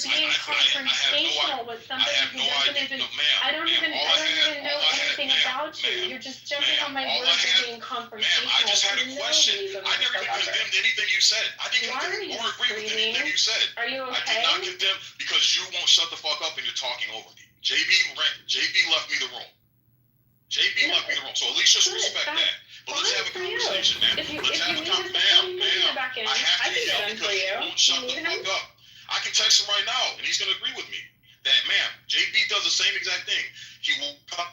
being confrontational with somebody who doesn't even, I don't even know anything about you. You're just jumping on my word for being confrontational. I just had a question. I never even condemned anything you said. I didn't condemn or agree with anything you said. Are you okay? I did not condemn because you won't shut the fuck up and you're talking over me. JB left me the room. JB left me the room. So at least just respect that. But let's have a conversation, man. Let's have a conversation. Ma'am, I have to yell because you won't shut the fuck up. I can text him right now, and he's going to agree with me. That, ma'am, JB does the same exact thing. He will cut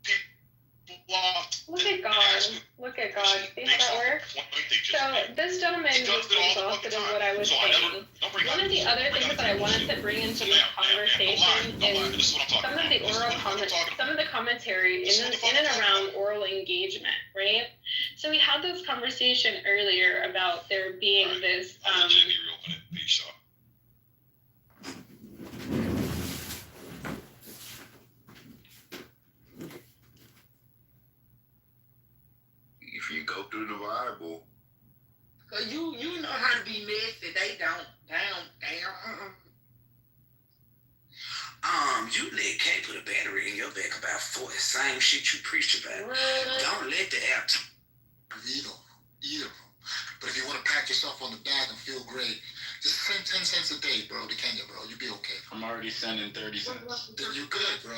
people off. Look at God. Look at God. See how that works? So this gentleman was exhausted in what I was saying. One of the other things that I wanted to bring into this conversation is some of the oral comments, some of the commentary in and around oral engagement, right? So we had this conversation earlier about there being this if you go through the Bible, you know how to be messy. They don't. You let K put a battery in your back about 40. Same shit you preach about. Don't let the app. Eat them. But if you want to pat yourself on the back and feel great, just send 10 cents a day, bro, to Kenya, bro. You'll be okay. I'm already sending 30 cents. Then you're good, bro.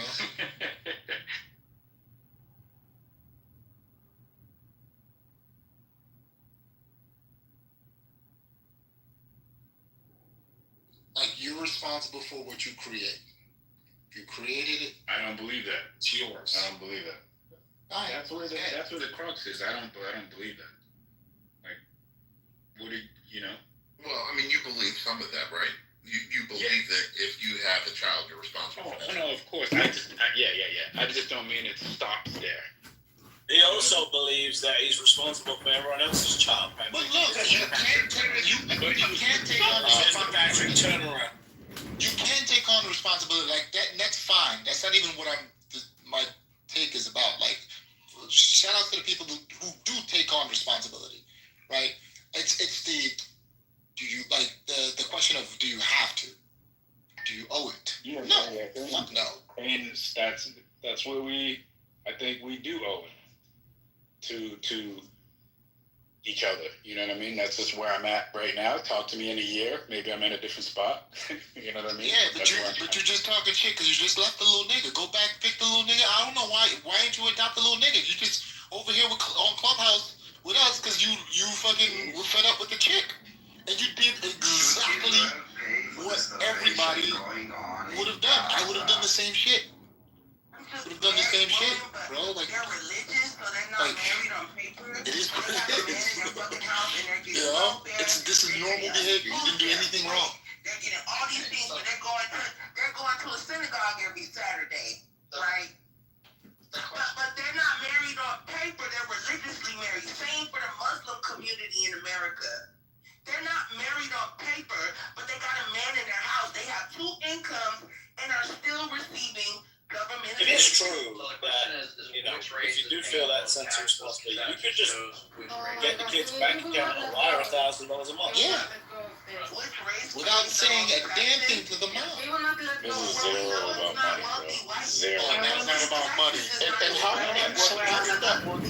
Like, you're responsible for what you create. If you created it, I don't believe that. It's yours. I don't believe that. Right. That's where the crux is. I don't believe that. Like, what did you know? Well, I mean, you believe some of that, right? You believe that if you have a child, you're responsible for that. No, of course. I just don't mean it stops there. He also believes that he's responsible for everyone else's child. But look, you can't take on responsibility. Turn around. You can take on responsibility like that, and that's fine. That's not even what my take is about. Like, shout out to the people who do take on responsibility, right? It's do you like the question of do you have to? Do you owe it? Yeah, no. Yeah. Fuck no. And that's where I think we do owe it to each other. You know what I mean? That's just where I'm at right now. Talk to me in a year. Maybe I'm in a different spot. You know what I mean? Yeah, but you're just talking shit because you just left the little nigga. Go back, pick the little nigga. I don't know why ain't you adopt the little nigga? You just over here on Clubhouse with us because you fucking were fed up with the chick. And you did exactly what everybody would have done. I would have done the same shit. Would have done the same shit, bro. Like, they're religious, so they're not married on paper. It is what it is. You know, this is normal behavior. You didn't do anything wrong. They're getting all these things, but they're going to a synagogue every Saturday, right? But they're not married on paper. They're religiously married. Same for the Muslim community in America. They're not married on paper, but they got a man in their house. They have 2 incomes and are still receiving government. It is true that, if you do feel that sense of responsibility, you could just get the kid's bank account and wire $1,000 a month. Yeah. Without saying a damn thing to the mom. This is zero about money, bro. Zero. And that's not about money. And how did that work?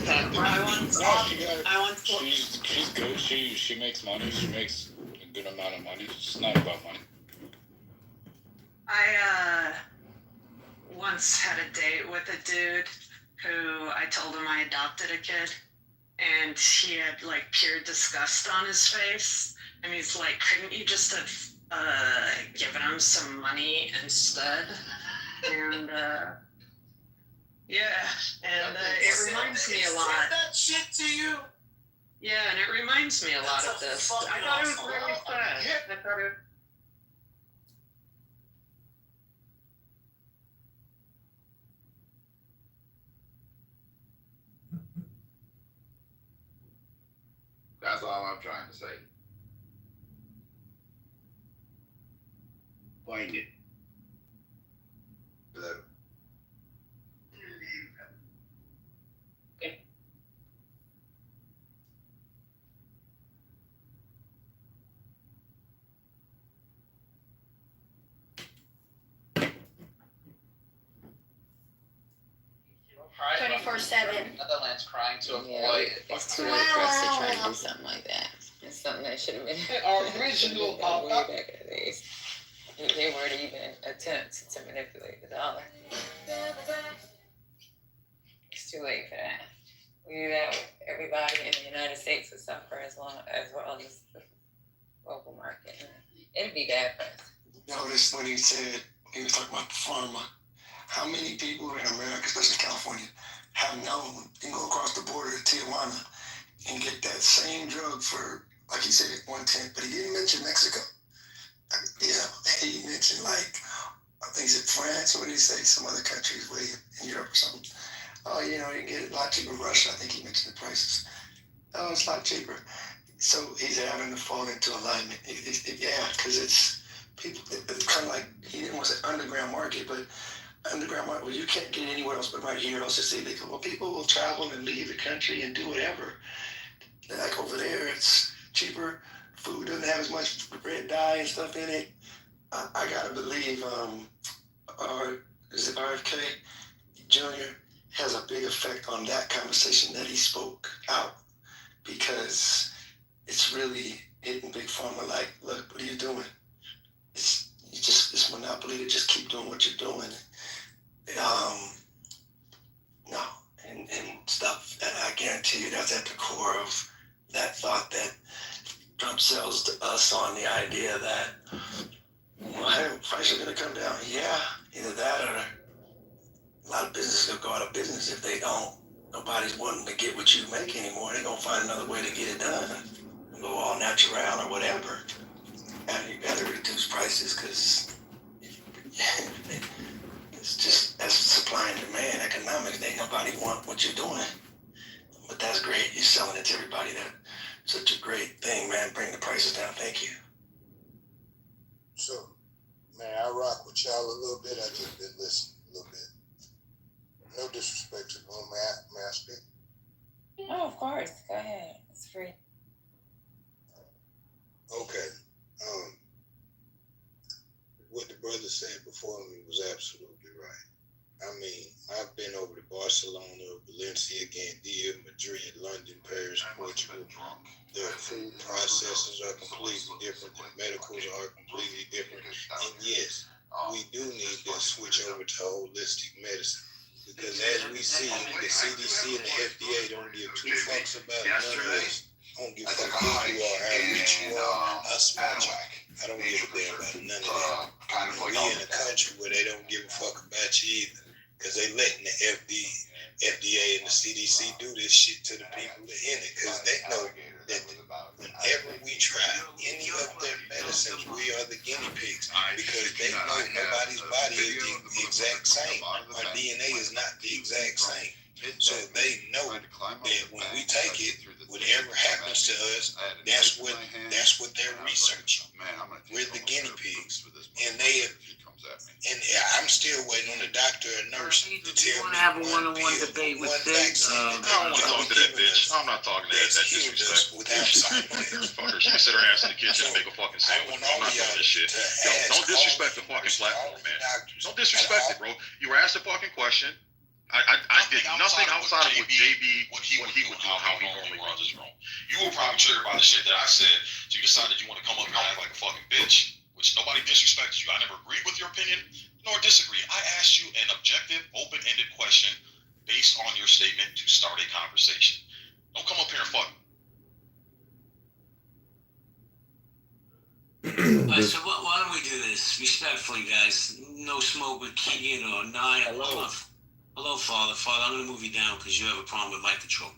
She's good. She makes money. She makes a good amount of money. It's not about money. I once had a date with a dude who I told him I adopted a kid, and he had like pure disgust on his face, and he's like, couldn't you just have given him some money instead? And it reminds me a lot. That shit to you? Yeah, and it reminds me a lot of this. I thought it was really sad. I thought it. That's all I'm trying to say. Find it. Hello. 24/7. Netherlands crying to avoid. Yeah, it's too late for us to try to do something like that. It's something that should have been Original. done way back in the days. They weren't even attempts to manipulate the dollar. It's too late for that. We do that with everybody in the United States would suffer as well as the local market. It'd be bad for us. Notice when he was talking about the pharma, how many people in America, especially California, have known and go across the border to Tijuana and get that same drug for, like he said, 1/10, but he didn't mention Mexico. He mentioned I think he said France, or what did he say, some other countries way in Europe or something. Oh, you can get it a lot cheaper. Russia, I think he mentioned the prices. Oh, it's a lot cheaper. So he's having to fall into alignment. Because it's people, it's kind of like, he didn't want to say underground market, but underground market, well, you can't get anywhere else but right here, else it's illegal. Well, people will travel and leave the country and do whatever. Like over there, it's cheaper. Food doesn't have as much red dye and stuff in it. I gotta believe, is it RFK Jr. has a big effect on that conversation that he spoke out, because it's really hitting big pharma like, look, what are you doing? It's this monopoly to just keep doing what you're doing. No, and stuff. And I guarantee you that's at the core of that thought that Trump sells to us on the idea that, well, prices are going to come down. Yeah, either that or a lot of businesses will go out of business if they don't. Nobody's wanting to get what you make anymore. They're going to find another way to get it done. Go all natural or whatever. And you got to reduce prices because it's just, that's supply and demand economics. Ain't nobody want what you're doing. But that's great. You're selling it to everybody. That's such a great thing, man. Bring the prices down. Thank you. So, man, I rock with y'all a little bit. I just been listening a little bit. No disrespect to them. May I speak? Oh, of course. Go ahead. It's free. Okay. What the brother said before me was absolutely right. I mean, I've been over to Barcelona, Valencia, Gandia, Madrid, London, Paris, Portugal. The food processes are completely different. The medicals are completely different. And yes, we do need to switch over to holistic medicine. Because as we see, the CDC and the FDA don't give two fucks about none of this. I don't give a fuck who you are, how rich you are, how smart you are. I don't give a damn about none of that. We in a country where they don't give a fuck about you either. Because they letting the FDA and the CDC do this shit to the people that in it. Because they know that whenever we try any of their medicines, we are the guinea pigs. Because they know nobody's body is the exact same. Our DNA is not the exact same. So they know that when we take it, whatever happens to us, that's what they're researching. We're the guinea pigs. And I'm still waiting on a doctor or nurse to tell me. I have a one-on-one debate with Biggs. I don't want to talk to that bitch. I'm not talking to that disrespectful. Fuckers, you sit her ass in the kitchen and make a fucking sandwich. I'm not doing this shit. Yo, don't disrespect the fucking platform, man. Don't disrespect it, bro. You were asked a fucking question. I did nothing outside of what JB, what he would do, how he normally runs his room. You were probably triggered by the shit that I said, so you decided you want to come up here and act like a fucking bitch, which nobody disrespects you. I never agreed with your opinion, nor disagree. I asked you an objective, open-ended question based on your statement to start a conversation. Don't come up here and fuck. So why don't we do this respectfully, guys? No smoke with Keegan or Nine. Hello, Father. Father, I'm going to move you down because you have a problem with mic control.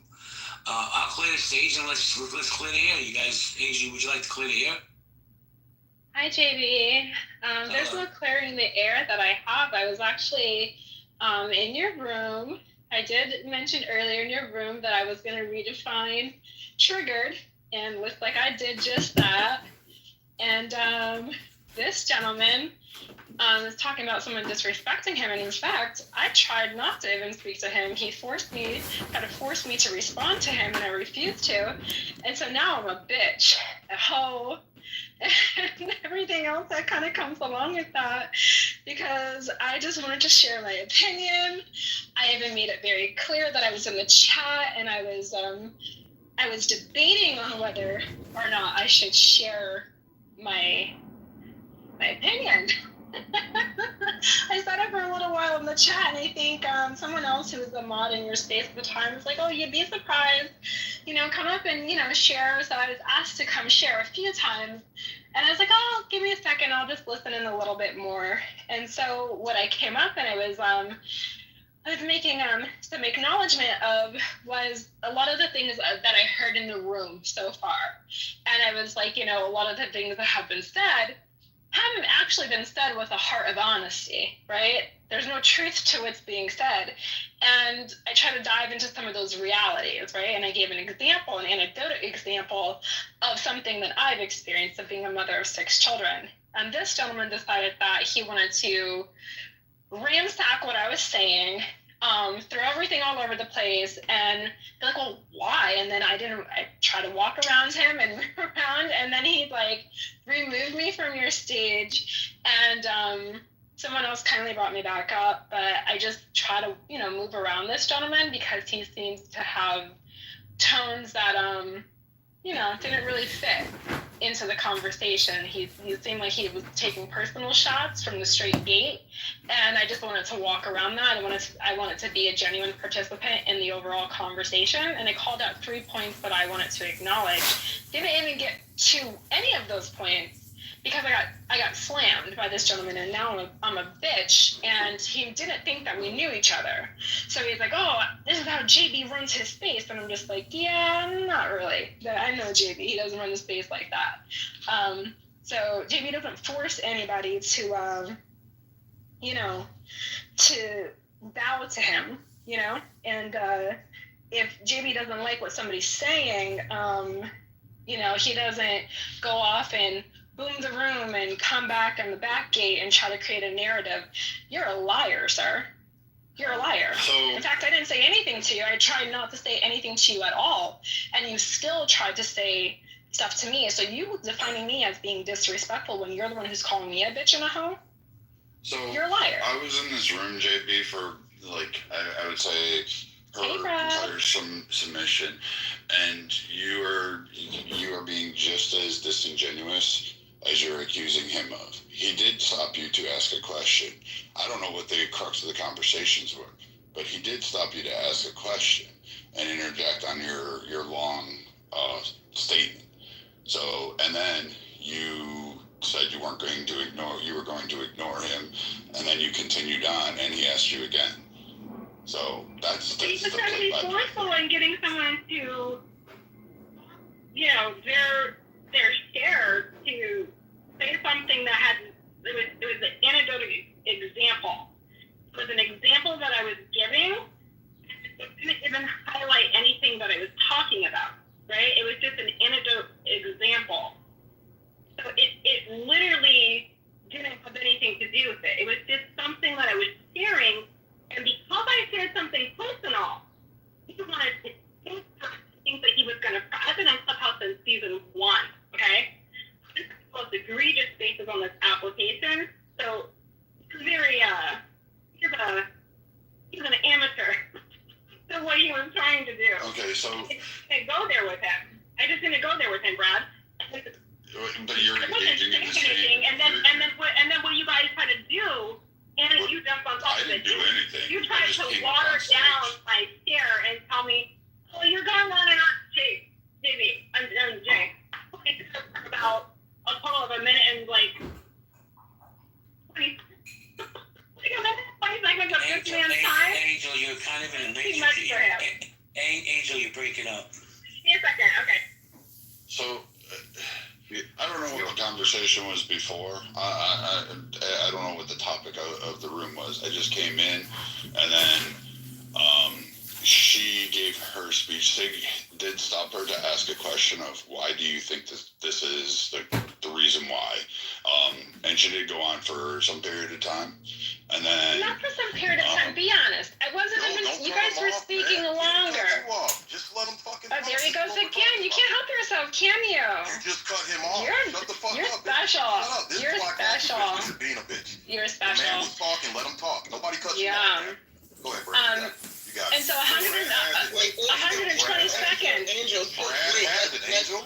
I'll clear the stage and let's clear the air. You guys, Angie, would you like to clear the air? Hi, JB. There's no clearing the air that I have. I was actually in your room. I did mention earlier in your room that I was going to redefine triggered, and looks like I did just that. And this gentleman is talking about someone disrespecting him, and in fact, I tried not to even speak to him. He tried to force me to respond to him, and I refused to. And so now I'm a bitch, a hoe, and everything else that kind of comes along with that, because I just wanted to share my opinion. I even made it very clear that I was in the chat and I was debating on whether or not I should share my opinion. I said it for a little while in the chat, and I think someone else who was a mod in your space at the time was like, oh, you'd be surprised, come up and, share. So I was asked to come share a few times, and I was like, oh, give me a second, I'll just listen in a little bit more. And so what I came up and I was making some acknowledgement of was a lot of the things that I heard in the room so far. And I was like, a lot of the things that have been said haven't actually been said with a heart of honesty, right? There's no truth to what's being said. And I try to dive into some of those realities, right? And I gave an anecdotal example of something that I've experienced of being a mother of 6 children. And this gentleman decided that he wanted to ransack what I was saying, throw everything all over the place, and be like, well, why? And then I tried to walk around him and move around, and then he removed me from your stage, and someone else kindly brought me back up, but I just try to, move around this gentleman because he seems to have tones that, didn't really fit into the conversation. He seemed like he was taking personal shots from the straight gate, and I just wanted to walk around that. I wanted to be a genuine participant in the overall conversation, and I called out 3 points that I wanted to acknowledge. Didn't even get to any of those points because I got slammed by this gentleman, and now I'm a bitch, and he didn't think that we knew each other. So he's like, oh, this is how JB runs his space, and I'm just like, yeah, not really. I know JB, he doesn't run the space like that. So JB doesn't force anybody to, to bow to him, and if JB doesn't like what somebody's saying, he doesn't go off and boom the room and come back on the back gate and try to create a narrative. You're a liar, sir. You're a liar. In fact, I didn't say anything to you. I tried not to say anything to you at all. And you still tried to say stuff to me. So you defining me as being disrespectful when you're the one who's calling me a bitch and a hoe? So you're a liar. I was in this room, JB, for I would say her entire submission, and you are being just as disingenuous as you're accusing him of. He did stop you to ask a question. I don't know what the crux of the conversations were, but he did stop you to ask a question and interject on your long statement. So, and then you said you were going to ignore him, and then you continued on, and he asked you again. So that's he's just trying to be forceful in getting someone to, they're scared to say something that it was an anecdotal example. It was an example that I was giving. It didn't even highlight anything that I was talking about, right? It was just an anecdotal example. So it literally didn't have anything to do with it. It was just something that I was sharing, and because I shared something personal, he wanted to think that he was going to. I've been on Clubhouse since season 1, okay? Most egregious spaces on this application, so he's very he's an amateur. So what he was trying to do. Okay, so I didn't go there with him. I just didn't go there with him, Brad. But you're engaging in the same. And then what you guys try to do, and you jump on top of it. I didn't do anything. You tried to water down my share and tell me, oh, you're going on and on, Jay. I'm Jay. About a total of a minute and 20 seconds of this man's time. Angel, you're kind of in a major. Angel, you're breaking up. Give me a second, okay. So, I don't know what the conversation was before. I don't know what the topic of the room was. I just came in, and then she gave her speech. They did stop her to ask a question of why do you think this is the reason why. And she did go on for some period of time. And then... Not for some period of time, be honest. I wasn't even... You guys were speaking longer. Just let him fucking... Oh, there he goes again. You can't help yourself, can you? You just cut him off. Shut the fuck you're up. Special. Shut up. This you're is why special. This is being a bitch. You're special. The man was talking. Let him talk. Nobody cuts you off. Go ahead, Brad. You got it. And so 120 seconds. Angel.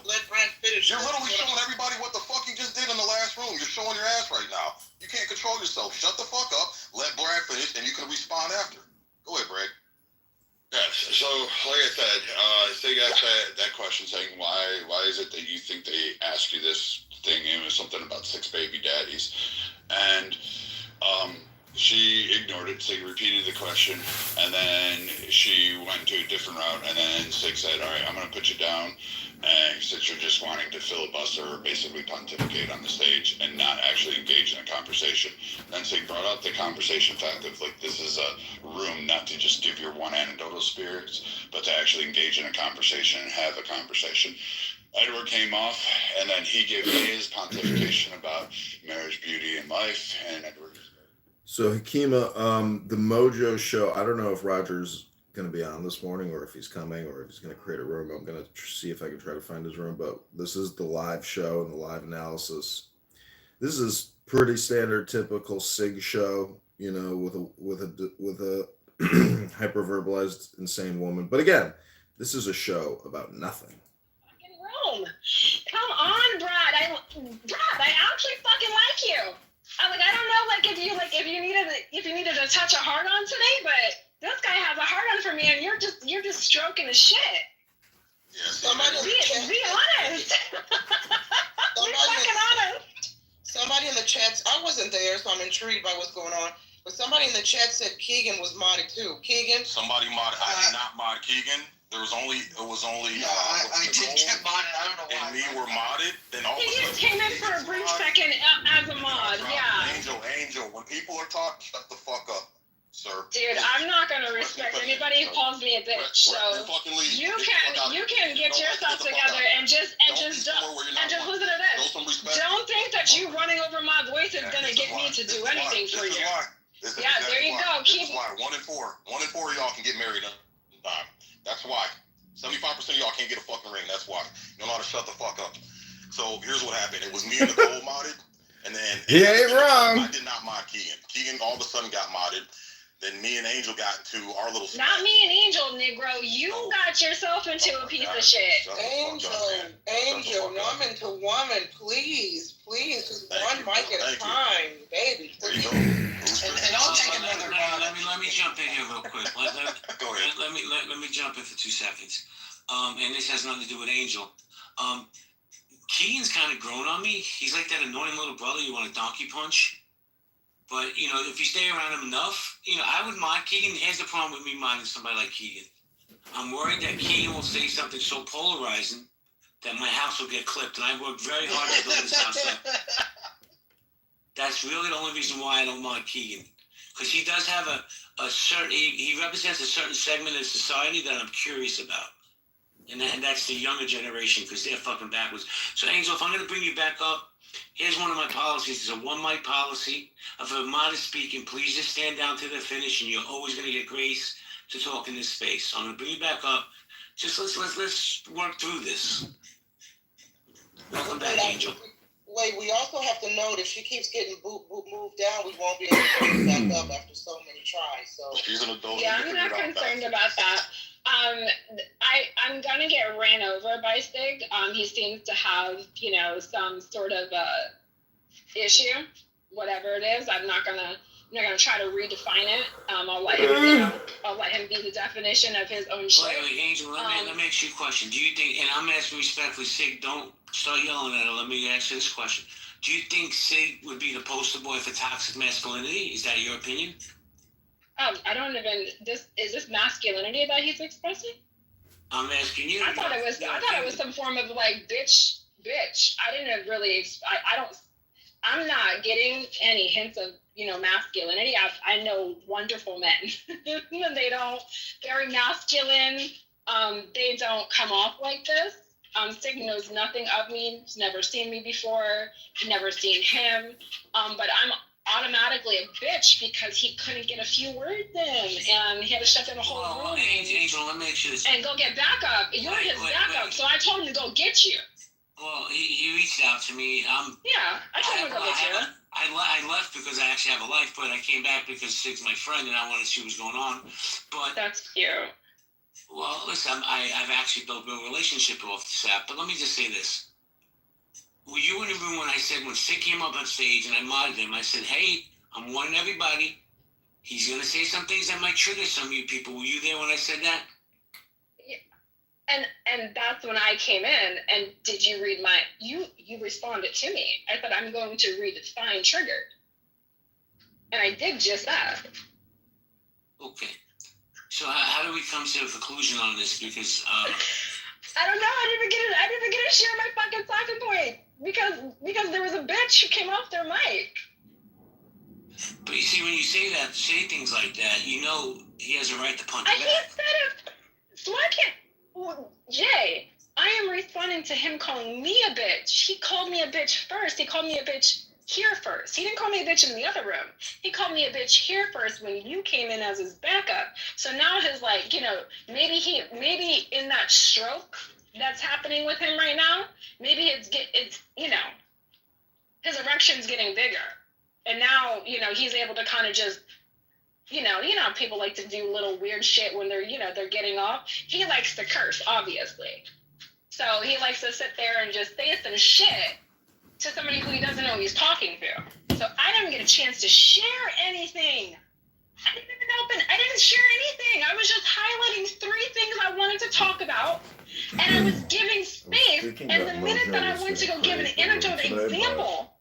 Let Brad finish. You're literally showing everybody what the fuck you just did in the last room. You're showing your ass right now. You can't control yourself. Shut the fuck up. Let Brad finish, and you can respond after. Go ahead, Brad. Yes. So, like I said, they got that question saying, why is it that you think they ask you this thing? It was something about 6 baby daddies. And she ignored it. Sig repeated the question, and then she went to a different route, and then Sig said, all right, I'm going to put you down. And since you're just wanting to filibuster or basically pontificate on the stage and not actually engage in a conversation, then Sig brought up the conversation fact of, like, this is a room not to just give your one anecdotal spirits, but to actually engage in a conversation and have a conversation. Edward came off, and then he gave his pontification about marriage, beauty, and life, and Edward... So Hakima, the Mojo show, I don't know if Roger's going to be on this morning or if he's coming or if he's going to create a room. I'm going to see if I can try to find his room, but this is the live show and the live analysis. This is pretty standard, typical SIG show, you know, with a hyperverbalized insane woman. But again, this is a show about nothing. Room. Come on, Brad. I actually fucking like you. I don't know, if you needed to touch a heart on today, but this guy has a heart on for me, and you're just stroking his shit. Yes. Be honest. Be fucking honest. Somebody in the chat, I wasn't there, so I'm intrigued by what's going on. But somebody in the chat said Keegan was modded too. Keegan? Somebody modded. I did not mod Keegan. It was only. I did get modded. I don't know why. And me were modded. Then all of a He sudden, just came in for a brief second as a mod. Yeah. Angel. When people are talking, shut the fuck up, sir. Dude, I'm not gonna respect anybody who calls me a bitch. So you can get yourself together and just listen to this. Don't think that you running over my voice is gonna get me to do anything for you. Yeah, there you go. This is why 1 in 4 of y'all can get married on time. That's why. 75% of y'all can't get a fucking ring. That's why. You don't know how to shut the fuck up. So here's what happened. It was me and Nicole modded, and then he ain't wrong. I did not mod Keegan. Keegan all of a sudden got modded. Then me and Angel got into our little... Not me and Angel, Negro. You got yourself into a piece of shit. Angel, woman to woman, please, just one mic at a time, baby. There you go. And I'll take another round. Let me jump in here real quick. Go ahead. Let me jump in for 2 seconds. And this has nothing to do with Angel. Keegan's kind of grown on me. He's like that annoying little brother you want to donkey punch. But, you know, if you stay around him enough, you know, I would mod Keegan. Here's the problem with me modding somebody like Keegan. I'm worried that Keegan will say something so polarizing that my house will get clipped. And I worked very hard to build this house up. That's really the only reason why I don't mod Keegan. Because he does have a certain, he represents a certain segment of society that I'm curious about. And that's the younger generation, because they're fucking backwards. So, Angel, if I'm going to bring you back up, here's one of my policies. It's a one mic policy. If a mod is speaking, please just stand down to the finish, and you're always going to get grace to talk in this space. So I'm going to bring you back up. Just let's work through this. Welcome back, Angel. Wait, we also have to note if she keeps getting moved down, we won't be able to bring her back up after so many tries. So she's an adult. Yeah, I'm not concerned about that. I'm gonna get ran over by Stig. He seems to have, you know, some sort of issue, whatever it is. I'm not gonna try to redefine it. I'll let him be the definition of his own shit. Wait, Angel, let me ask you a question. Do you think, and I'm asking respectfully, Sig, don't start yelling at her. Let me ask you this question. Do you think Sig would be the poster boy for toxic masculinity? Is that your opinion? I don't even. Is this masculinity that he's expressing? I'm asking you. I thought it was some form of like bitch. I didn't really. I'm not getting any hints of, you know, masculinity. I know wonderful men. Very masculine. They don't come off like this. Sig knows nothing of me. He's never seen me before. Never seen him. But I'm automatically a bitch because he couldn't get a few words in, and he had to shut down the whole room. Angel, let me make sure this. And go get backup. You're his backup, so I told him to go get you. Well, he reached out to me. Yeah, I told him to go get you. I left because I actually have a life, but I came back because Sig's my friend and I wanted to see what was going on. But that's cute. Well, listen, I've actually built a real relationship off this app, but let me just say this. Were you in the room when I said, when Sig came up on stage and I modded him, I said, hey, I'm warning everybody. He's going to say some things that might trigger some of you people. Were you there when I said that? And that's when I came in, and did you read my, you responded to me. I said, I'm going to read Fine Triggered. And I did just that. Okay. So how do we come to a conclusion on this? Because, I don't know, I didn't get to share my fucking talking point, because there was a bitch who came off their mic. But you see, when you say things like that, you know he has a right to punch back. He said it, so I can't. Jay, I am responding to him calling me a bitch. He called me a bitch first. He called me a bitch here first. He didn't call me a bitch in the other room. He called me a bitch here first when you came in as his backup. So now his, like, you know, maybe in that stroke that's happening with him right now, maybe it's you know, his erection's getting bigger. And now, you know, he's able to kind of just, you know, people like to do little weird shit when they're, you know, they're getting off. He likes to curse, obviously. So he likes to sit there and just say some shit to somebody who he doesn't know he's talking to. So I didn't get a chance to share anything. I didn't share anything. I was just highlighting 3 things I wanted to talk about. And I was giving space. And the minute that I went to go give an anecdote example,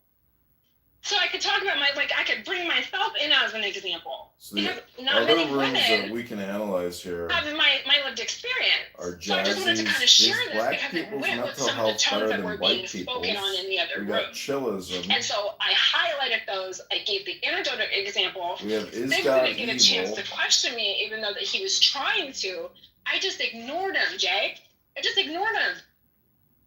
so I could talk about I could bring myself in as an example. So because the not other many rooms women that we can analyze here have my lived experience. are So I just wanted to kind of share this black because it people's went with mental some of the health better tones that than were being white spoken people's. on in the other We room. got chillism. And so I highlighted those. I gave the anecdote example. We have is Sig God didn't get a evil? chance to question me, even though that he was trying to. I just ignored him, Jay. I just ignored him.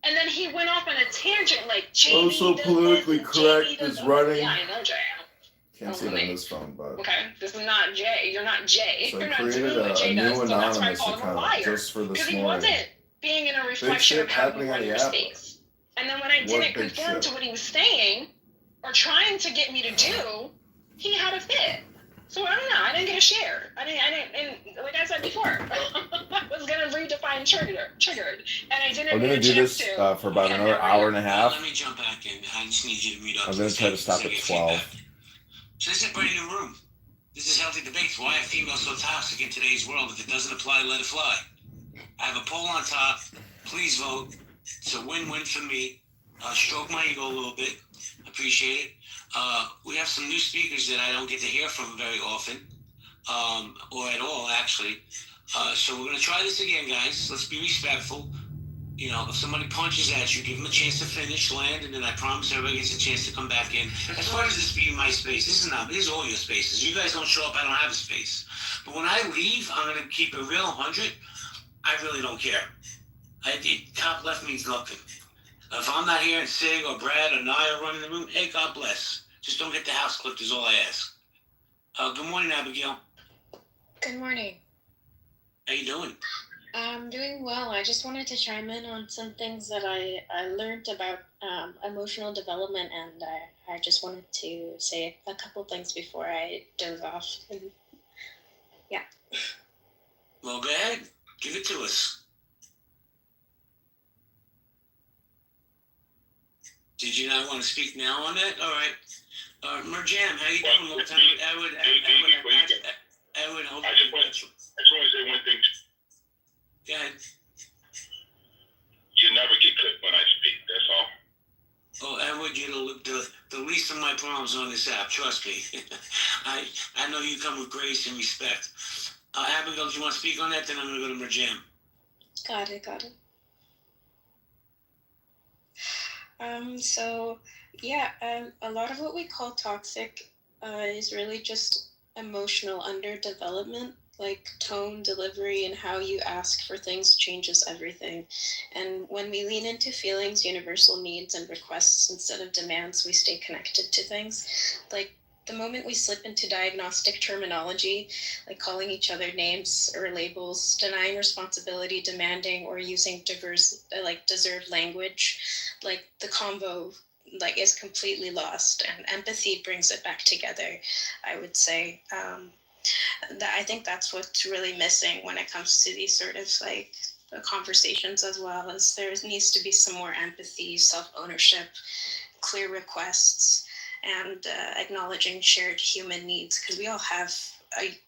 And then he went off on a tangent like, JB Also does politically this, correct JB does is that. running. Yeah, I know, Jay. Can't see it on this phone, but Okay, this is not Jay. You're not Jay. so You're I not created doing what Jay a new does. So that's why I anonymous called him a account liar. just for this Because he morning. wasn't being in a Big reflection shit of how happening you on run the your app. space. And then when I What didn't big conform shit? to what he was saying or trying to get me to do, he had a fit. So I don't know. I didn't get a share. I didn't. And like I said before, I was gonna redefine triggered, and I didn't. I'm gonna do this for about another hour and a half. Let me jump back in. I just need you to read up. I'm gonna try to stop at 12. So this is a brand new room. This is Healthy Debates. Why are females so toxic in today's world? If it doesn't apply, let it fly. I have a poll on top. Please vote. It's a win-win for me. Stroke my ego a little bit. Appreciate it. We have some new speakers that I don't get to hear from very often, or at all, actually. So we're going to try this again, guys. Let's be respectful. You know, if somebody punches at you, give them a chance to finish, land, and then I promise everybody gets a chance to come back in. As far as this being my space, this is all your spaces. You guys don't show up, I don't have a space. But when I leave, I'm going to keep it real 100. I really don't care. Top left means nothing. If I'm not here and Sig or Brad or Nia are running the room, hey, God bless. Just don't get the house clipped is all I ask. Good morning, Abigail. Good morning. How you doing? I'm doing well. I just wanted to chime in on some things that I learned about emotional development, and I just wanted to say a couple things before I doze off. Yeah. Well, go ahead. Give it to us. Did you not want to speak now on that? All right. Merjam, how you doing? Long time. I would hold on. I just want to say one thing. Go ahead. You never get clipped when I speak, that's all. Oh, Edward, you're the least of my problems on this app, trust me. I know you come with grace and respect. Abigail, do you want to speak on that? Then I'm going to go to Merjam. Got it. So, yeah, a lot of what we call toxic is really just emotional underdevelopment. like tone, delivery, and how you ask for things changes everything. And when we lean into feelings, universal needs, and requests instead of demands, we stay connected to things. Like the moment we slip into diagnostic terminology, like calling each other names or labels, denying responsibility, demanding, or using diverse, like deserved language, like the combo like is completely lost, and empathy brings it back together, I would say. That I think that's what's really missing when it comes to these sort of like conversations, as well as there needs to be some more empathy, self-ownership, clear requests, and acknowledging shared human needs, because we all have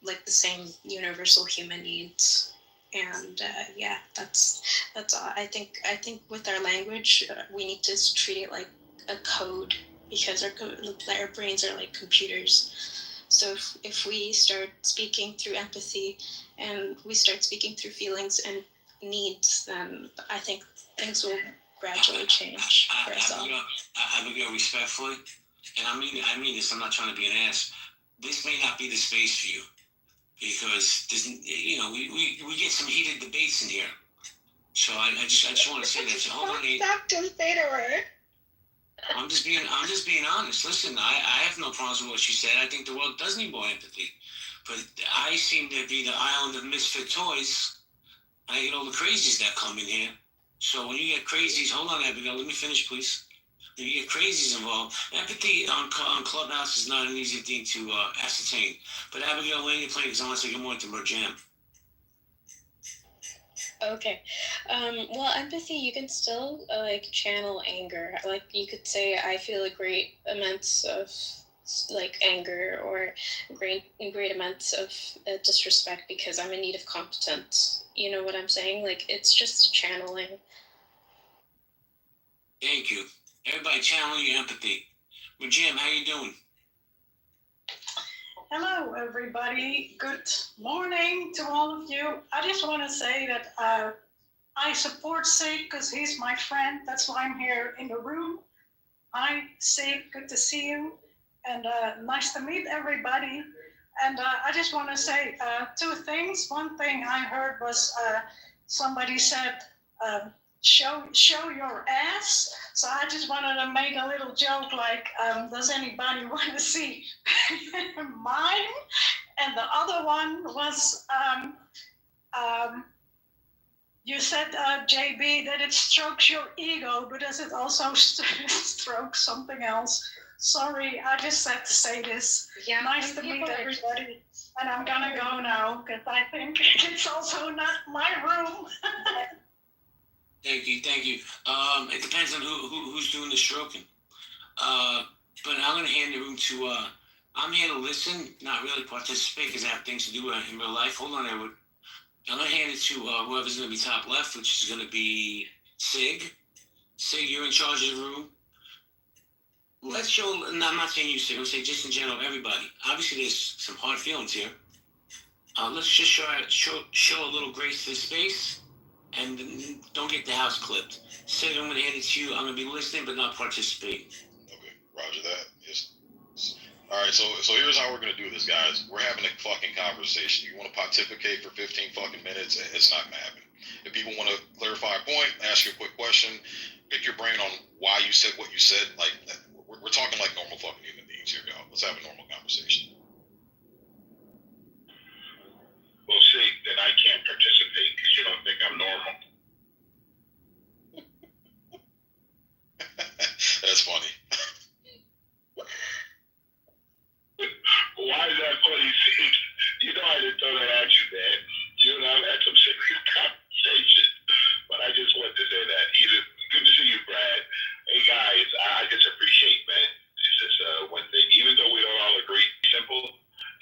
like the same universal human needs. And yeah, that's all. I think with our language, we need to treat it like a code, because our brains are like computers. So if we start speaking through empathy, and we start speaking through feelings and needs, then I think things will gradually change for us all. Abigail, respectfully, and I mean this. I'm not trying to be an ass. This may not be the space for you, because we get some heated debates in here. So I just want to say that. So hold on. Stop to say to her. I'm just being honest. Listen, I have no problems with what she said. I think the world does need more empathy, but I seem to be the island of misfit toys. I get all the crazies that come in here. So when you get crazies, hold on, Abigail, let me finish, please. When you get crazies involved, empathy on Clubhouse is not an easy thing to ascertain. But Abigail, land your plane, because I want to say good morning to Merjam. Okay. Well, empathy, you can still like channel anger. Like you could say, I feel a great amounts of like anger, or great amounts of disrespect because I'm in need of competence. You know what I'm saying? Like it's just channeling. Thank you. Everybody channel your empathy. Well, Jim, how you doing? Hello, everybody. Good morning to all of you. I just want to say that I support Sig because he's my friend. That's why I'm here in the room. Hi, Sig. Good to see you. And nice to meet everybody. And I just want to say two things. One thing I heard was somebody said, show your ass. So I just wanted to make a little joke like, does anybody want to see mine? And the other one was, you said, JB, that it strokes your ego, but does it also stroke something else? Sorry, I just had to say this. Yeah, nice to meet everybody. And I'm gonna go now, because I think it's also not my room. Thank you. It depends on who's doing the stroking. But I'm going to hand the room to, I'm here to listen, not really participate, because I have things to do in real life. Hold on, Edward. I'm going to hand it to whoever's going to be top left, which is going to be Sig. Sig, you're in charge of the room. Let's show, no, I'm not saying you, Sig, I'm saying just in general, everybody. Obviously, there's some hard feelings here. Let's just show a little grace to the space. And don't get the house clipped. Sig, I'm going to hand it to you. I'm going to be listening, but not participating. Okay, roger that. Yes. All right, so here's how we're going to do this, guys. We're having a fucking conversation. You want to pontificate for 15 fucking minutes? It's not going to happen. If people want to clarify a point, ask you a quick question, pick your brain on why you said what you said, like, we're talking like normal fucking human beings here, y'all. Let's have a normal conversation. Well, see, then I can't participate because you don't think I'm normal. That's funny. Why is that funny? You know I didn't throw that at you, man. You and I had some serious conversation, but I just wanted to say that. Good to see you, Brad. Hey, guys, I just appreciate, man. It's just one thing. Even though we don't all agree, simple.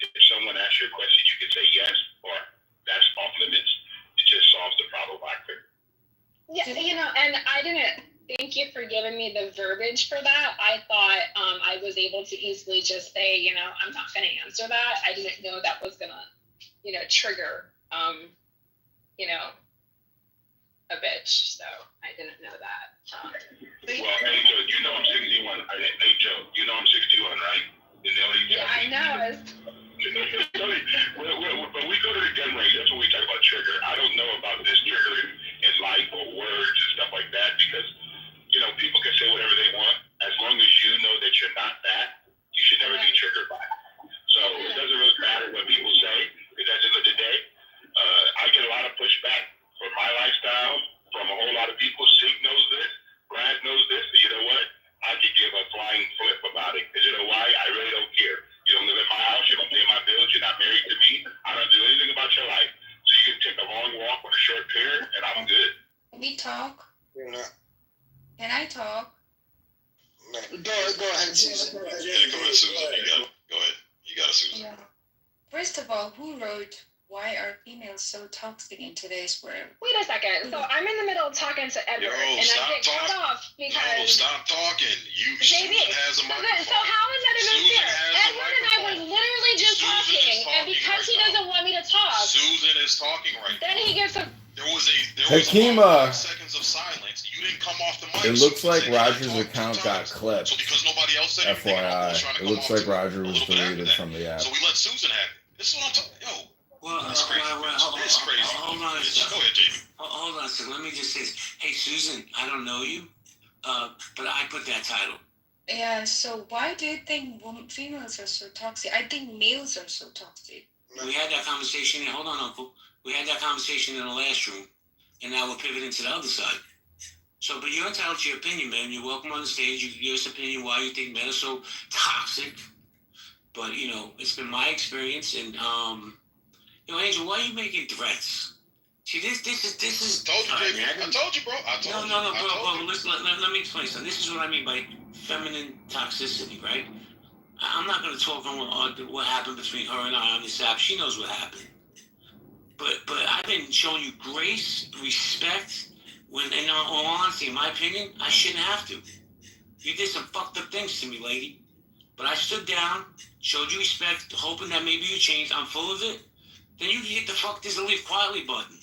If someone asks you a question, you can say yes or that's off limits. It just solves the problem I could. Yeah, and I didn't. Thank you for giving me the verbiage for that. I thought I was able to easily just say, I'm not going to answer that. I didn't know that was going to, trigger, a bitch. So I didn't know that. Well, hey, Joe, I'm 61. Hey, Joe, I'm 61, right? Yeah, I know. But we go to the talk? You're not. Can I talk? Go ahead, Susan. Yeah, go ahead, Susan. Go ahead. You got it, Susan. Yeah. First of all, who wrote "Why are females so toxic in today's world"? Wait a second. So I'm in the middle of talking to Edward, and I get cut off because. No, stop talking. Susan has a microphone. So how is that even fair? Edward and I were literally just talking, and because he doesn't want me to talk, Susan is talking right now. Then he gets a. There was Hakima. 5 seconds of silence. You didn't come off the mic. It looks like Roger's account got clipped. So because nobody else said anything, FYI, it looks like Roger was deleted from the app. So we let Susan have it. This is what I'm talking. Yo, Well, that's crazy. It's crazy. Hold on a second. Go ahead, Jamie. Hold on a second. Let me just say this. Hey, Susan, I don't know you, but I put that title. Yeah, so why do you think females are so toxic? I think males are so toxic. We had that conversation. Hold on, Uncle. We had that conversation in the last room, and now we're pivoting to the other side. So, but you're entitled to your opinion, man. You're welcome on the stage. You can give us opinion why you think men are so toxic. But, you know, it's been my experience, and, you know, Angel, why are you making threats? See, this is. Told you, JB. I told you, bro. No, bro. Listen, let me explain something. This is what I mean by feminine toxicity, right? I'm not going to talk on what happened between her and I on this app. She knows what happened. But I've been showing you grace, respect, when, in all honesty, in my opinion, I shouldn't have to. You did some fucked up things to me, lady. But I stood down, showed you respect, hoping that maybe you changed. I'm full of it. Then you can hit the fuck this and leave quietly button.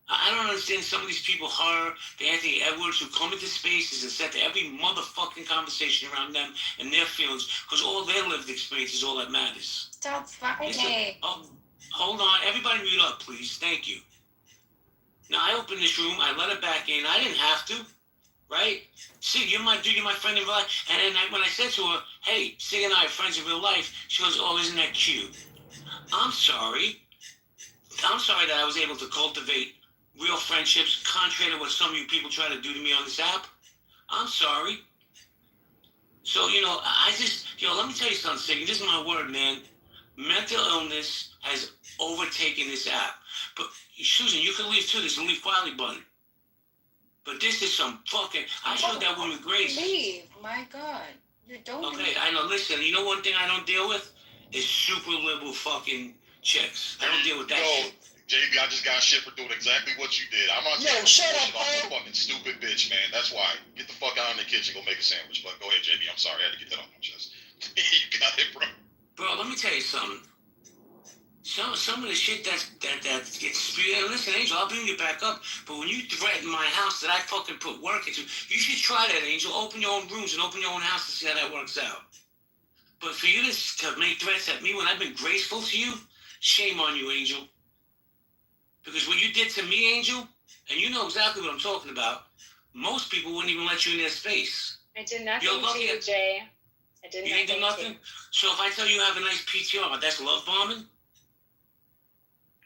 I don't understand some of these people, her, the Anthony Edwards, who come into spaces and set to every motherfucking conversation around them and their feelings, because all their lived experience is all that matters. Stop fighting. Hold on. Everybody mute up, please. Thank you. Now, I opened this room. I let her back in. I didn't have to, right? Sig, you're my dude. You're my friend in real life. And then when I said to her, hey, Sig and I are friends in real life, she goes, oh, isn't that cute? I'm sorry. I'm sorry that I was able to cultivate real friendships, contrary to what some of you people try to do to me on this app. I'm sorry. So, you know, let me tell you something, Sig. This is my word, man. Mental illness has overtaken this app. But, Susan, you can leave too. There's a leave quietly button. But this is some fucking... I showed that woman grace. Leave. My God. You don't... Okay, I know. Listen, you know one thing I don't deal with? Is super liberal fucking chicks. I don't deal with that shit. JB, I just got shit for doing exactly what you did. I'm not shut up, I'm a fucking stupid bitch, man. That's why. Get the fuck out in the kitchen, go make a sandwich. But go ahead, JB. I'm sorry. I had to get that off my chest. You got it, bro. Bro, let me tell you something. Some of the shit that gets spewed. Listen, Angel, I'll bring you back up. But when you threaten my house that I fucking put work into, you should try that, Angel. Open your own rooms and open your own house to see how that works out. But for you to make threats at me when I've been graceful to you, shame on you, Angel. Because what you did to me, Angel, and you know exactly what I'm talking about, most people wouldn't even let you in their space. I did nothing to you, Jay. I did nothing. You didn't do nothing? So if I tell you you have a nice PTR, that's love bombing?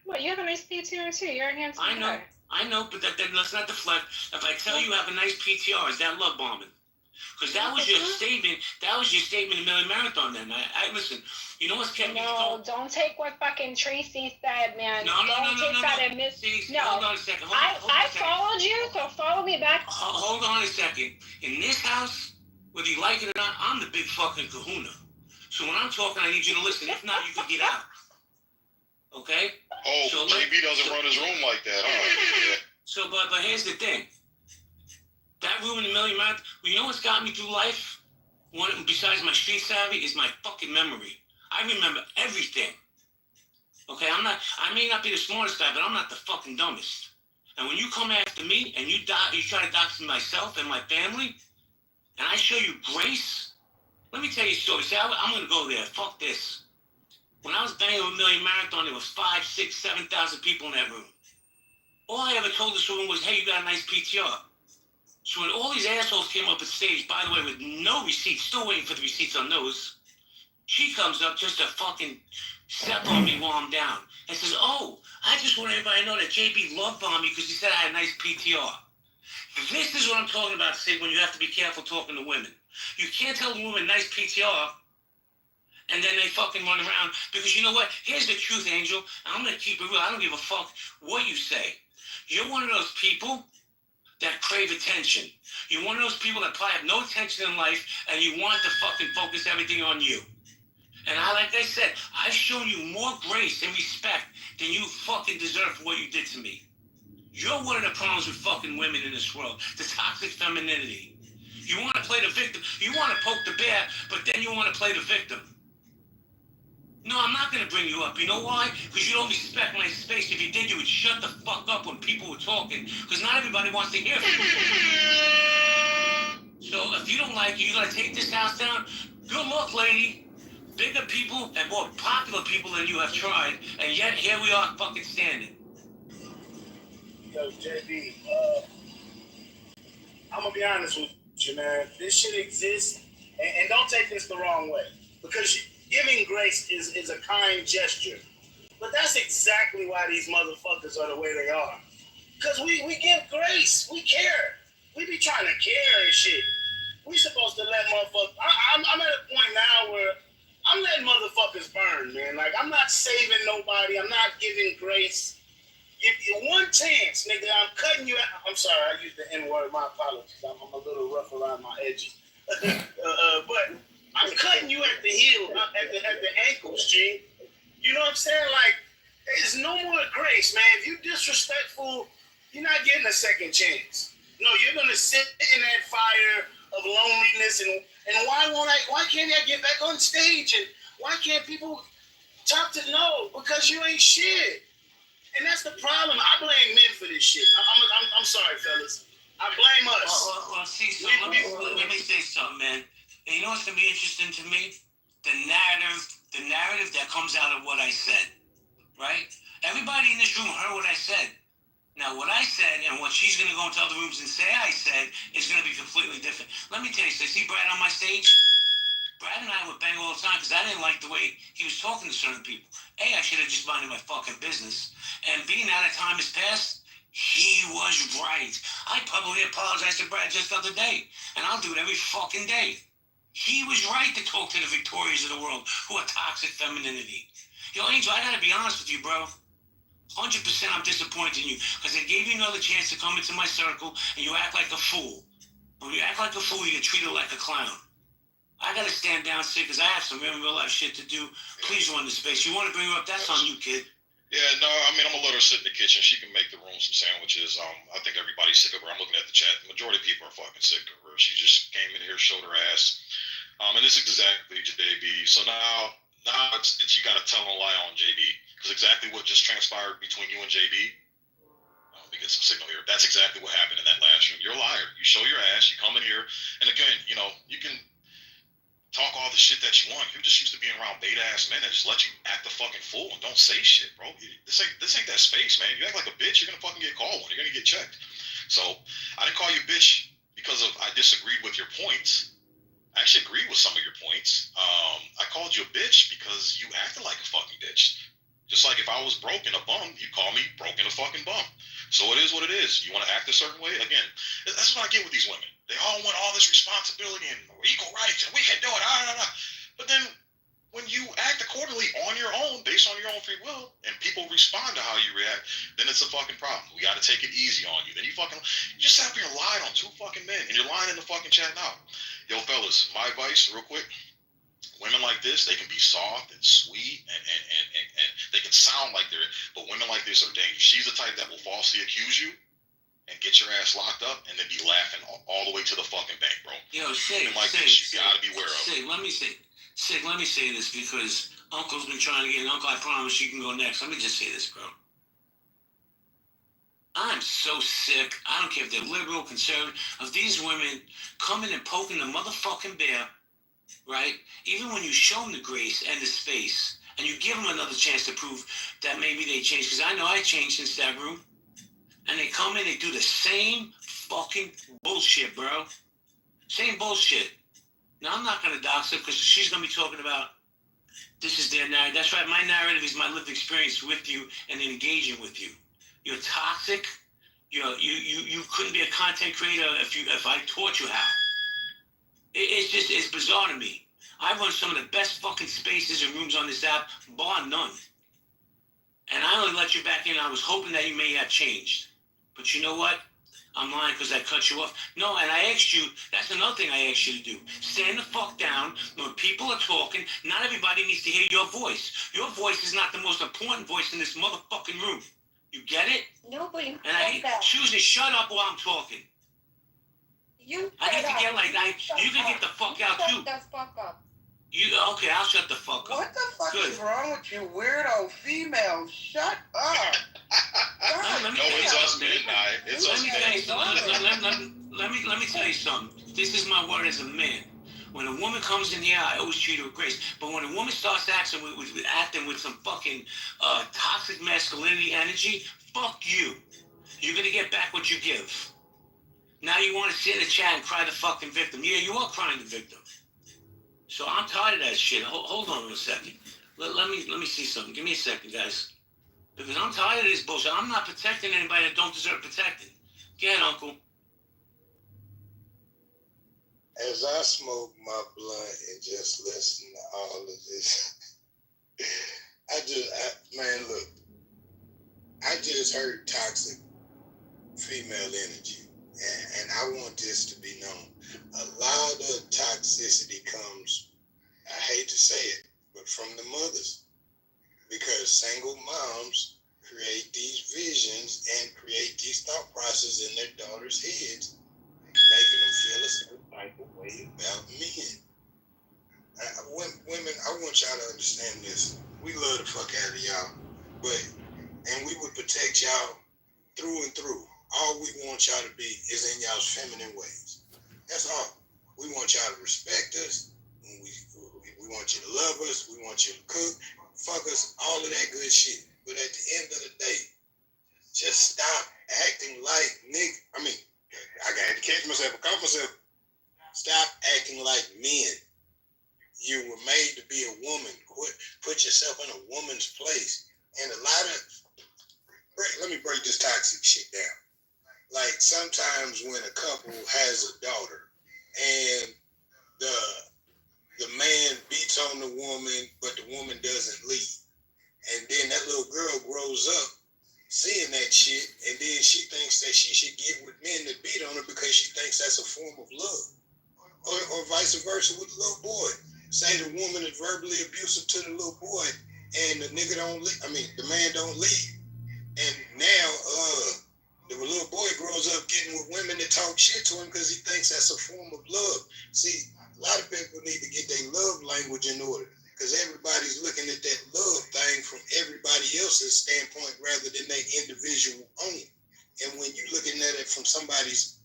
What, you have a nice PTR too. You're a handsome guy. I know, but let's not deflect. If I tell you have a nice PTR, is that love bombing? Because that was your statement. That was your statement in Million Marathon. Then I listen. You know what's kept me? No, don't take what fucking Tracy said, man. No. Hold on a second. I followed you, so follow me back. Hold on a second. In this house, whether you like it or not, I'm the big fucking kahuna. So when I'm talking, I need you to listen. If not, you can get out. Okay? Oh, so JB doesn't run his room like that. Yeah. So, but here's the thing. That room in the Million Marathon, you know what's got me through life? One, besides my street savvy, is my fucking memory. I remember everything. Okay, I may not be the smartest guy, but I'm not the fucking dumbest. And when you come after me and you try to dox myself and my family, and I show you grace, let me tell you a story. See, I'm going to go there. Fuck this. When I was banging with Million Marathon, there was 5, 6, 7,000 people in that room. All I ever told this woman was, hey, you got a nice PTR. So when all these assholes came up at stage, by the way, with no receipts, still waiting for the receipts on those, she comes up just to fucking step on me while I'm down and says, oh, I just want everybody to know that JB love bombed me because he said I had a nice PTR. This is what I'm talking about, Sid, when you have to be careful talking to women. You can't tell a woman nice PTR and then they fucking run around because you know what? Here's the truth, Angel. I'm going to keep it real. I don't give a fuck what you say. You're one of those people that crave attention. You're one of those people that probably have no attention in life, and you want to fucking focus everything on you. And like I said, I've shown you more grace and respect than you fucking deserve for what you did to me. You're one of the problems with fucking women in this world. The toxic femininity. You want to play the victim. You want to poke the bear, but then you want to play the victim. No, I'm not going to bring you up. You know why? Because you don't respect my space. If you did, you would shut the fuck up when people were talking. Because not everybody wants to hear from you. So if you don't like it, you got to take this house down. Good luck, lady. Bigger people and more popular people than you have tried. And yet, here we are fucking standing. Yo, JB, I'm going to be honest with you, man. This shit exists. And don't take this the wrong way. Because giving grace is a kind gesture. But that's exactly why these motherfuckers are the way they are. Because we give grace. We care. We be trying to care and shit. We supposed to let motherfuckers... I'm at a point now where I'm letting motherfuckers burn, man. Like, I'm not saving nobody. I'm not giving grace. Give you one chance, nigga. I'm cutting you out. I'm sorry, I used the N-word. My apologies. I'm a little rough around my edges. But I'm cutting you at the heel, at the ankles, G. You know what I'm saying? Like, there's no more grace, man. If you disrespectful, you're not getting a second chance. No, you're gonna sit in that fire of loneliness, and why can't I get back on stage, and why can't people talk to because you ain't shit. And that's the problem. I blame men for this shit. I'm sorry, fellas. I blame us. Well, see, so let me say something, man. And you know what's gonna be interesting to me? The narrative that comes out of what I said, right? Everybody in this room heard what I said. Now, what I said and what she's going to go into other rooms and say I said is going to be completely different. Let me tell you, so see Brad on my stage? Brad and I would bang all the time because I didn't like the way he was talking to certain people. A, I should have just minded my fucking business. And B, now that time has passed, he was right. I publicly apologized to Brad just the other day, and I'll do it every fucking day. He was right to talk to the Victorias of the world who are toxic femininity. Yo, Angel, I got to be honest with you, bro. 100% I'm disappointed in you because I gave you another chance to come into my circle and you act like a fool. When you act like a fool, you get treated like a clown. I gotta stand down, Sid, because I have some real life shit to do. Please run the space. You want to bring her up? That's on you, kid. Yeah, no, I mean, I'm gonna let her sit in the kitchen. She can make the room some sandwiches. I think everybody's sick of her. I'm looking at the chat. The majority of people are fucking sick of her. She just came in here, showed her ass. And this is exactly JB. So now it's you gotta tell a lie on JB. Because exactly what just transpired between you and JB, let me get some signal here. That's exactly what happened in that last room. You're a liar. You show your ass. You come in here. And again, you can talk all the shit that you want. You're just used to being around beta-ass men that just let you act the fucking fool and don't say shit, bro. This ain't that space, man. You act like a bitch, you're going to fucking get called on. You're going to get checked. So I didn't call you bitch because I disagreed with your points. I actually agreed with some of your points. I called you a bitch because you acted like a fucking bitch. Just like if I was broke and a bum, you'd call me broke and a fucking bum. So it is what it is. You want to act a certain way? Again, that's what I get with these women. They all want all this responsibility and equal rights and we can do it. But then when you act accordingly on your own, based on your own free will, and people respond to how you react, then it's a fucking problem. We got to take it easy on you. Then you just sat up here and lied on two fucking men, and you're lying in the fucking chat now. Yo, fellas, my advice, real quick. Women like this, they can be soft and sweet and they can sound like they're, but women like this are dangerous. She's the type that will falsely accuse you and get your ass locked up and then be laughing all the way to the fucking bank, bro. Yo, Sid, women like this, you gotta be aware of. Sid, let me say this because Uncle's been trying to get in. Uncle, I promise you can go next. Let me just say this, bro. I'm so sick. I don't care if they're liberal, conservative, of these women coming and poking the motherfucking bear. Right? Even when you show them the grace and the space, and you give them another chance to prove that maybe they changed, because I know I changed since that room, and they come in, they do the same fucking bullshit, bro. Same bullshit. Now, I'm not going to dox her, because she's going to be talking about, this is their narrative. That's right, my narrative is my lived experience with you and engaging with you. You're toxic. You couldn't be a content creator if I taught you how. It's bizarre to me. I run some of the best fucking spaces and rooms on this app, bar none. And I only let you back in. I was hoping that you may have changed. But you know what? I'm lying because I cut you off. No, and I asked you, that's another thing I asked you to do. Stand the fuck down when people are talking. Not everybody needs to hear your voice. Your voice is not the most important voice in this motherfucking room. You get it? Nobody And I hate Susan, shut up while I'm talking. I need to get you can get the fuck out too. Shut the fuck up. Okay, I'll shut the fuck up. What the fuck Good. is wrong with you, weirdo female? Shut up. Let me it's us midnight. It's us midnight. Let me tell you something. This is my word as a man. When a woman comes in here, I always treat her with grace. But when a woman starts acting with some fucking toxic masculinity energy, fuck you. You're gonna get back what you give. Now you want to sit in the chat and cry the fucking victim. Yeah, you are crying the victim. So I'm tired of that shit. Hold on a second. Let me see something. Give me a second, guys. Because I'm tired of this bullshit. I'm not protecting anybody that don't deserve protecting. Go ahead, Uncle. As I smoke my blunt and just listen to all of this, man, look, I just heard toxic female energy. And I want this to be known. A lot of toxicity comes, I hate to say it, but from the mothers. Because single moms create these visions and create these thought processes in their daughters' heads, making them feel a certain type of way about men. Women, I want y'all to understand this. We love the fuck out of y'all, and we would protect y'all through and through. All we want y'all to be is in y'all's feminine ways. That's all. We want y'all to respect us. We want you to love us. We want you to cook, fuck us, all of that good shit. But at the end of the day, just stop acting like I got to catch myself and call myself. Stop acting like men. You were made to be a woman. Put yourself in a woman's place. And a lot of, let me break this toxic shit down. Like sometimes when a couple has a daughter and the man beats on the woman, but the woman doesn't leave. And then that little girl grows up seeing that shit, and then she thinks that she should get with men that beat on her because she thinks that's a form of love. Or vice versa with the little boy. Say the woman is verbally abusive to the little boy and the nigga don't leave, the man don't leave. And now, the little boy grows up getting with women that talk shit to him because he thinks that's a form of love. See, a lot of people need to get their love language in order because everybody's looking at that love thing from everybody else's standpoint rather than their individual own. And when you're looking at it from somebody's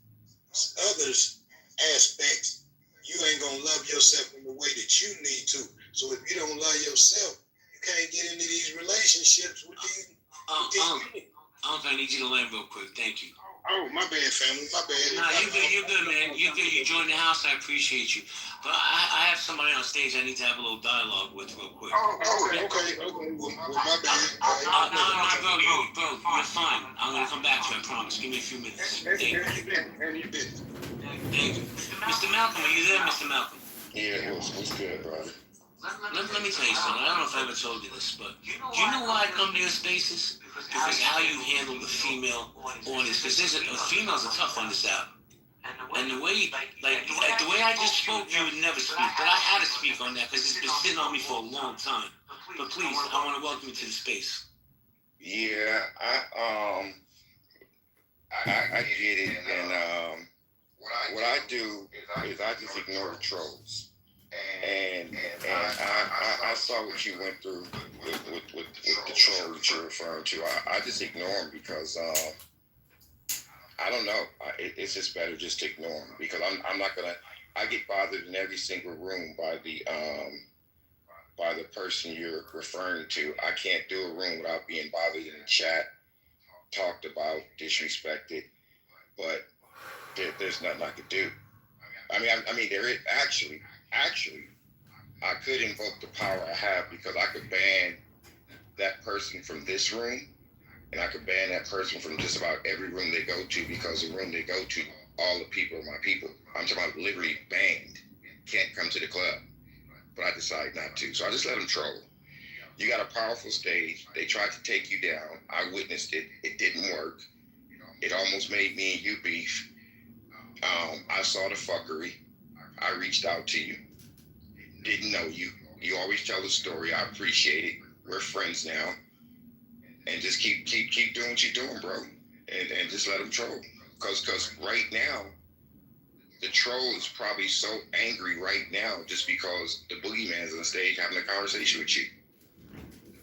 others aspects, you ain't gonna love yourself in the way that you need to. So if you don't love yourself, you can't get into these relationships with these men. I need you to land real quick. Thank you. Oh, my bad, family. My bad. No, you're good, man. You're good. You joined the house. I appreciate you. But I have somebody on stage I need to have a little dialogue with real quick. Okay. Well, my bad. No, bro, you're fine. I'm going to come back to you, I promise. Give me a few minutes. Thank you. Thank you. Mr. Malcolm, are you there, Mr. Malcolm? Yeah, what's good, brother? Let me tell you something. I don't know if I ever told you this, but do you know why I come to your spaces? Because how you handle the female audience. Because females are tough on this app. And the way, the way I just spoke, you would never speak. But I had to speak on that because it's been sitting on me for a long time. But please, I want to welcome you to the space. Yeah, I get it. And what I do is I just ignore the trolls. And I saw what you went through with the troll that you're referring to. I just ignore them because I don't know. It's just better just to ignore them because I'm not gonna. I get bothered in every single room by the person you're referring to. I can't do a room without being bothered in the chat, talked about, disrespected. But there's nothing I could do. I mean, there is actually, I could invoke the power I have because I could ban that person from this room, and I could ban that person from just about every room they go to because the room they go to, all the people are my people. I'm talking about literally banned. Can't come to the club. But I decide not to. So I just let them troll. You got a powerful stage. They tried to take you down. I witnessed it. It didn't work. It almost made me and you beef. I saw the fuckery. I reached out to you. Didn't know you. You always tell the story. I appreciate it. We're friends now. And just keep doing what you're doing, bro. And just let them troll. Cause right now, the troll is probably so angry right now just because the boogeyman's on stage having a conversation with you.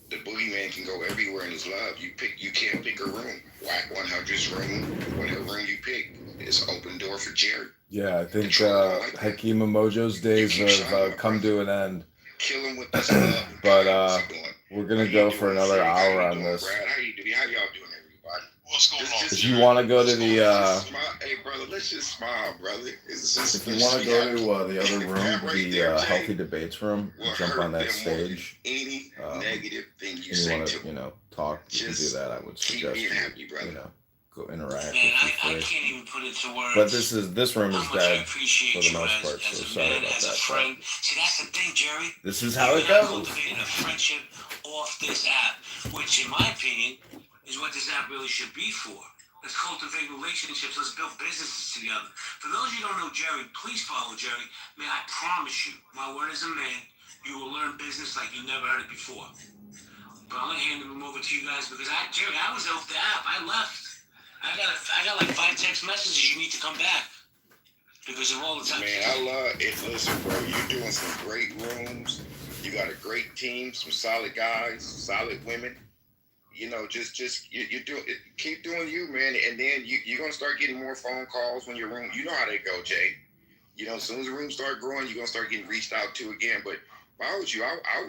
The boogeyman can go everywhere in his love. You can't pick a room. Whack 100's room, whatever room you pick, it's open door for Jerry. Yeah, I think Hakeem and Mojo's days have come to an end. Kill him with this love. But we're gonna go for another hour on this. Brad, how y'all doing, everybody? What's going on? If you want to go to the, hey brother, let's just smile, brother. If you want to go to the other room, the healthy debates room, jump on that stage. Any negative thing you and say you want to to, talk, you can do that. I would suggest being happy, brother. Go interact. Man, I can't even put it to words. But this room is dead for the most part, so sorry about that. Friend. See, that's the thing, Jerry. This is how it goes. Cultivating a friendship off this app, which, in my opinion, is what this app really should be for. Let's cultivate relationships. Let's build businesses together. For those of you who don't know Jerry, please follow Jerry. Man, I promise you, my word as a man, you will learn business like you never heard it before. But I'm gonna hand him over to you guys because Jerry, I was off the app. I left. I got like 5 text messages. You need to come back because of all the time. Man, I love it. Listen, bro, you're doing some great rooms. You got a great team, some solid guys, solid women. Just you're doing it. Keep doing you, man. And then you're gonna start getting more phone calls when your room. You know how they go, Jay. As soon as the rooms start growing, you're gonna start getting reached out to again. But if I was you, I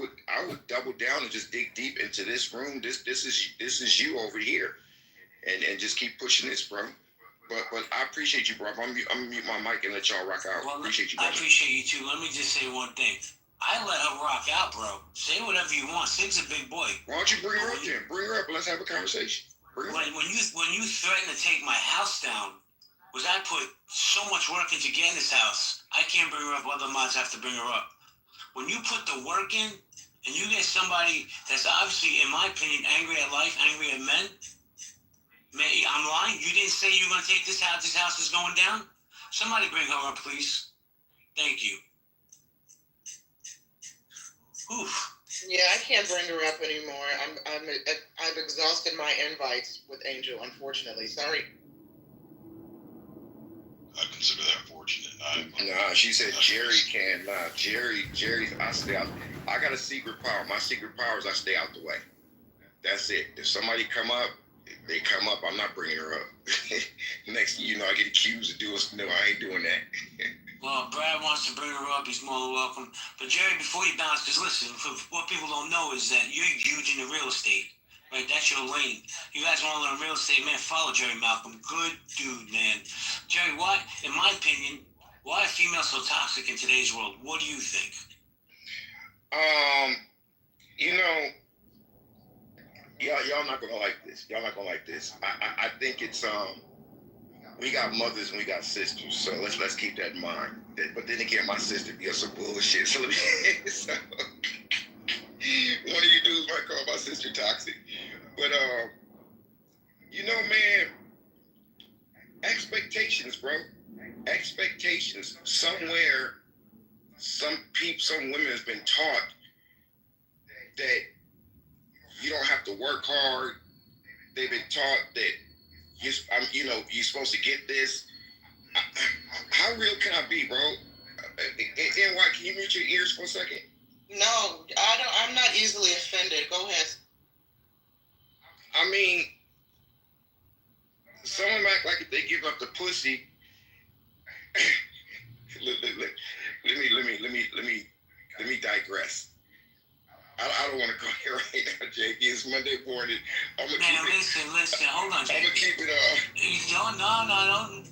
would double down and just dig deep into this room. This is you over here. And just keep pushing this, bro. But I appreciate you, bro. I'm gonna mute my mic and let y'all rock out. Well, Appreciate you, brother. I appreciate you too. Let me just say one thing. I let her rock out, bro. Say whatever you want. Sig's a big boy. Why don't you bring her up then? Bring her up and let's have a conversation. When you threatened to take my house down, was I put so much work into getting this house? I can't bring her up. Other mods have to bring her up. When you put the work in, and you get somebody that's obviously, in my opinion, angry at life, angry at men. Man, I'm lying. You didn't say you were going to take this house. This house is going down. Somebody bring her up, please. Thank you. Oof. Yeah, I can't bring her up anymore. I've exhausted my invites with Angel, unfortunately. Sorry. I consider that fortunate. Nah, she said Jerry can. Nah, Jerry. I stay out. I got a secret power. My secret power is I stay out the way. That's it. If somebody come up, they come up. I'm not bringing her up. Next thing you know, I get accused of doing. No, I ain't doing that. Well, Brad wants to bring her up. He's more than welcome. But Jerry, before you bounce, because listen, what people don't know is that you're huge in the real estate, right? That's your lane. You guys want to learn real estate, man? Follow Jerry Malcolm. Good dude, man. Jerry, why, in my opinion, why are females so toxic in today's world? What do you think? Y'all not gonna like this. Y'all not gonna like this. I think it's we got mothers and we got sisters, so let's keep that in mind. But then again, my sister be on some bullshit. So one of you dudes might call my sister toxic. But man, expectations, bro. Expectations. Somewhere, some women has been taught that you don't have to work hard. They've been taught that you're supposed to get this. How real can I be, bro? NY, can you mute your ears for a second? No, I'm not easily offended. Go ahead. I mean, some of them act like if they give up the pussy. Let me digress. I don't want to go here right now, JP. It's Monday morning. Listen, hold on, JP. I'm going to keep it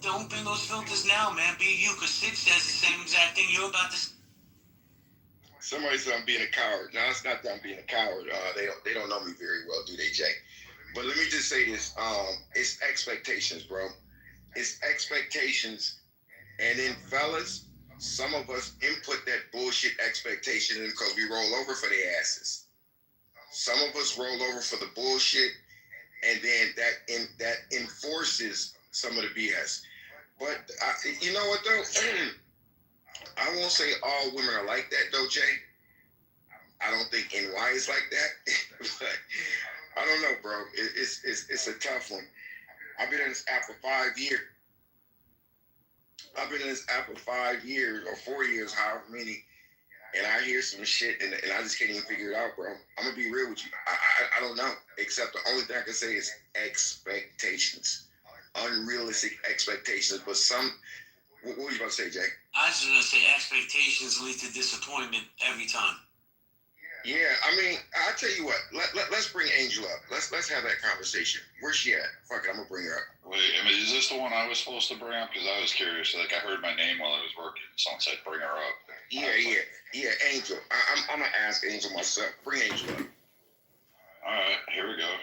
Don't bring those filters now, man. Be you, because Sid says the same exact thing you're about to. Somebody said I'm being a coward. No, it's not that I'm being a coward. They don't know me very well, do they, Jay? But let me just say this. It's expectations, bro. It's expectations. And then, fellas, some of us input that bullshit expectation because we roll over for their asses. Some of us roll over for the bullshit, and then that enforces some of the BS. But you know what though? I won't say all women are like that though, Jay. I don't think NY is like that. But I don't know, bro. It's a tough one. I've been in this app for 5 years. I've been in this app for 5 years or 4 years, however many, and I hear some shit and I just can't even figure it out, bro. I'm gonna be real with you. I don't know. Except the only thing I can say is expectations, unrealistic expectations. But what were you about to say, Jay? I was gonna say expectations lead to disappointment every time. Yeah, I mean, I'll tell you what. Let's bring Angel up. Let's have that conversation. Where's she at? Fuck it, I'm gonna bring her up. Wait, I mean, is this the one I was supposed to bring up? Because I was curious. Like, I heard my name while I was working. Someone said bring her up. Yeah, Angel. I'm gonna ask Angel myself. Bring Angel up. All right, here we go.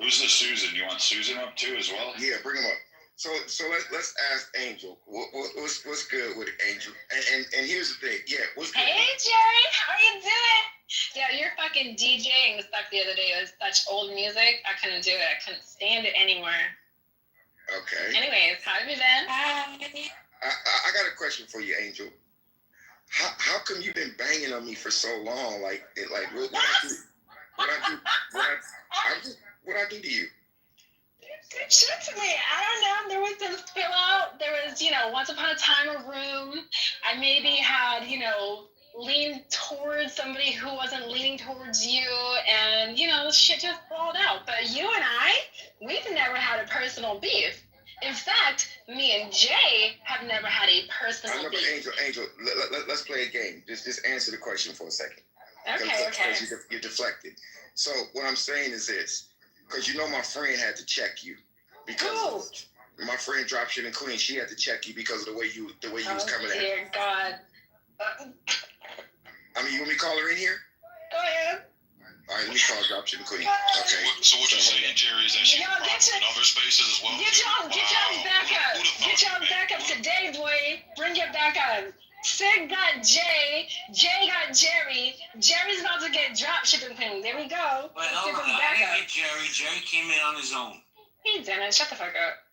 Who's this Susan? You want Susan up too as well? Yeah, bring him up. So let's ask Angel. What's good with Angel? And here's the thing. Yeah, what's good? Hey Jerry, how are you doing? Yeah, your fucking DJing stuff the other day was such old music. I couldn't do it. I couldn't stand it anymore. Okay. Anyways, how have you been? I got a question for you, Angel. How come you've been banging on me for so long? Like what I do to you? Good shit to me. I don't know. There was this pillow. There was, once upon a time a room. I maybe had, leaned towards somebody who wasn't leaning towards you, and shit just balled out. But you and we've never had a personal beef. In fact, me and Jay have never had a personal beef. Angel, let's play a game. Just answer the question for a second. Okay. Because you're deflected. So what I'm saying is this, because my friend had to check you because my friend dropped shit in Queens. She had to check you because of the way you was coming at her. Oh dear God. I mean, you want me to call her in here? Go ahead. All right, let me call drop shit in Queens. Okay. So what you're saying, Jerry, is that she has problems in other spaces as well? Get y'all back up. Get y'all back up today, boy. Bring your back up. Sig got Jay. Jay got Jerry. Jerry's about to get drop shipping Queens. There we go. But hold on, I didn't get Jerry. Jerry came in on his own. He didn't. Shut the fuck up.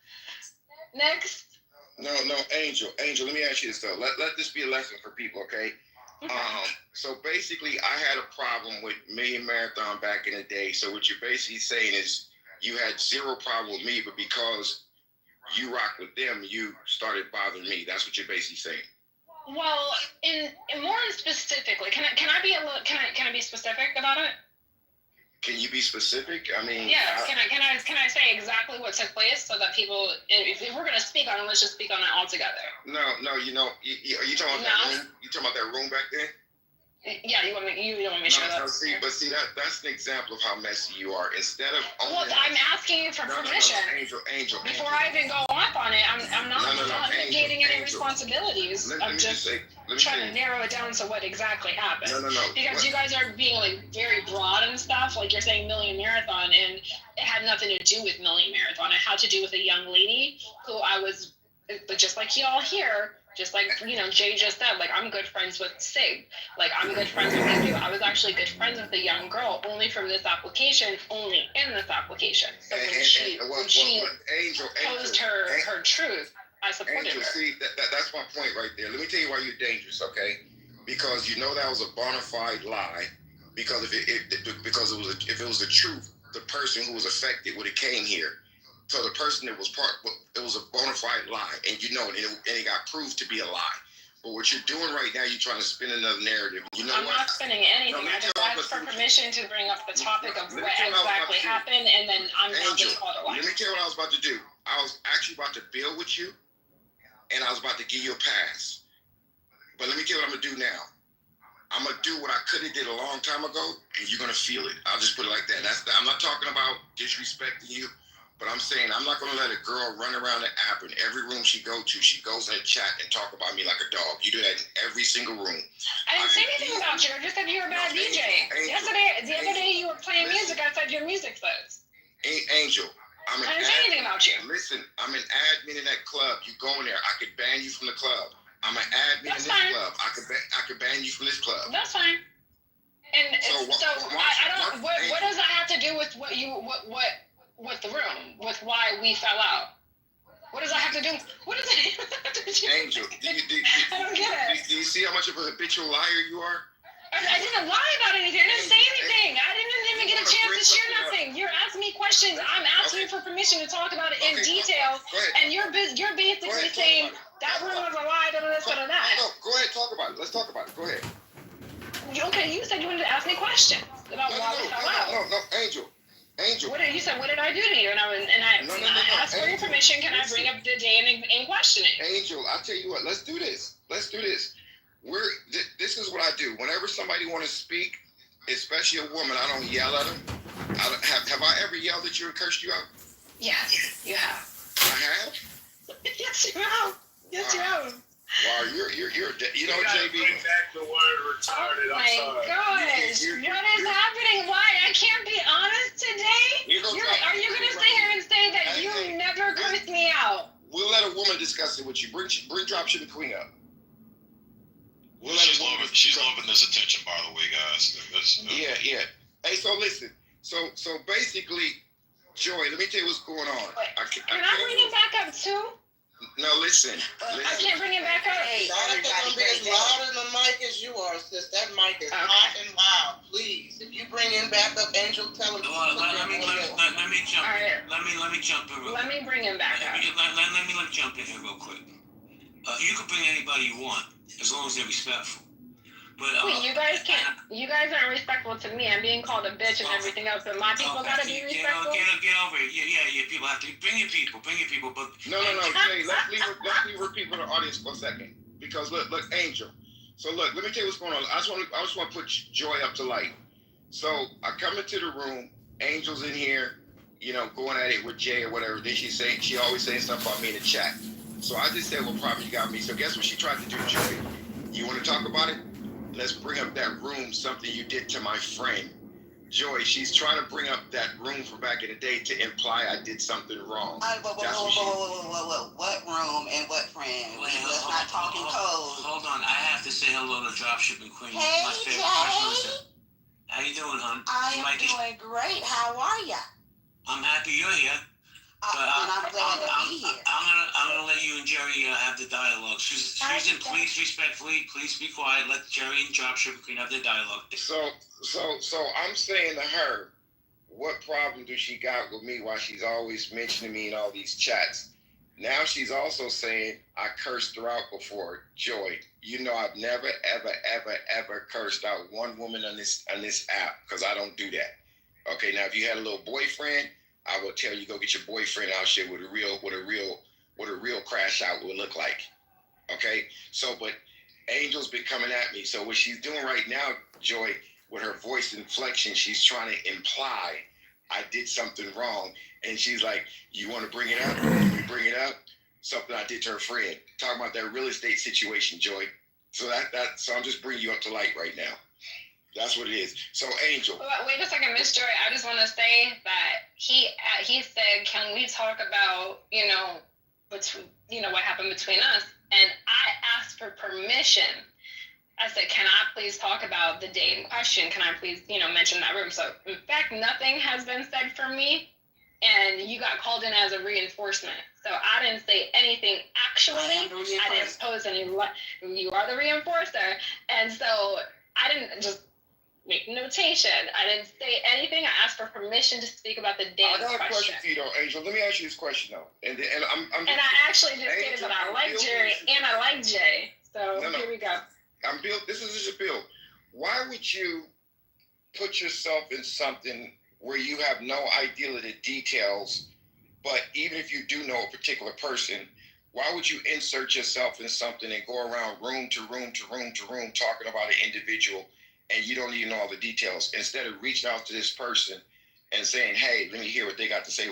Next. No, Angel, let me ask you this though. Let this be a lesson for people, okay? So basically, I had a problem with Million Marathon back in the day. So what you're basically saying is you had zero problem with me, but because you rock with them, you started bothering me. That's what you're basically saying. Well, in more specifically, can I be specific about it? Can you be specific? I mean, yeah. Can I say exactly what took place so that people, if we're gonna speak on it, let's just speak on it all together. No. Are you talking about that room? You talking about that room back there? Yeah, you don't want me to share that. That's an example of how messy you are. Instead of I'm asking you for permission. Angel. Before I even go up on it, I'm not negating any responsibilities. I'm just trying to narrow it down to what exactly happened. No. Because you guys are being very broad and stuff. Like you're saying Million Marathon, and it had nothing to do with Million Marathon. It had to do with a young lady who I was, but just like y'all here. Just like, Jay just said, like, I'm good friends with Sig. Like, I'm good friends with you. I was actually good friends with the young girl only in this application. So when she posed her truth, I supported her. See, that's my point right there. Let me tell you why you're dangerous, okay? Because that was a bona fide lie. Because if it was the truth, the person who was affected would have came here. So the person that was it was a bona fide lie, and it got proved to be a lie. But what you're doing right now, you're trying to spin another narrative. I'm not spinning anything. I just asked for permission to bring up the topic of what exactly happened, and then I'm not just called a lie. Let me tell you what I was about to do. I was actually about to build with you, and I was about to give you a pass. But let me tell you what I'm going to do now. I'm going to do what I could have did a long time ago, and you're going to feel it. I'll just put it like that. I'm not talking about disrespecting you. But I'm saying I'm not going to let a girl run around the app in every room she goes in a chat and talk about me like a dog. You do that in every single room. I didn't say anything about you. I just said you were a bad DJ. The other day you were playing music outside your music sucks. Angel, I didn't say anything about you. Listen, I'm an admin in that club. You go in there, I could ban you from the club. I'm an admin in this club. I could ban you from this club. That's fine. And what does that have to to do with what the room, with why we fell out? What does that have to do? What does it have to do? Angel, I don't get it. Do you see how much of a habitual liar you are? I didn't lie about anything. I didn't say anything. I didn't even get a chance to share nothing. You're asking me questions. I'm asking you for permission to talk about it in detail, and you're basically saying that room was a lie. Da, da, da, da, da. No, go ahead, talk about it. Let's talk about it. Go ahead. Okay, you said you wanted to ask me questions about why we fell out. No, Angel. What did you say? What did I do to you? And I asked for your permission. Can I bring up the day in questioning? Angel, I'll tell you what. Let's do this. This is what I do. Whenever somebody want to speak, especially a woman, I don't yell at them. Have I ever yelled at you and cursed you out? Yes, you have. I have? Yes, you have. Yes, you have. Wow, you're you know, JB. Bring back the word retarded. Oh my gosh, what is happening? Why? I can't be honest today? Are you going to sit here and say that you never cursed me out? We'll let a woman discuss it with you. Bring Dropshipping Queen up. She's loving this attention, by the way, guys. Yeah. Hey, so listen. So basically, Joy, let me tell you what's going on. Can I bring it back up too? No, listen. I can't bring it back up. Hey, I'm gonna be as loud in the mic as you are, sis. That mic is hot and loud. Please, if you bring him back up, Angel, tell him. Let me jump. Right. Let me jump in. Let me bring him back up. Let me jump in here real quick. You can bring anybody you want as long as they're respectful. But wait, you guys can't. You guys aren't respectful to me. I'm being called a bitch and everything else. But my people gotta be respectful. Get over it. Yeah. People have to bring your people. But no. Jay, let's leave her people in the audience for a second. Because look, Angel. So look, let me tell you what's going on. I just want to put Joy up to light. So I come into the room. Angel's in here, going at it with Jay or whatever. Then she always saying stuff about me in the chat. So I just said, well, probably you got me. So guess what she tried to do, Joy? You want to talk about it? Let's bring up that room, something you did to my friend. Joy, she's trying to bring up that room from back in the day to imply I did something wrong. Whoa. What room and what friend? Let's not talking code. Hold on, I have to say hello to Dropshipping Queen. Hey, my favorite Jay. How you doing, hon? I am doing great. How are ya? I'm happy you're here. But I'm glad to be here. I'm gonna let you and Jerry have the dialogue. Susan, please respectfully, please be quiet. Let Jerry and Dropshipping Queen have the dialogue. So I'm saying to her, what problem does she got with me while she's always mentioning me in all these chats? Now she's also saying I cursed her out before. Joy, I've never, ever cursed out one woman on this app because I don't do that. Okay, now if you had a little boyfriend, I will tell you go get your boyfriend out here what a real crash out would look like. Okay, so but Angel's been coming at me. So what she's doing right now, Joy, with her voice inflection, she's trying to imply I did something wrong, and she's like, "You want to bring it up? You bring it up? Something I did to her friend. Talking about that real estate situation, Joy. So so I'm just bringing you up to light right now. That's what it is. So, Angel. Wait a second, Miss Joy. I just want to say that he said, "Can we talk about what happened between us?" And I asked for permission. I said, "Can I please talk about the day in question? Can I please mention that room?" So, in fact, nothing has been said for me, and you got called in as a reinforcement. So I didn't say anything. Actually, I didn't pose any. You are the reinforcer, and so I didn't just make notation. I didn't say anything. I asked for permission to speak about the day in question. I got a question for you, though, Angel. Let me ask you this question, though. And I actually just stated that I like Jerry and I like Jay. So here we go. This is just a bill. Why would you put yourself in something where you have no idea of the details, but even if you do know a particular person, why would you insert yourself in something and go around room to room to room to room talking about an individual and you don't even know all the details, instead of reaching out to this person and saying, "Hey, let me hear what they got to say"?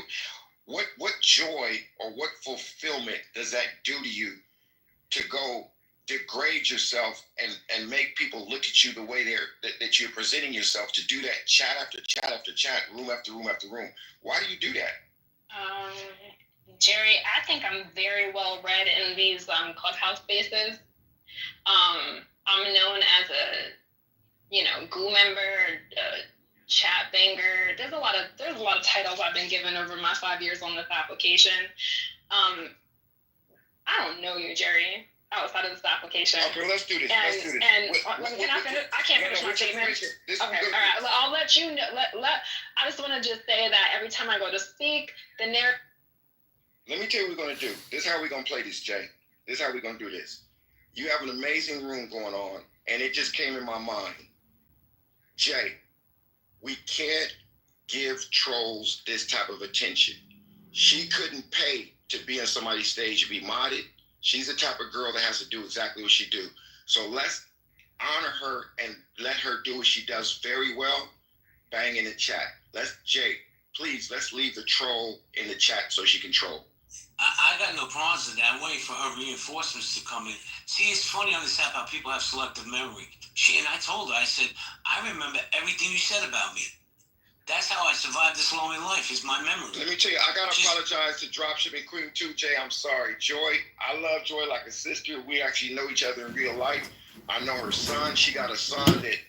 What joy or what fulfillment does that do to you to go degrade yourself and make people look at you the way that you're presenting yourself, to do that chat after chat after chat, room after room after room? Why do you do that? Jerry, I think I'm very well read in these clubhouse spaces. I'm known as a goo member, chat anger. There's a lot of titles I've been given over my 5 years on this application. I don't know you, Jerry, outside of this application. Okay, let's do this. Can I finish? I can't finish my statement. Okay, all right. Well, I'll let you know. I just want to just say that every time I go to speak, the narrative. Let me tell you what we're going to do. This is how we're going to play this, Jay. This is how we're going to do this. You have an amazing room going on, and it just came in my mind. Jay, we can't give trolls this type of attention. She couldn't pay to be on somebody's stage and be modded. She's the type of girl that has to do exactly what she do. So let's honor her and let her do what she does very well. Bang in the chat. Jay, please, let's leave the troll in the chat so she can troll. I got no problems with that. I'm waiting for her reinforcements to come in. See, it's funny on this app how people have selective memory. I told her, I said, I remember everything you said about me. That's how I survived this long in life, is my memory. Let me tell you, I got to apologize to Dropshipping Queen too, Jay. I'm sorry. Joy, I love Joy like a sister. We actually know each other in real life. I know her son. She got a son that,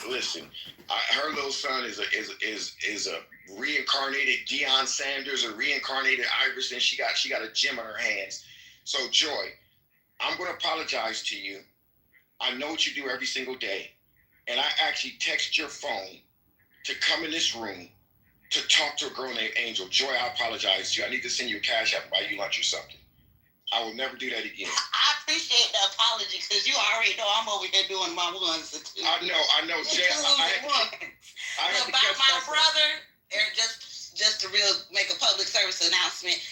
listen, her little son is a reincarnated Deion Sanders, a reincarnated Iverson. She got a gem on her hands. So, Joy, I'm going to apologize to you. I know what you do every single day. And I actually text your phone to come in this room to talk to a girl named Angel. Joy, I apologize to you. I need to send you a cash app, buy you lunch or something. I will never do that again. I appreciate the apology because you already know I'm over here doing my ones. I know. Jay, I had to about my brother, just to make a public service announcement,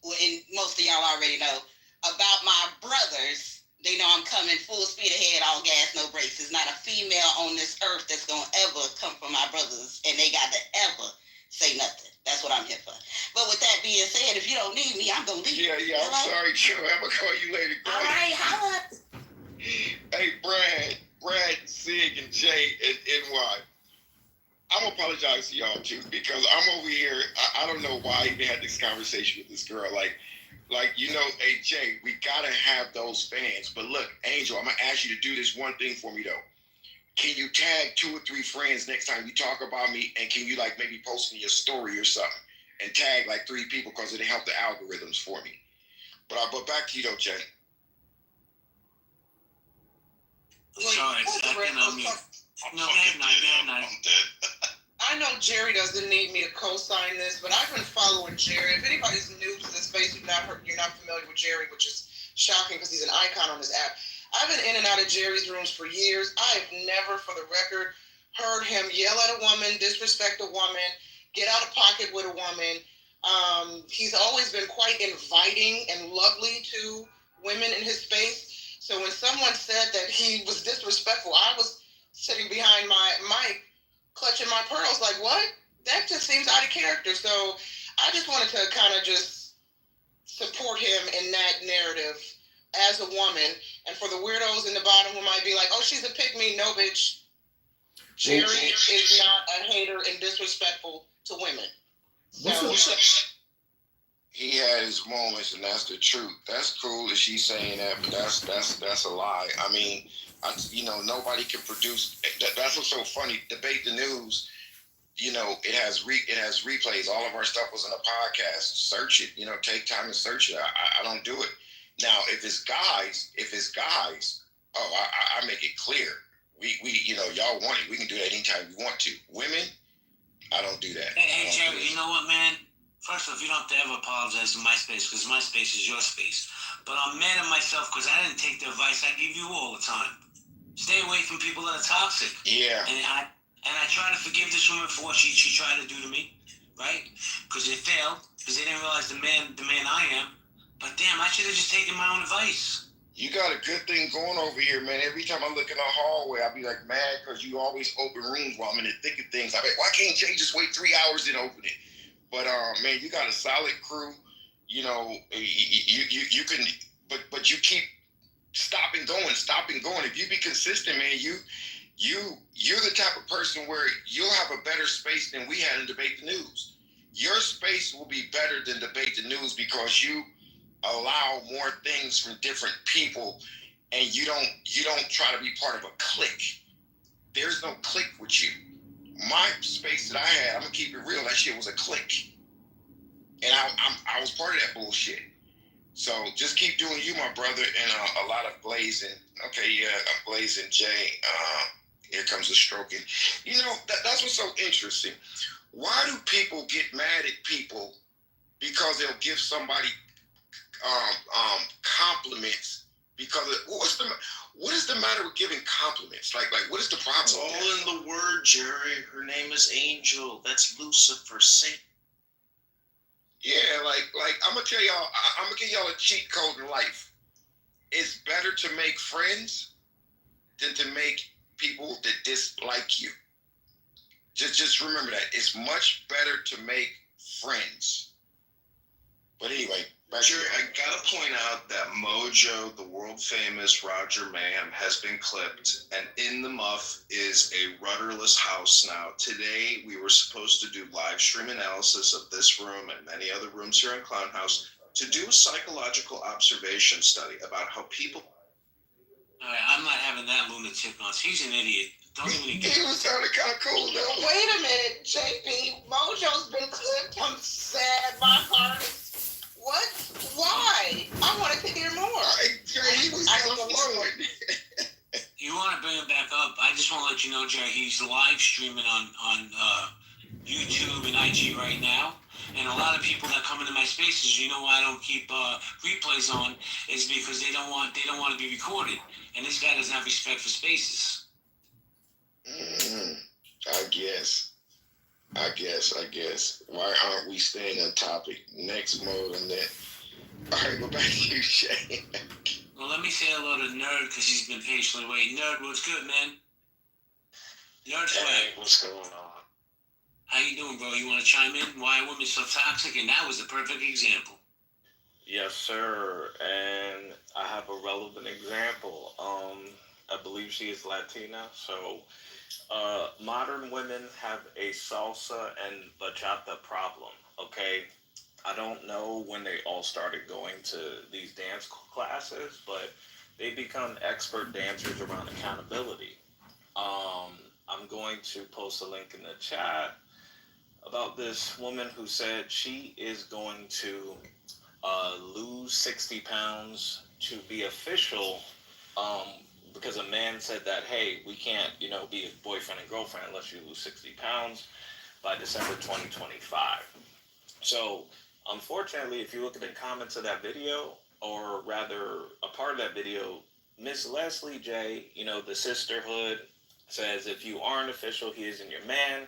and most of y'all already know, about my brothers. They know I'm coming full speed ahead, all gas, no brakes. There's not a female on this earth that's going to ever come from my brothers, and they got to ever say nothing. That's what I'm here for. But with that being said, if you don't need me, I'm going to leave. Yeah, I'm sorry, Joe. I'm going to call you later. All right, holla. Hey, Brad, Sig, and Jay, and NY. I'm going to apologize to y'all, too, because I'm over here. I don't know why I even had this conversation with this girl. Hey, Jay, we got to have those fans. But look, Angel, I'm going to ask you to do this one thing for me, though. Can you tag 2 or 3 friends next time you talk about me? And can you, maybe post me a story or something? And tag, 3 people because it'll help the algorithms for me. But back to you, though, Jay. Sorry, I'm dead. I know Jerry doesn't need me to co-sign this, but I've been following Jerry. If anybody's new to this space, you're not familiar with Jerry, which is shocking because he's an icon on this app. I've been in and out of Jerry's rooms for years. I have never, for the record, heard him yell at a woman, disrespect a woman, get out of pocket with a woman. He's always been quite inviting and lovely to women in his space. So when someone said that he was disrespectful, I was sitting behind my mic clutching my pearls like, what? That just seems out of character. So I just wanted to kind of just support him in that narrative as a woman. And for the weirdos in the bottom who might be like, oh, she's a pick-me. No, bitch. Jerry is not a hater and disrespectful to women. So, he had his moments, and that's the truth. That's cool that she's saying that, but that's a lie. I mean, nobody can produce. That's what's so funny. Debate the News. It has replays. All of our stuff was in a podcast. Search it. Take time to search it. I don't do it. Now, if it's guys, I make it clear. We y'all want it. We can do that anytime we want to. Women, I don't do that. Hey, Jerry, you know what, man? First off, you don't have to ever apologize to my space because my space is your space. But I'm mad at myself because I didn't take the advice I give you all the time. Stay away from people that are toxic. Yeah. And I try to forgive this woman for what she tried to do to me, right? Because it failed because they didn't realize the man I am. But damn, I should have just taken my own advice. You got a good thing going over here, man. Every time I look in the hallway, I be mad because you always open rooms while I'm in the thick of things. Why can't Jay just wait 3 hours and open it? But man, you got a solid crew. You can, but you keep stopping going. If you be consistent, man, you're the type of person where you'll have a better space than we had in Debate the News. Your space will be better than Debate the News because you allow more things from different people, and you don't try to be part of a clique. There's no clique with you. my space that I had, I'm gonna keep it real. That shit was a clique, and I was part of that bullshit. So just keep doing you, my brother, and a lot of blazing. Okay, yeah, I'm blazing Jay. Here comes the stroking. You know, that's what's so interesting. Why do people get mad at people because they'll give somebody compliments? Because what is the matter with giving compliments? Like what is the problem? It's all in the word, Jerry. Her name is Angel. That's Lucifer, Satan. Yeah, like I'm gonna tell y'all, I'm gonna give y'all a cheat code in life. It's better to make friends than to make people that dislike you. Just remember that. It's much better to make friends. But anyway, Jerry, I gotta point out that Mojo, the world famous Roger Mayhem, has been clipped, and in the muff is a rudderless house now. Today, we were supposed to do live stream analysis of this room and many other rooms here in Clown House to do a psychological observation study about how people. All right, I'm not having that lunatic on. He's an idiot. Don't even get. He was sounding kind of cool though. Wait a minute, JP. Mojo's been clipped. I'm sad. My heart is. What? Why? I wanted to hear more. He was kind of flowing. You want to bring him back up? I just want to let you know, Jerry, he's live streaming on YouTube and IG right now. And a lot of people that come into my spaces, you know why I don't keep replays on, is because they don't want to be recorded. And this guy doesn't have respect for spaces. I guess. Why aren't we staying on topic? Next mode and that. All right, go back to you, Shay. Well, let me say hello to Nerd because he's been patiently waiting. Nerd, what's good, man? Nerd swag. What's going on? How you doing, bro? You want to chime in? Why are women so toxic? And that was the perfect example. Yes, sir. And I have a relevant example. I believe she is Latina, so modern women have a salsa and bachata problem, okay? I don't know when they all started going to these dance classes, but they become expert dancers around accountability. I'm going to post a link in the chat about this woman who said she is going to lose 60 pounds to be official because a man said that, hey, we can't, be a boyfriend and girlfriend unless you lose 60 pounds by December 2025. So, unfortunately, if you look at the comments of that video, or rather a part of that video, Miss Leslie J, the sisterhood, says if you aren't official, he isn't your man.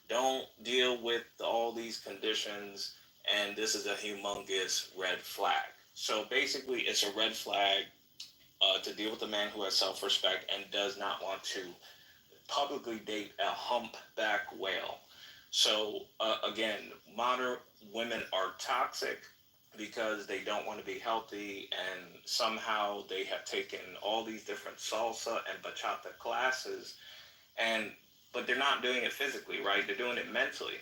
Don't deal with all these conditions, and this is a humongous red flag. So basically, it's a red flag to deal with a man who has self-respect and does not want to publicly date a humpback whale. So again, modern women are toxic because they don't want to be healthy, and somehow they have taken all these different salsa and bachata classes, but they're not doing it physically, right? They're doing it mentally.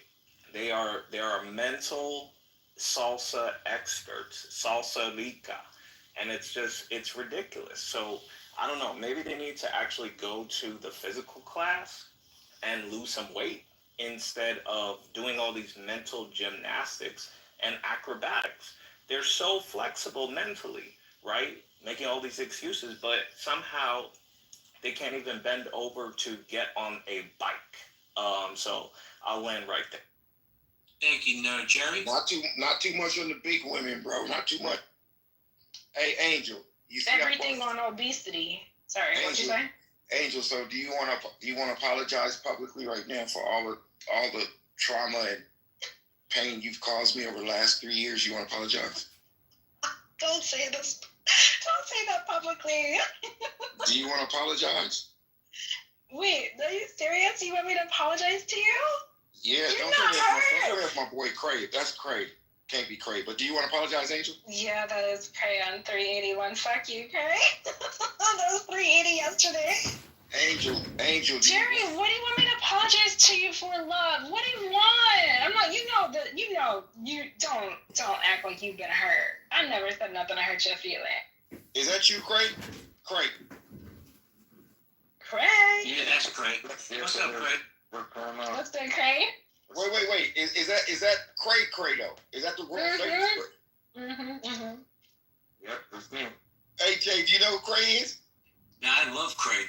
They are mental salsa experts, salsa rica, and it's ridiculous. So I don't know, maybe they need to actually go to the physical class and lose some weight instead of doing all these mental gymnastics and acrobatics. They're so flexible mentally, right? Making all these excuses, but somehow they can't even bend over to get on a bike. So I'll land right there. Thank you, Nerd. Jerry? Not too much on the big women, bro. Not too much. Hey, Angel. You see everything on obesity. Sorry, what'd you say? Angel, so do you want to apologize publicly right now for all the trauma and pain you've caused me over the last 3 years? You want to apologize? Don't say this. Don't say that publicly. Do you want to apologize? Wait, are you serious? You want me to apologize to you? Yeah, don't tell me that's my boy Craig. That's Craig. Can't be Craig. But do you want to apologize, Angel? Yeah, that is Craig on 381. Fuck you, Craig. That was 380 yesterday. Angel. Jerry, what do you want me to apologize to you for, love? What do you want? I'm not. You don't act like you've been hurt. I never said nothing to hurt your feeling. Is that you, Craig? Craig. Craig. Yeah, that's Craig. What's up, Craig? What's good, Cray? Wait. Is that Cray though? Is that the real famous Cray? Yep, that's me. Hey Jay, do you know who Cray is? Yeah, I love Craig.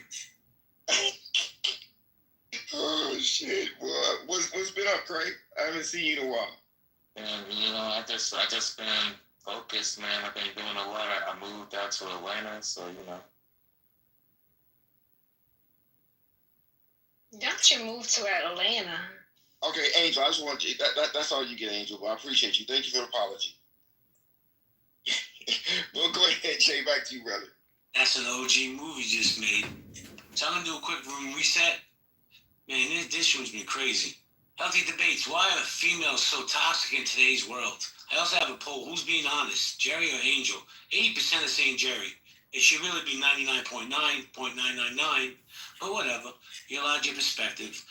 Oh shit! Well, what's been up, Craig? I haven't seen you in a while. And I just been focused, man. I've been doing a lot. I moved out to Atlanta, so Don't you move to Atlanta? Okay, Angel. I just want you. That's all you get, Angel. But I appreciate you. Thank you for the apology. Well, go ahead, Jay. Back to you, brother. That's an OG move you just made. So I'm gonna do a quick room reset. Man, this room's been crazy. Healthy debates. Why are females so toxic in today's world? I also have a poll. Who's being honest, Jerry or Angel? 80% are saying Jerry. It should really be 99.9.999, but whatever. You're allowed your perspective.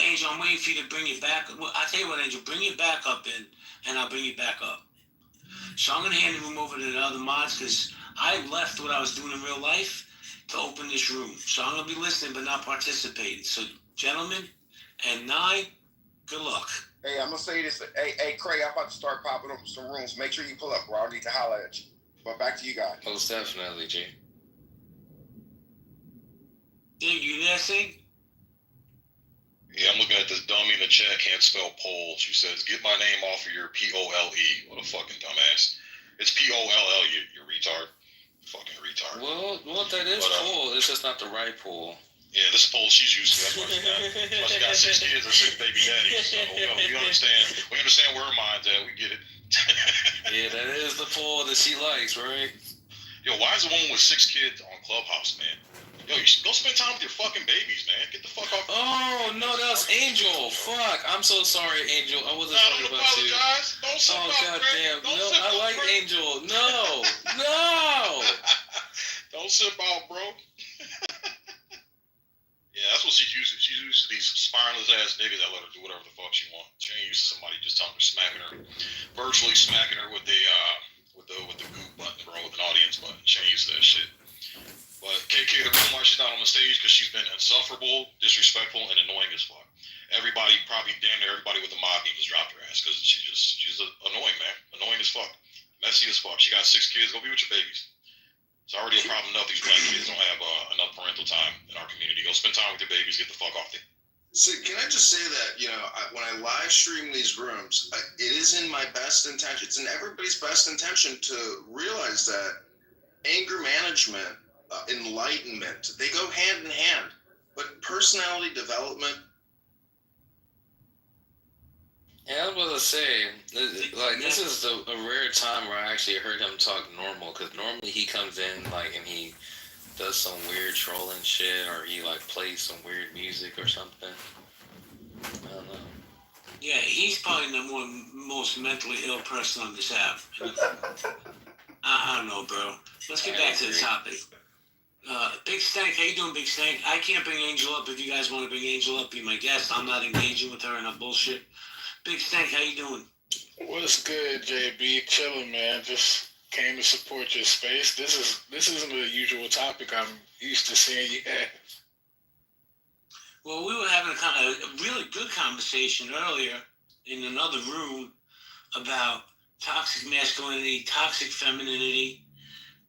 Angel, I'm waiting for you to bring it back. Well, I'll tell you what, Angel, bring it back up and I'll bring it back up. So I'm going to hand the room over to the other mods because I left what I was doing in real life to open this room. So I'm going to be listening but not participating. So, gentlemen, and Nye, good luck. Hey, I'm going to say this. Hey, Craig, I'm about to start popping up some rooms. Make sure you pull up, bro. I need to holler at you. But back to you guys. most definitely, G. Dig, you there, Sig? Yeah, I'm looking at this dummy in the chat, can't spell pole. She says, get my name off of your P-O-L-E. What a fucking dumbass. It's P-O-L-L, you retard. Fucking retard. Well, that is cool. It's just not the right pool. Yeah, this pole she's used to. That's why she got 6 kids and 6 baby daddies. So we understand. We understand where her mind's at. We get it. Yeah, that is the pool that she likes, right? Yo, why is a woman with 6 kids on Clubhouse, man? Yo, you should go spend time with your fucking babies, man. Get the fuck off. Oh, no, that was Angel. Fuck. I'm so sorry, Angel. I wasn't talking about you. Don't sip out, goddamn. No, I like Craig. Angel. No. Don't sip out, bro. Yeah, that's what she's used to. She's used to these spineless ass niggas that let her do whatever the fuck she wants. She ain't used to somebody just telling her, smacking her, virtually smacking her with the goop button, bro, with an audience button. She ain't used to that shit. But KK, the reason why she's not on the stage because she's been insufferable, disrespectful, and annoying as fuck. Everybody, probably damn near everybody with the mob just dropped her ass because she's annoying, man. Annoying as fuck. Messy as fuck. She got 6 kids. Go be with your babies. It's already a problem enough these black kids don't have enough parental time in our community. Go spend time with your babies. Get the fuck off there. So can I just say that, when I live stream these rooms, it is in my best intention. It's in everybody's best intention to realize that anger management, enlightenment, they go hand in hand. But personality development. Yeah, I was about to say, this is a rare time where I actually heard him talk normal, because normally he comes in, and he does some weird trolling shit, or he, plays some weird music or something. I don't know. Yeah, he's probably the most mentally ill person on this app. I don't know, bro. Let's get back to the topic. Big Stank, how you doing, Big Stank? I can't bring Angel up. If you guys want to bring Angel up, be my guest. I'm not engaging with her in that bullshit. Big Stank, how you doing? What's good, JB? Chilling, man. Just came to support your space. This isn't the usual topic I'm used to seeing you have. Well, we were having a really good conversation earlier in another room about toxic masculinity, toxic femininity,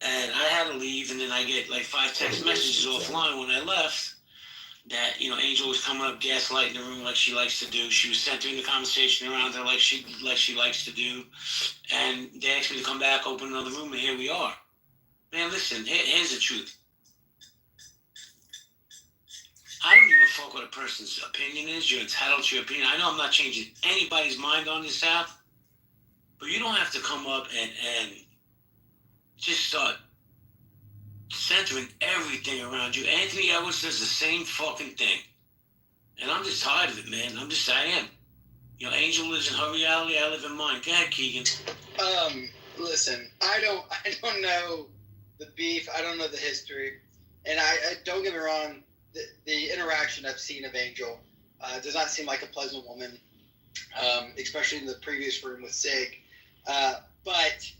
and I had to leave, and then I get 5 text messages offline when I left that, Angel was coming up gaslighting the room like she likes to do. She was centering the conversation around her like she likes to do, and they asked me to come back, open another room, and here we are. Man, listen, here's the truth. I don't give a fuck what a person's opinion is. You're entitled to your opinion. I know I'm not changing anybody's mind on this app, but you don't have to come up and just start centering everything around you. Anthony Edwards does the same fucking thing. And I'm just tired of it, man. I am. Angel lives in her reality, I live in mine. Go ahead, Keegan. Listen, I don't know the beef, I don't know the history, and I don't get me wrong, the interaction I've seen of Angel does not seem like a pleasant woman, especially in the previous room with Sig. But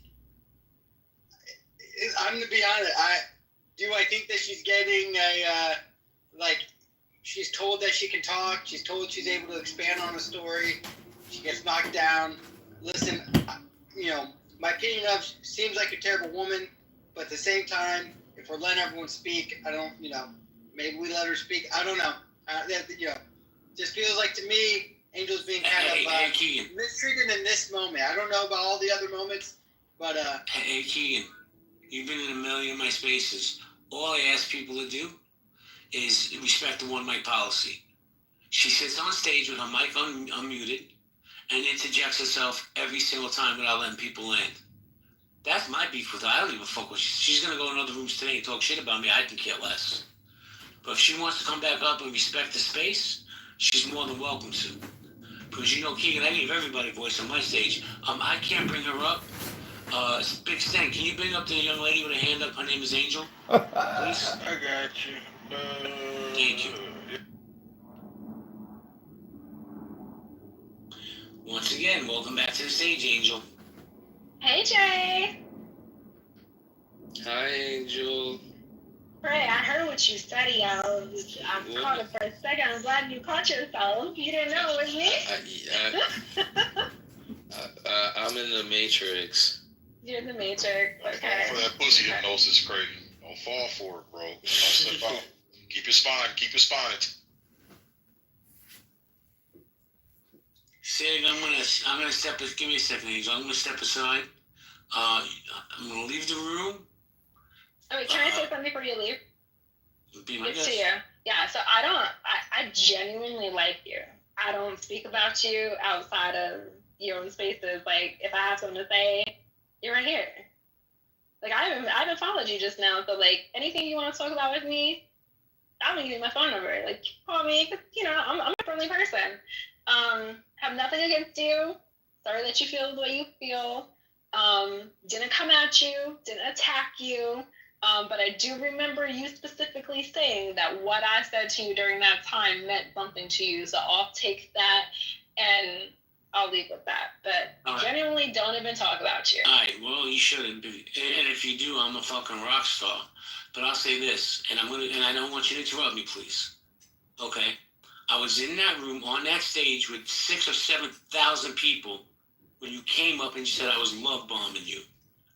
I'm gonna be honest. Do I think that she's getting she's told that she can talk. She's told she's able to expand on a story. She gets knocked down. Listen, my opinion of seems like a terrible woman, but at the same time, if we're letting everyone speak, I don't, maybe we let her speak. I don't know. Just feels like to me, Angel's being kind of mistreated in this moment. I don't know about all the other moments, but Hey, Keegan, you've been in a million of my spaces. All I ask people to do is respect the one mic policy. She sits on stage with her mic unmuted and interjects herself every single time without letting people land. That's my beef with her. I don't give a fuck what she's going to go in other rooms today and talk shit about me. I can care less. But if she wants to come back up and respect the space, she's more than welcome to. Because Keegan, I give everybody a voice on my stage. I can't bring her up. Big Stan, can you bring up the young lady with a hand up? Her name is Angel. Please? I got you. Thank you. Once again, welcome back to the stage, Angel. Hey, Jay. Hi, Angel. Right, I heard what you said, yo. I caught it for a second. I'm glad you caught yourself. You didn't know it was me? I'm in the Matrix. You're in the Matrix. Okay. Don't fall for that pussy hypnosis, Craig. Don't fall for it, bro. Don't slip out. Keep your spine. Sig, I'm gonna step. Give me a second, Angel. I'm gonna step aside. I'm gonna leave the room. Oh, wait, can I say something before you leave? Be my It's guest. to you. Yeah, so I genuinely like you. I don't speak about you outside of your own spaces. Like, if I have something to say, you're right here. Like, I haven't followed you just now, so, like, anything you want to talk about with me, I'm going to give you my phone number. Like, call me, because, I'm a friendly person. Have nothing against you. Sorry that you feel the way you feel. Didn't come at you, didn't attack you. But I do remember you specifically saying that what I said to you during that time meant something to you. So I'll take that and I'll leave with that. But genuinely don't even talk about you. All right, well, you shouldn't be. And if you do, I'm a fucking rock star. But I'll say this, and I don't want you to interrupt me, please. Okay? I was in that room on that stage with 6,000 or 7,000 people when you came up and said I was love bombing you,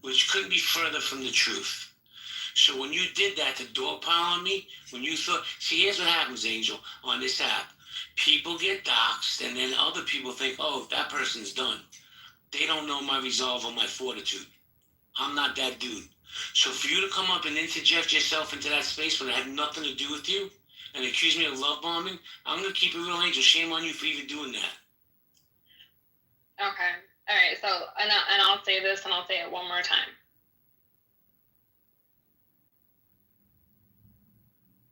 which couldn't be further from the truth. So when you did that to dogpile on me, when you thought, see, here's what happens, Angel, on this app. People get doxxed, and then other people think, oh, that person's done. They don't know my resolve or my fortitude. I'm not that dude. So for you to come up and interject yourself into that space when it had nothing to do with you and accuse me of love bombing, I'm going to keep it real, Angel. Shame on you for even doing that. Okay. All right. So, and I'll say this, and I'll say it one more time.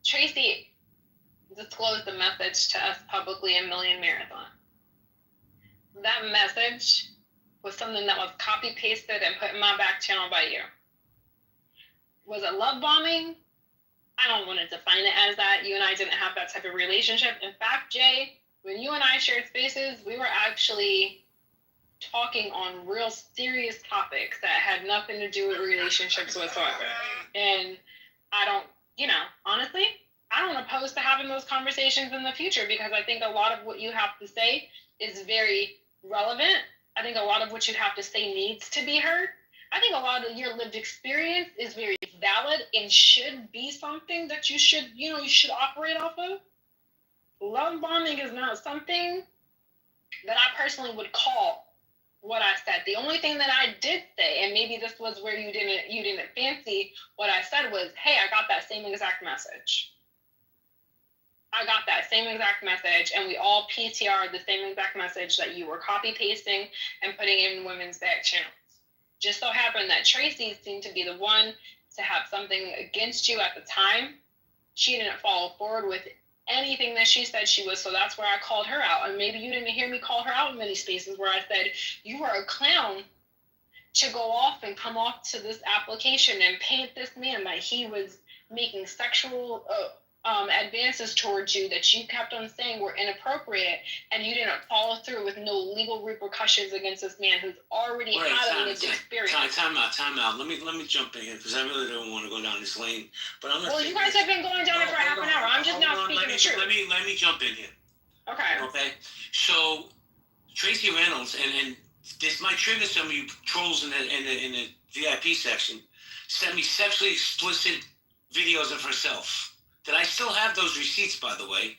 Tracy disclosed the message to us publicly in Million Marathon. That message was something that was copy-pasted and put in my back channel by you. Was it love bombing? I don't want to define it as that. You and I didn't have that type of relationship. In fact, Jay, when you and I shared spaces, we were actually talking on real serious topics that had nothing to do with relationships whatsoever. And I don't, honestly, I don't oppose to having those conversations in the future because I think a lot of what you have to say is very relevant. I think a lot of what you have to say needs to be heard. I think a lot of your lived experience is very valid and should be something that you should operate off of. Love bombing is not something that I personally would call what I said. The only thing that I did say, and maybe this was where you didn't fancy what I said, was, hey, I got that same exact message. I got that same exact message, and we all PTR'd the same exact message that you were copy-pasting and putting in women's back channels. Just so happened that Tracy seemed to be the one to have something against you at the time. She didn't follow forward with anything that she said she was, so that's where I called her out. And maybe you didn't hear me call her out in many spaces where I said, you were a clown to go off and come off to this application and paint this man that he was making sexual advances towards you that you kept on saying were inappropriate, and you didn't follow through with no legal repercussions against this man who's already had a lived experience. Time out. Let me jump in here because I really don't want to go down this lane. But I'm gonna. Well, you guys have been going down it for half an hour. I'm just now speaking the truth. Let me jump in here. Okay. So Tracy Reynolds and this might trigger some of you trolls in the VIP section. Sent me sexually explicit videos of herself. That I still have those receipts, by the way.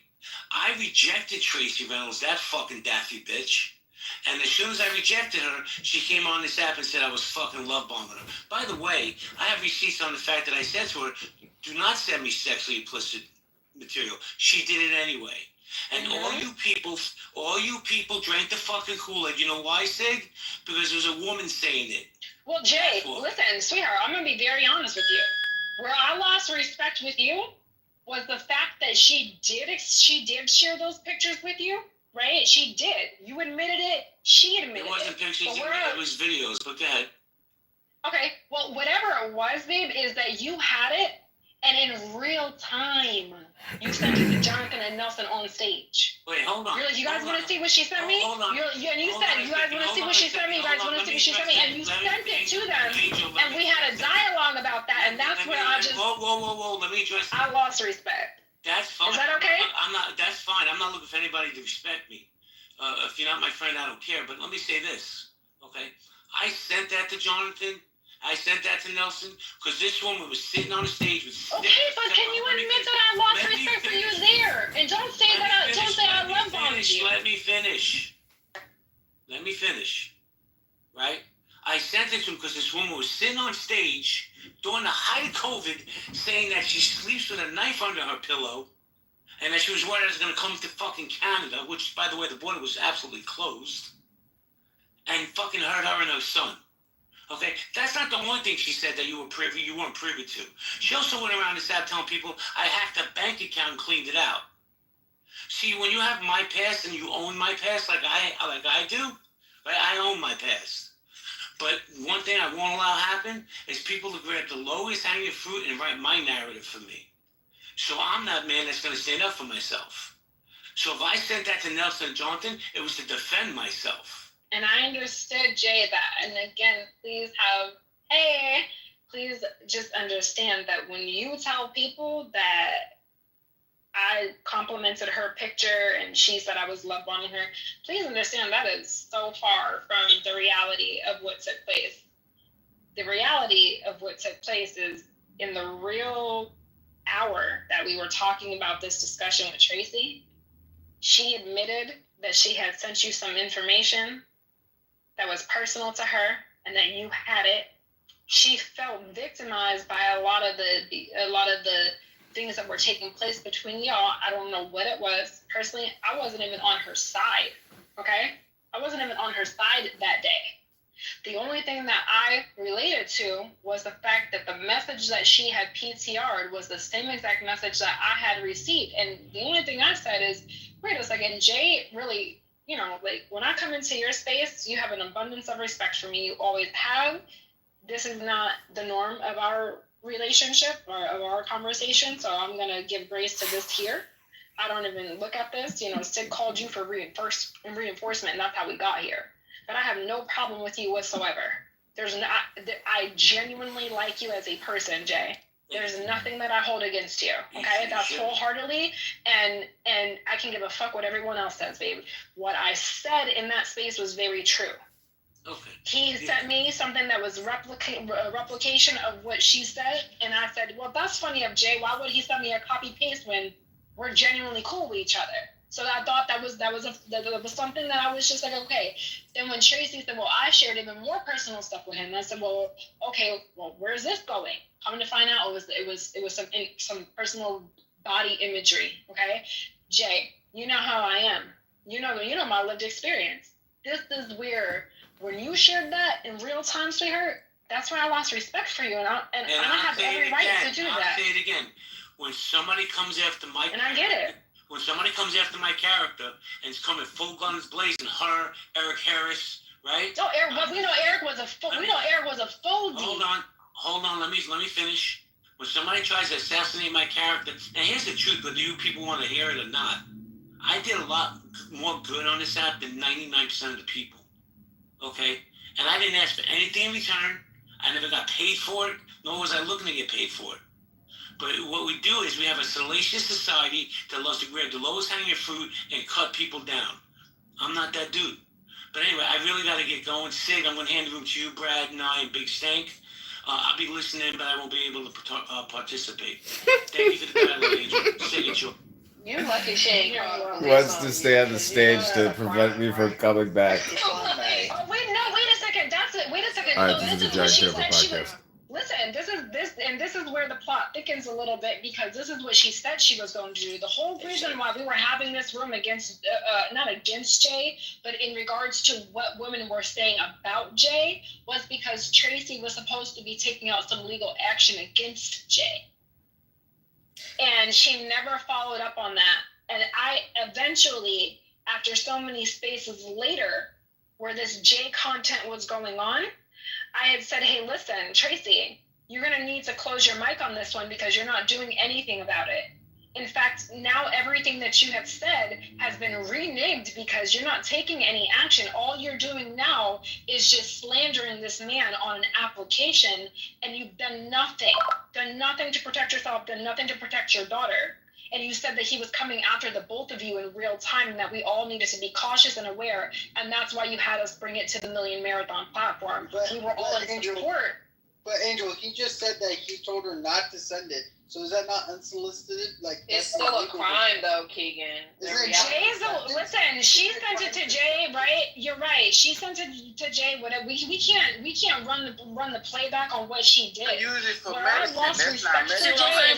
I rejected Tracy Reynolds, that fucking daffy bitch. And as soon as I rejected her, she came on this app and said I was fucking love bombing her. By the way, I have receipts on the fact that I said to her, do not send me sexually explicit material. She did it anyway. And all you people drank the fucking Kool-Aid. You know why, Sig? Because there's a woman saying it. Well, Jay, listen, sweetheart, I'm going to be very honest with you. Where I lost respect with you was the fact that she did share those pictures with you, right? She did. You admitted it. She admitted it. It wasn't pictures, it was videos. But go ahead. Okay, well, whatever it was, babe, is that you had it, and in real time, you sent it to Jonathan and Nelson on stage. Wait, hold on. You're like, you guys want to see what she sent me? Hold on. And you said, you guys want to see what she sent me? You guys want to see what she sent me? And you sent it to them, and we had a dialogue about that, and that's where I just... Whoa, let me address that. I lost respect. That's fine. Is that okay? That's fine. I'm not looking for anybody to respect me. If you're not my friend, I don't care. But let me say this, okay? I sent that to Jonathan. I sent that to Nelson because this woman was sitting on the stage with. Okay, but can you admit that I lost respect for you there? And don't say I love bombed you. Let me finish. Right? I sent it to him because this woman was sitting on stage during the height of COVID, saying that she sleeps with a knife under her pillow, and that she was worried I was going to come to fucking Canada, which, by the way, the border was absolutely closed, and fucking hurt her and her son. Okay, that's not the one thing she said that you weren't privy to. She also went around this app telling people I hacked a bank account and cleaned it out. See, when you have my past and you own my past like I do, right? I own my past. But one thing I won't allow happen is people to grab the lowest hanging fruit and write my narrative for me. So I'm that man that's going to stand up for myself. So if I sent that to Nelson and Jonathan, it was to defend myself. And I understood, Jay, that. And again, please just understand that when you tell people that I complimented her picture and she said I was love bombing her, please understand that is so far from the reality of what took place. The reality of what took place is in the real hour that we were talking about this discussion with Tracy, she admitted that she had sent you some information that was personal to her and that you had it. She felt victimized by a lot of the things that were taking place between y'all. I don't know what it was. Personally, I wasn't even on her side, okay? I wasn't even on her side that day. The only thing that I related to was the fact that the message that she had PTR'd was the same exact message that I had received. And the only thing I said is, wait a second, Jay really... You know, like when I come into your space, you have an abundance of respect for me. You always have. This is not the norm of our relationship or of our conversation. So I'm going to give grace to this here. I don't even look at this. You know, Sid called you for reinforcement, and that's how we got here. But I have no problem with you whatsoever. I genuinely like you as a person, Jay. There's nothing that I hold against you, okay? That's wholeheartedly, and I can give a fuck what everyone else says, babe. What I said in that space was very true. Okay. He sent me something that was a replication of what she said, and I said, well, that's funny of Jay. Why would he send me a copy-paste when we're genuinely cool with each other? So I thought that was something that I was just like, okay. Then when Tracy said, well, I shared even more personal stuff with him, I said, well, okay, well, where's this going? Coming to find out, it was some personal body imagery. Okay, Jay, you know how I am. You know my lived experience. This is where when you shared that in real time, sweetheart, that's where I lost respect for you, and I have every right to do that. I'll say it again. When somebody comes after my and I get it. When somebody comes after my character and is coming full guns blazing, her, Eric Harris, right? Oh, Eric. We know Eric was a full. We know Eric was a full D. Hold on. Let me finish. When somebody tries to assassinate my character, and here's the truth, whether you people want to hear it or not, I did a lot more good on this app than 99% of the people. Okay? And I didn't ask for anything in return. I never got paid for it, nor was I looking to get paid for it. But what we do is we have a salacious society that loves to grab the lowest hanging fruit and cut people down. I'm not that dude. But anyway, I really got to get going. Sig, I'm going to hand the room to you, Brad, and I, and Big Stank. I'll be listening, but I won't be able to participate. Thank you for the battle, Angel. Sig, it's yours. You're lucky she ain't Wants to stay on the stage to prevent me from coming back. Oh, wait a second. That's it. Wait a second. All right, So this is a what Giant she Kitover said she podcast. Listen, this is where the plot thickens a little bit, because this is what she said she was going to do. The whole reason why we were having this room against, not against Jay, but in regards to what women were saying about Jay, was because Tracy was supposed to be taking out some legal action against Jay. And she never followed up on that. And I eventually, after so many spaces later, where this Jay content was going on, I had said, hey, listen, Tracy, you're going to need to close your mic on this one because you're not doing anything about it. In fact, now everything that you have said has been renamed because you're not taking any action. All you're doing now is just slandering this man on an application, and you've done nothing to protect yourself, done nothing to protect your daughter. And you said that he was coming after the both of you in real time, and that we all needed to be cautious and aware. And that's why you had us bring it to the Million Marathon platform. We were all in support. But Angel, he just said that he told her not to send it. So is that not unsolicited? Like, it's still a crime, though, Keegan. Listen, she sent it to Jay, right? You're right. She sent it to Jay. Whatever. We can't run the playback on what she did. Use it for Where I lost respect for Jay,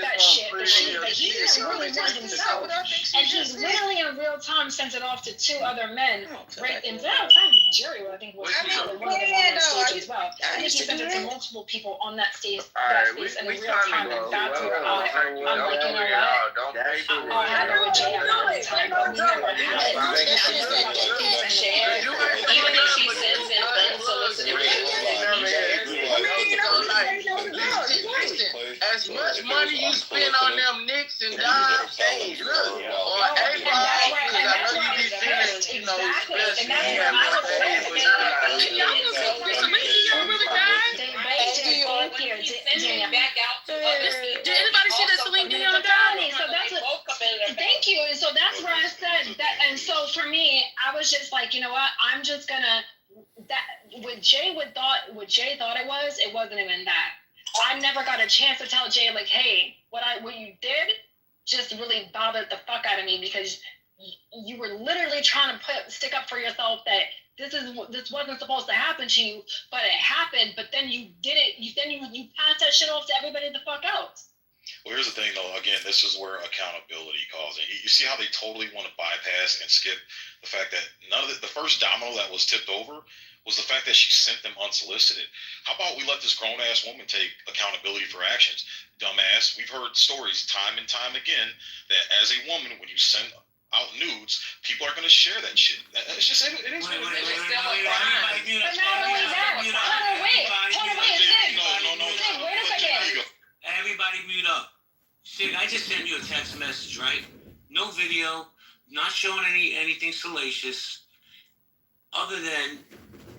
that shit. But he didn't really run himself, and he literally in real time sent it off to two other men. Right, and that Jerry, I think, was one of them on the stage as well. I think he sent it to multiple people on that stage. In real time. And that's where I'm like, you know what? I'll have it with Jay another time, but we never had it. Even if she sends in unsolicited as much money you spend on them Knicks and Dodgers, hey, look, or A-Ball, because I know you be feeling, you know, especially you have that phase with Y'all gonna take for some money, y'all really died? Did anybody see that Celine Dion died? So that's what, thank you. And so that's where I said that. And so for me, I was just like, you know what? I'm just gonna what Jay thought it wasn't even that. I never got a chance to tell Jay, like, hey, what you did just really bothered the fuck out of me, because you were literally trying to stick up for yourself that this wasn't supposed to happen to you, but it happened. But then you did it. You passed that shit off to everybody the fuck else. Well, here's the thing, though. Again, this is where accountability calls in. You see how they totally want to bypass and skip the fact that the first domino that was tipped over was the fact that she sent them unsolicited. How about we let this grown-ass woman take accountability for actions? Dumbass, we've heard stories time and time again that as a woman, when you send out nudes, people are going to share that shit. It's just, it is what it is. But not only that, hold on, wait a second. Everybody mute up. Sig, I just sent you a text message, right? No video, not showing anything salacious, other than,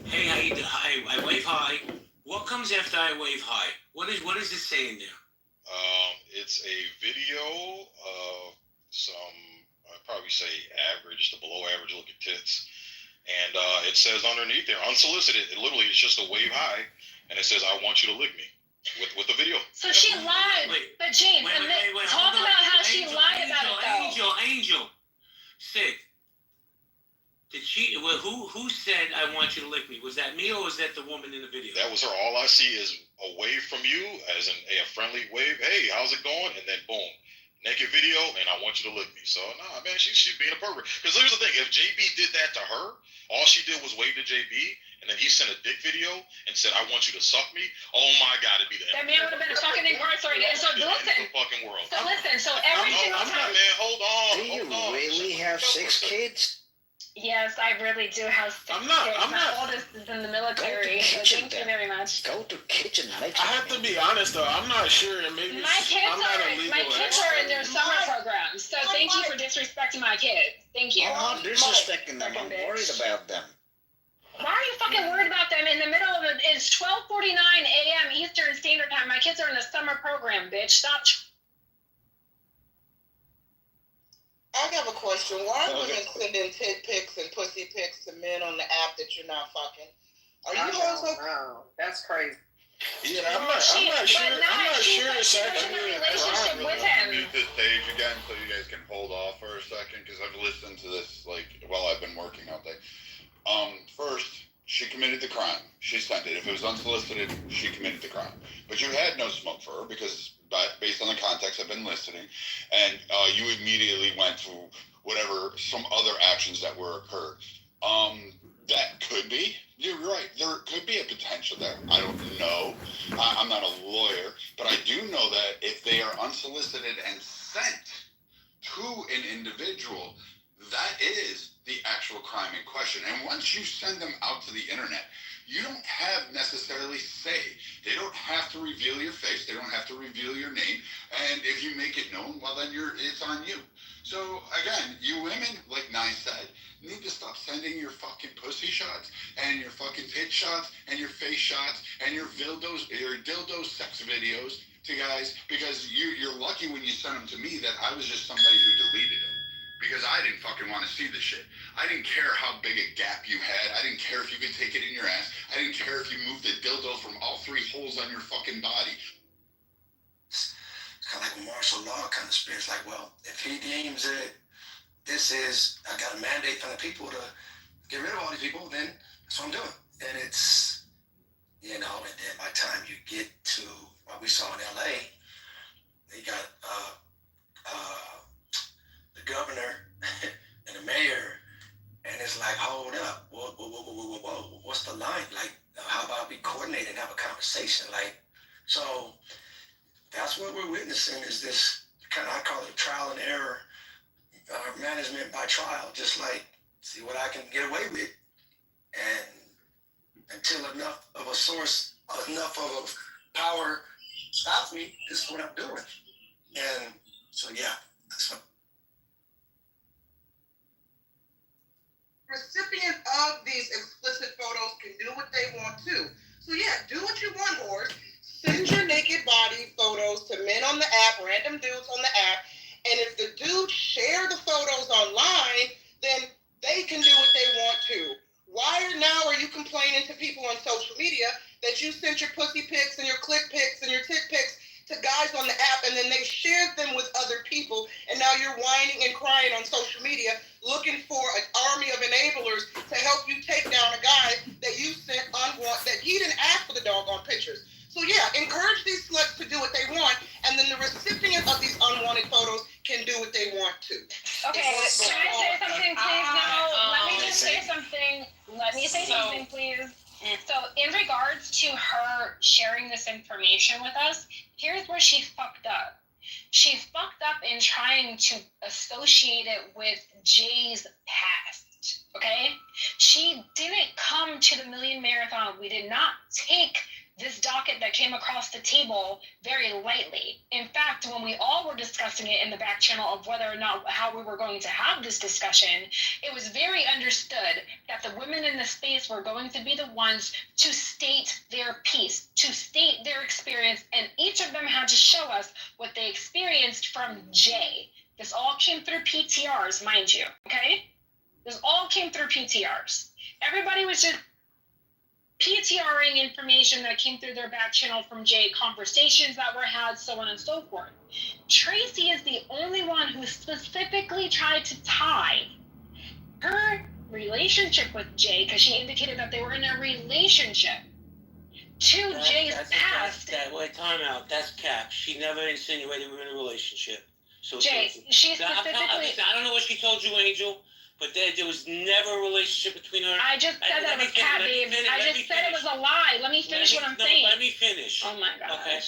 hey, how you doing? Hi, I wave hi. What comes after I wave hi? What is it saying there? It's a video of some, I'd probably say average to below average looking tits. And it says underneath there, unsolicited. It literally is just a wave hi, and it says, I want you to lick me. With the video. So she lied. But James, talk about how she lied about it, though. Angel. Sig. Did she? Well, who said I want you to lick me? Was that me or was that the woman in the video? That was her. All I see is a wave from you, as in a friendly wave. Hey, how's it going? And then boom, naked video, and I want you to lick me. So nah, man, she's being a pervert. Because here's the thing: if JB did that to her, all she did was wave to JB. And then he sent a dick video and said, I want you to suck me. Oh my God, it'd be the that man would have been fucking incarcerated. And so listen. Fucking world. So listen, so every single time. Man, hold on. Do you really have 6 kids? Yes, I really do have 6 kids. My oldest is in the military. So thank you very much. Go to kitchen. I have to be honest though. I'm not sure. Maybe My kids are in their summer programs. So thank you for disrespecting my kids. Thank you. I'm not disrespecting them. I'm worried about them. Why are you fucking worried about them in the middle of it? It's 12:49 a.m. Eastern Standard Time. My kids are in the summer program, bitch. Stop. I have a question. Why are women sending tit pics and pussy pics to men on the app that you're not fucking? Are you also? No, that's crazy. Yeah, I'm not sure. I'm not sure it's actually a relationship with him. Mute this page again so you guys can hold off for a second because I've listened to this like while I've been working all day. First, she committed the crime. She sent it. If it was unsolicited, she committed the crime. But you had no smoke for her because, based on the context I've been listening, and you immediately went to whatever some other actions that were occurred. That could be. You're right. There could be a potential there. I don't know. I'm not a lawyer, but I do know that if they are unsolicited and sent to an individual, that is the actual crime in question. And once you send them out to the internet, you don't have necessarily say. They don't have to reveal your face. They don't have to reveal your name. And if you make it known, well, then it's on you. So again, you women, like Nye said, need to stop sending your fucking pussy shots and your fucking tit shots and your face shots and your dildo sex videos to guys, because you're lucky when you send them to me that I was just somebody who deleted them. Because I didn't fucking want to see the shit. I didn't care how big a gap you had. I didn't care if you could take it in your ass. I didn't care if you moved the dildo from all 3 holes on your fucking body. It's kind of like a martial law kind of spirit. It's like, well, if he deems it, I got a mandate from the people to get rid of all these people, then that's what I'm doing. And it's, and then by the time you get to what we saw in LA, they got, the governor and the mayor, and it's like, hold up, whoa, what's the line? Like, how about we coordinate and have a conversation? Like, so that's what we're witnessing is this kind of, I call it trial and error, management by trial, just like, see what I can get away with. And until enough of a power stops me, this is what I'm doing. And so, yeah, that's what. Recipient of these explicit photos can do what they want to. So yeah, do what you want, whores. Send your naked body photos to men on the app, random dudes on the app, and if the dudes share the photos online, then they can do what they want to. Why now are you complaining to people on social media that you sent your pussy pics and your click pics and your tit pics to guys on the app, and then they shared them with other people, and now you're whining and crying on social media looking for an army of enablers to help you take down a guy that you sent that he didn't ask for the doggone pictures. So yeah, encourage these sluts to do what they want, and then the recipient of these unwanted photos can do what they want to. Okay, can I say something, please? No, let me just say something. Let me say something, please. So in regards to her sharing this information with us, here's where she fucked up. She fucked up in trying to associate it with Jay's past, okay? She didn't come to the Million Marathon. We did not take this docket that came across the table very lightly. In fact, when we all were discussing it in the back channel of whether or not how we were going to have this discussion, it was very understood that the women in the space were going to be the ones to state their piece, to state their experience, and each of them had to show us what they experienced from Jay. This all came through PTRs, mind you, okay? This all came through PTRs. Everybody was just PTRing information that came through their back channel from Jay, conversations that were had, so on and so forth. Tracy is the only one who specifically tried to tie her relationship with Jay, because she indicated that they were in a relationship, to Jay's past. Wait, time out. That's cap. She never insinuated we were in a relationship. So Jay, she specifically... I don't know what she told you, Angel. But there was never a relationship between her. I just said that was cat, babe. I just said it was a lie. Let me finish what I'm saying. Let me finish. Oh my gosh. Okay.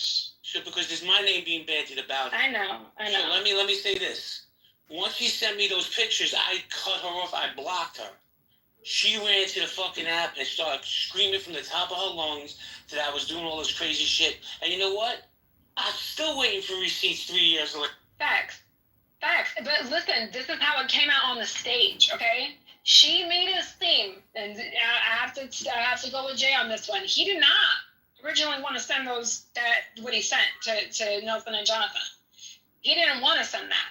So because there's my name being bandied about. I know. So let me say this. Once she sent me those pictures, I cut her off. I blocked her. She ran to the fucking app and started screaming from the top of her lungs that I was doing all this crazy shit. And you know what? I'm still waiting for receipts 3 years later. Facts. But listen, this is how it came out on the stage, okay? She made it seem, and I have to go with Jay on this one. He did not originally want to send what he sent to Nelson and Jonathan. He didn't want to send that.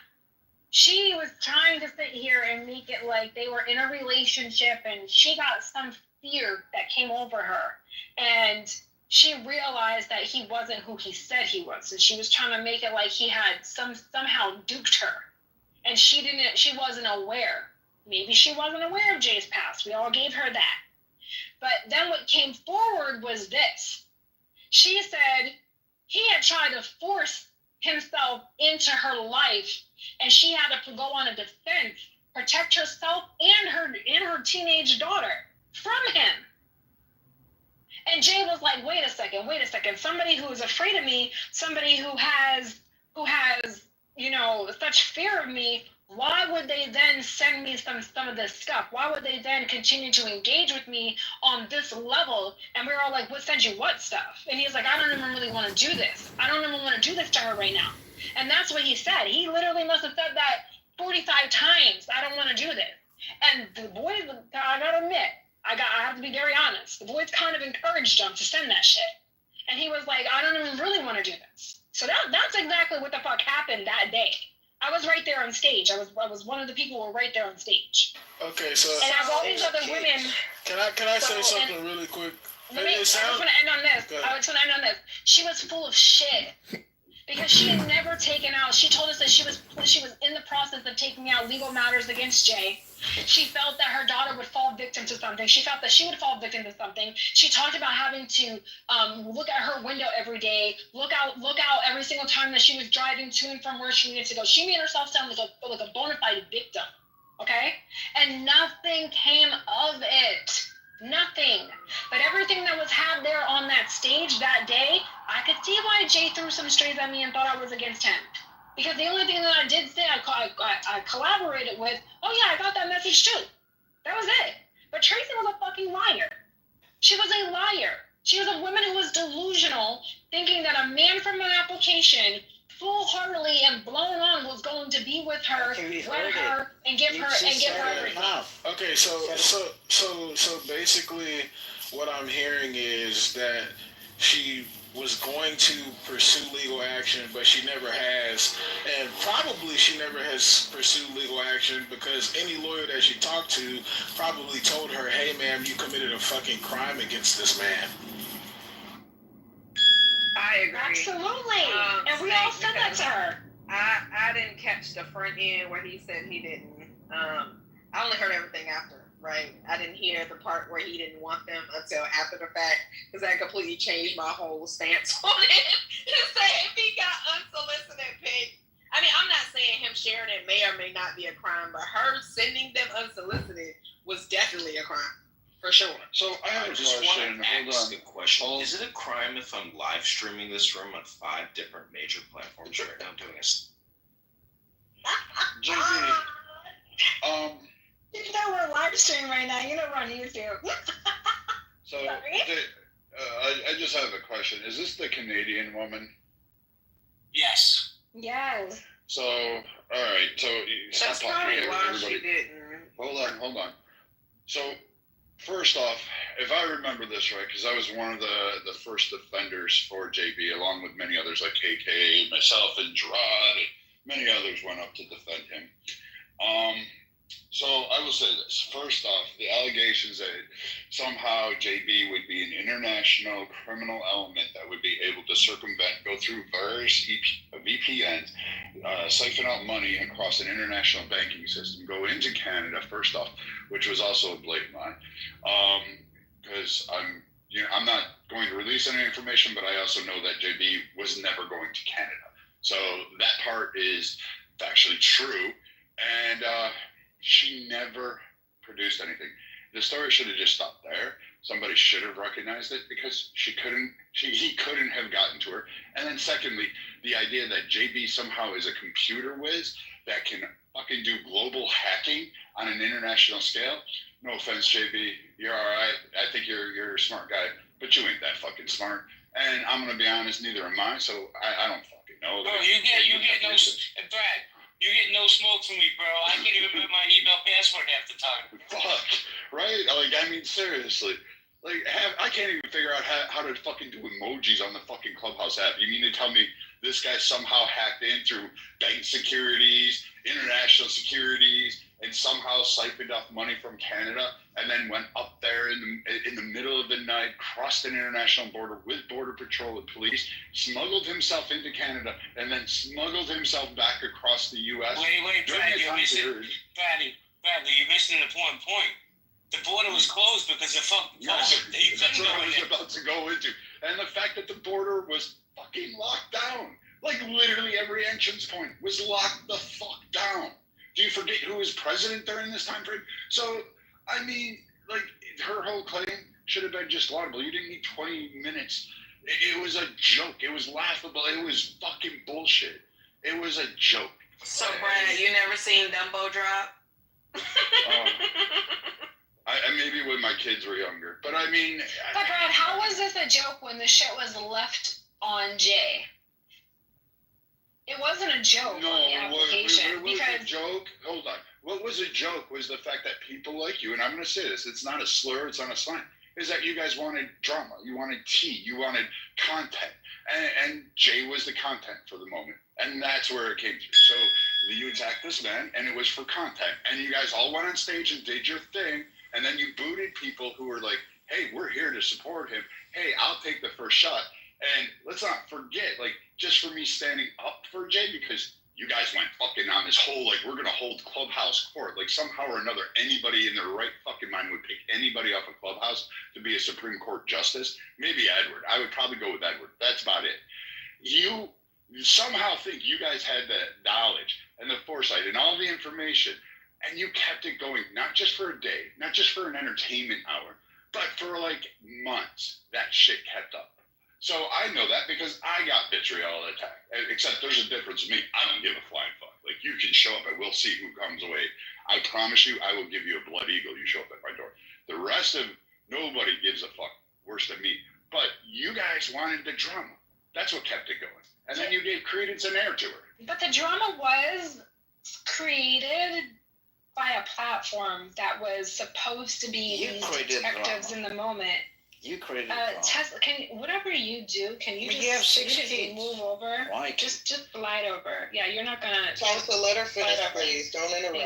She was trying to sit here and make it like they were in a relationship, and she got some fear that came over her. And she realized that he wasn't who he said he was. And she was trying to make it like he had somehow duped her. And she wasn't aware. Maybe she wasn't aware of Jay's past. We all gave her that. But then what came forward was this. She said he had tried to force himself into her life, and she had to go on a defense, protect herself and her teenage daughter from him. And Jay was like, wait a second. Somebody who is afraid of me, somebody who has such fear of me, why would they then send me some of this stuff? Why would they then continue to engage with me on this level? And we were all like, what sends you what stuff? And he's like, I don't even really want to do this. I don't even want to do this to her right now. And that's what he said. He literally must have said that 45 times. I don't want to do this. And the boys, I gotta admit, I have to be very honest. The boys kind of encouraged him to send that shit. And he was like, I don't even really want to do this. So that's exactly what the fuck happened that day. I was right there on stage. I was one of the people who were right there on stage. Okay, so and as all these other women. Can I say something really quick? I just want to end on this. She was full of shit. Because she had never taken out. She told us that she was in the process of taking out legal matters against Jay. She felt that her daughter would fall victim to something. She felt that she would fall victim to something. She talked about having to look at her window every day, look out every single time that she was driving to and from where she needed to go. She made herself sound like a bona fide victim, okay? And nothing came of it. Nothing. But everything that was had there on that stage that day, I could see why Jay threw some strays at me and thought I was against him. Because the only thing that I did say, I collaborated with, oh yeah, I got that message too. That was it. But Tracy was a fucking liar. She was a liar. She was a woman who was delusional, thinking that a man from an application, full-heartedly and blown on, was going to be with her, wed her, and give her everything. Okay, so basically, what I'm hearing is that she was going to pursue legal action, but she never has, and probably she never has pursued legal action because any lawyer that she talked to probably told her, hey ma'am, you committed a fucking crime against this man. I agree. Absolutely. And we all said that to her. I didn't catch the front end where he said he didn't. I only heard everything after, right? I didn't hear the part where he didn't want them until after the fact, because that completely changed my whole stance on it. To say if he got unsolicited pics, I mean, I'm not saying him sharing it may or may not be a crime, but her sending them unsolicited was definitely a crime. For sure. So I just want to ask a question. Is it a crime if I'm live streaming this room on 5 different major platforms right now doing this? JB, you know we're live streaming right now. You know we're on YouTube. So I just have a question. Is this the Canadian woman? Yes. Yes. So, all right. So that's probably why she didn't. Hold on. So, first off, if I remember this right, because I was one of the first defenders for JB, along with many others like KK, myself, and Gerard, and many others went up to defend him. So I will say this. First off, the allegations that somehow JB would be an international criminal element that would be able to circumvent, go through various VPNs, siphon out money across an international banking system, go into Canada, first off, which was also a blatant lie. Because I'm not going to release any information, but I also know that JB was never going to Canada. So that part is factually true. And she never produced anything. The story should have just stopped there. Somebody should have recognized it because he couldn't have gotten to her. And then secondly, the idea that JB somehow is a computer whiz that can fucking do global hacking on an international scale. No offense, JB, you're all right. I think you're a smart guy, but you ain't that fucking smart. And I'm gonna be honest, neither am I. So I don't fucking know. Bro, you get no, Brad. You get no smoke from me, bro. I can't even put my email password half the time. Fuck, right? Like, I mean, seriously. Like, I can't even figure out how to fucking do emojis on the fucking Clubhouse app. You mean to tell me this guy somehow hacked in through bank securities, international securities, and somehow siphoned off money from Canada, and then went up there in the middle of the night, crossed an international border with Border Patrol and police, smuggled himself into Canada, and then smuggled himself back across the U.S.? Wait, Brad, you're missing an important point. The border was closed because of fucking COVID. That's what I was about to go into. And the fact that the border was fucking locked down. Like, literally every entrance point was locked the fuck down. Do you forget who was president during this time frame? So, I mean, like, her whole claim should have been just laudable. You didn't need 20 minutes. It was a joke. It was laughable. It was fucking bullshit. It was a joke. So, Brad, you never seen Dumbo drop? I maybe when my kids were younger. But, I mean... But, Brad, how was this a joke when the shit was left on Jay? It wasn't a joke on the application. What was a joke? Hold on. What was a joke was the fact that people like you, and I'm going to say this, it's not a slur, it's not a slang, is that you guys wanted drama, you wanted tea, you wanted content, and Jay was the content for the moment, and that's where it came to. So you attacked this man, and it was for content, and you guys all went on stage and did your thing, and then you booted people who were like, hey, we're here to support him, hey, I'll take the first shot. And let's not forget, like, just for me standing up for Jay, because you guys went fucking on this whole, like, we're going to hold Clubhouse court. Like, somehow or another, anybody in their right fucking mind would pick anybody off of Clubhouse to be a Supreme Court justice. Maybe Edward. I would probably go with Edward. That's about it. You somehow think you guys had the knowledge and the foresight and all the information, and you kept it going, not just for a day, not just for an entertainment hour, but for, like, months. That shit kept up. So I know that because I got vitriol attack. Except there's a difference in me. I don't give a flying fuck. Like, you can show up and we'll see who comes away. I promise you, I will give you a blood eagle. You show up at my door. The rest of nobody gives a fuck worse than me. But you guys wanted the drama. That's what kept it going. And then you gave credence and air to her. But the drama was created by a platform that was supposed to be these detectives in the moment. You created Tesla, whatever you do, can you move over? Why? Just glide over. Yeah, you're not gonna. Tulsa, let her finish, please. Don't interrupt.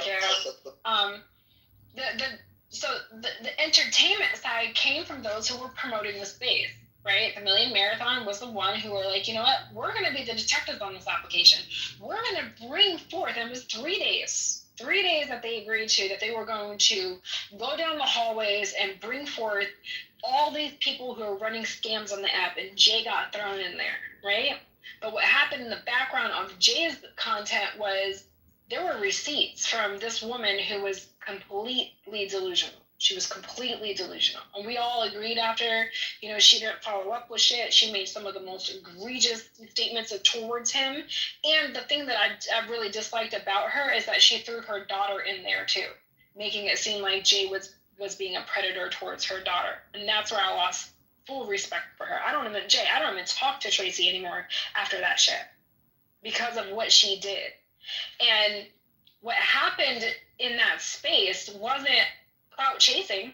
The entertainment side came from those who were promoting the space, right? The Million Marathon was the one who were like, you know what? We're gonna be the detectives on this application. We're gonna bring forth. And it was 3 days. 3 days that they agreed to, that they were going to go down the hallways and bring forth all these people who are running scams on the app, and Jay got thrown in there, right? But what happened in the background of Jay's content was there were receipts from this woman who was completely delusional. She was completely delusional. And we all agreed after, she didn't follow up with shit. She made some of the most egregious statements towards him. And the thing that I really disliked about her is that she threw her daughter in there too, making it seem like Jay was being a predator towards her daughter. And that's where I lost full respect for her. I don't even talk to Tracy anymore after that shit because of what she did. And what happened in that space wasn't clout chasing.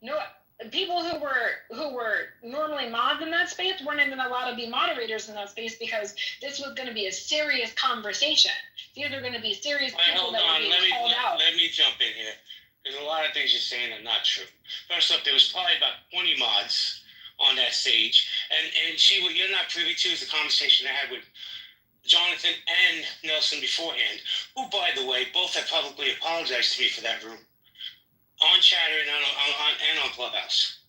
No, people who were normally mods in that space weren't even allowed to be moderators in that space because this was going to be a serious conversation. These are going to be serious people that were being called out. Let me jump in here. There's a lot of things you're saying are not true. First up, there was probably about 20 mods on that stage, and what you're not privy to is the conversation I had with Jonathan and Nelson beforehand, who, by the way, both have publicly apologized to me for that room on Chatter and on Clubhouse.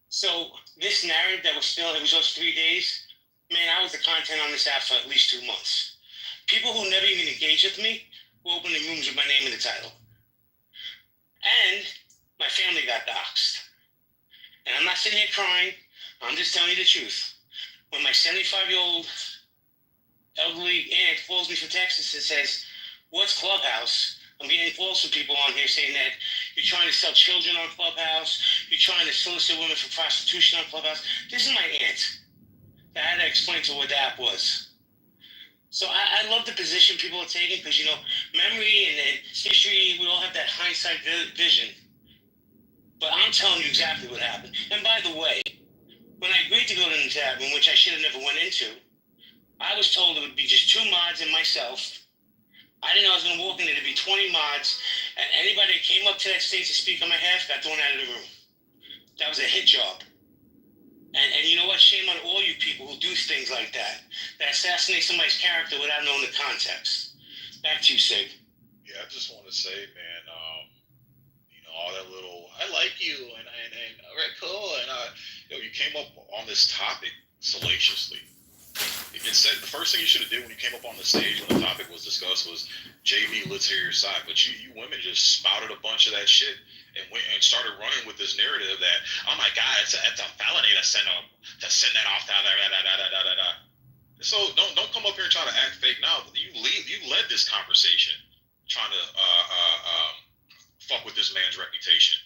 So this narrative that was still, it was those 3 days, man, I was the content on this app for at least 2 months. People who never even engaged with me were opening rooms with my name in the title. And my family got doxxed. And I'm not sitting here crying. I'm just telling you the truth. When my 75-year-old elderly aunt calls me from Texas and says, what's Clubhouse? I'm getting calls from people on here saying that you're trying to sell children on Clubhouse. You're trying to solicit women for prostitution on Clubhouse. This is my aunt. I had to explain to her what the app was. So I love the position people are taking because, you know, memory and history, we all have that hindsight vision. But I'm telling you exactly what happened. And by the way, when I agreed to go to the tavern, which I should have never went into, I was told it would be just 2 mods and myself. I didn't know I was going to walk in there to be 20 mods, and anybody that came up to that stage to speak on my behalf got thrown out of the room. That was a hit job. And you know what? Shame on all you people who do things like that assassinate somebody's character without knowing the context. Back to you, Sig. Yeah, I just want to say, man, you know, all that little, I like you, and all right, cool, and you know, you came up on this topic salaciously. It said the first thing you should have did when you came up on the stage when the topic was discussed was, JB, let's hear your side. But you women just spouted a bunch of that shit and went and started running with this narrative that, oh my God, it's a felony to send that off. So don't come up here and try to act fake now. You led this conversation trying to fuck with this man's reputation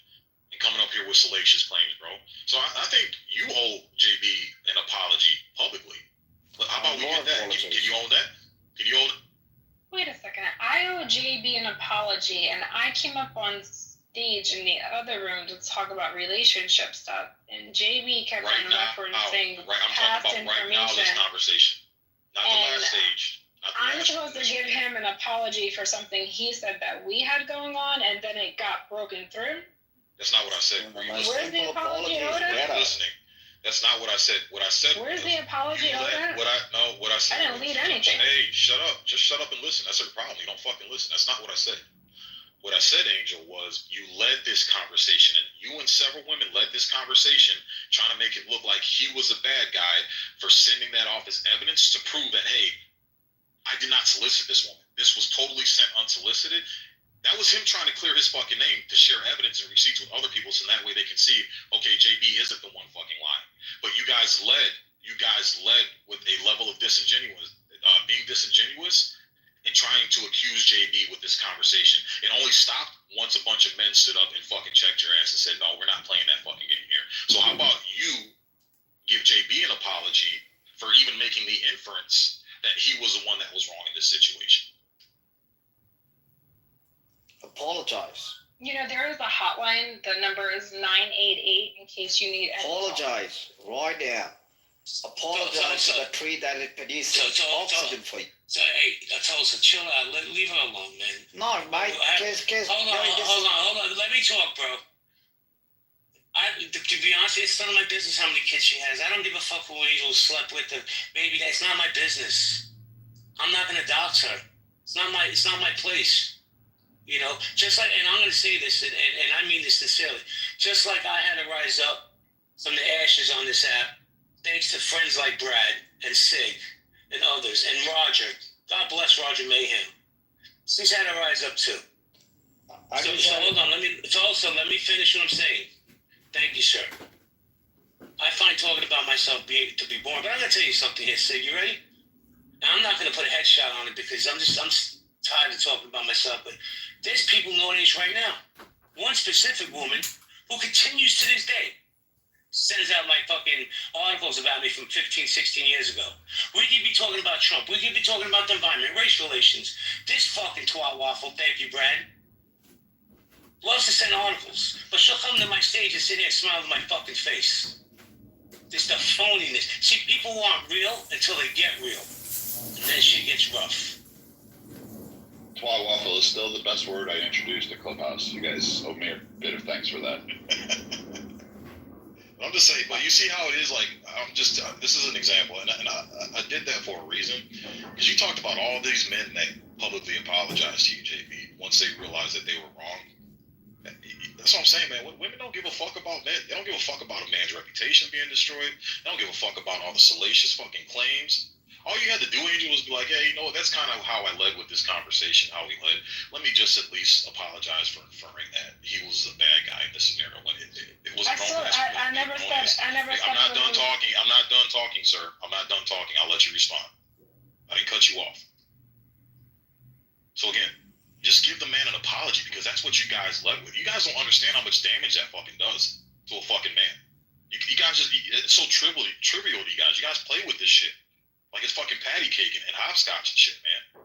and coming up here with salacious claims, bro. So I think you owe JB an apology publicly. How about we get that? Can you own that? Can you own it? Wait a second. I owe JB an apology, and I came up on stage in the other room to talk about relationship stuff, and JB kept on referencing past information. Right now, this conversation, not the last stage. I'm supposed to give him an apology for something he said that we had going on, and then it got broken through. That's not what I said. Where's the apology owed? Listening. That's not what I said. What I said. Where's the apology owed? What I said. I didn't lead anything. Hey, shut up. Just shut up and listen. That's your problem. You don't fucking listen. That's not what I said. What I said, Angel, was you led this conversation, and you and several women led this conversation trying to make it look like he was a bad guy for sending that off as evidence to prove that, hey, I did not solicit this woman. This was totally sent unsolicited. That was him trying to clear his fucking name to share evidence and receipts with other people, so that way they can see, okay, JB isn't the one fucking lying. But you guys led with a level of being disingenuous and trying to accuse JB with this conversation. It only stopped once a bunch of men stood up and fucking checked your ass and said, no, we're not playing that fucking game here. So how about you give JB an apology for even making the inference that he was the one that was wrong in this situation? Apologize. You know, there is a hotline. The number is 988 in case you need any Apologize right now. Apologize for the tree that it produces oxygen for you. So, hey, Tulsa, chill out. Leave her alone, man. No, mate. Hold on. Let me talk, bro. To be honest, it's none of my business how many kids she has. I don't give a fuck who Angel slept with. Baby, that's not my business. I'm not gonna dox her. It's not my place. You know, just like, and I'm going to say this, and I mean this sincerely, just like I had to rise up from the ashes on this app, thanks to friends like Brad and Sig and others, and Roger. God bless Roger Mayhem. He's had to rise up too. So hold on, let me finish what I'm saying. Thank you, sir. I find talking about myself to be boring, but I'm going to tell you something here, Sig. You ready? Now, I'm not going to put a headshot on it because I'm tired of talking about myself, but there's people knowing this right now. One specific woman who continues to this day sends out like fucking articles about me from 15, 16 years ago. We could be talking about Trump. We could be talking about the environment, race relations. This fucking twat waffle, thank you, Brad, loves to send articles, but she'll come to my stage and sit there and smile in my fucking face. This the phoniness. See, people aren't real until they get real, and then shit gets rough. Twat waffle is still the best word I introduced to Clubhouse. You guys owe me a bit of thanks for that. I'm just saying, but you see how it is, like, this is an example, and I did that for a reason, because you talked about all these men that publicly apologized to you, JB, once they realized that they were wrong. That's what I'm saying, man. Women don't give a fuck about men. They don't give a fuck about a man's reputation being destroyed. They don't give a fuck about all the salacious fucking claims. All you had to do, Angel, was be like, hey, you know what, that's kind of how I led with this conversation, how we led. Let me just at least apologize for inferring that he was a bad guy in this scenario when it was wrong. I never said. I'm not done talking. I'm not done talking, sir. I'm not done talking. I'll let you respond. I didn't cut you off. So again, just give the man an apology because that's what you guys led with. You guys don't understand how much damage that fucking does to a fucking man. You guys just, it's so trivial to you guys. You guys play with this shit like it's fucking patty cake and hopscotch and shit, man.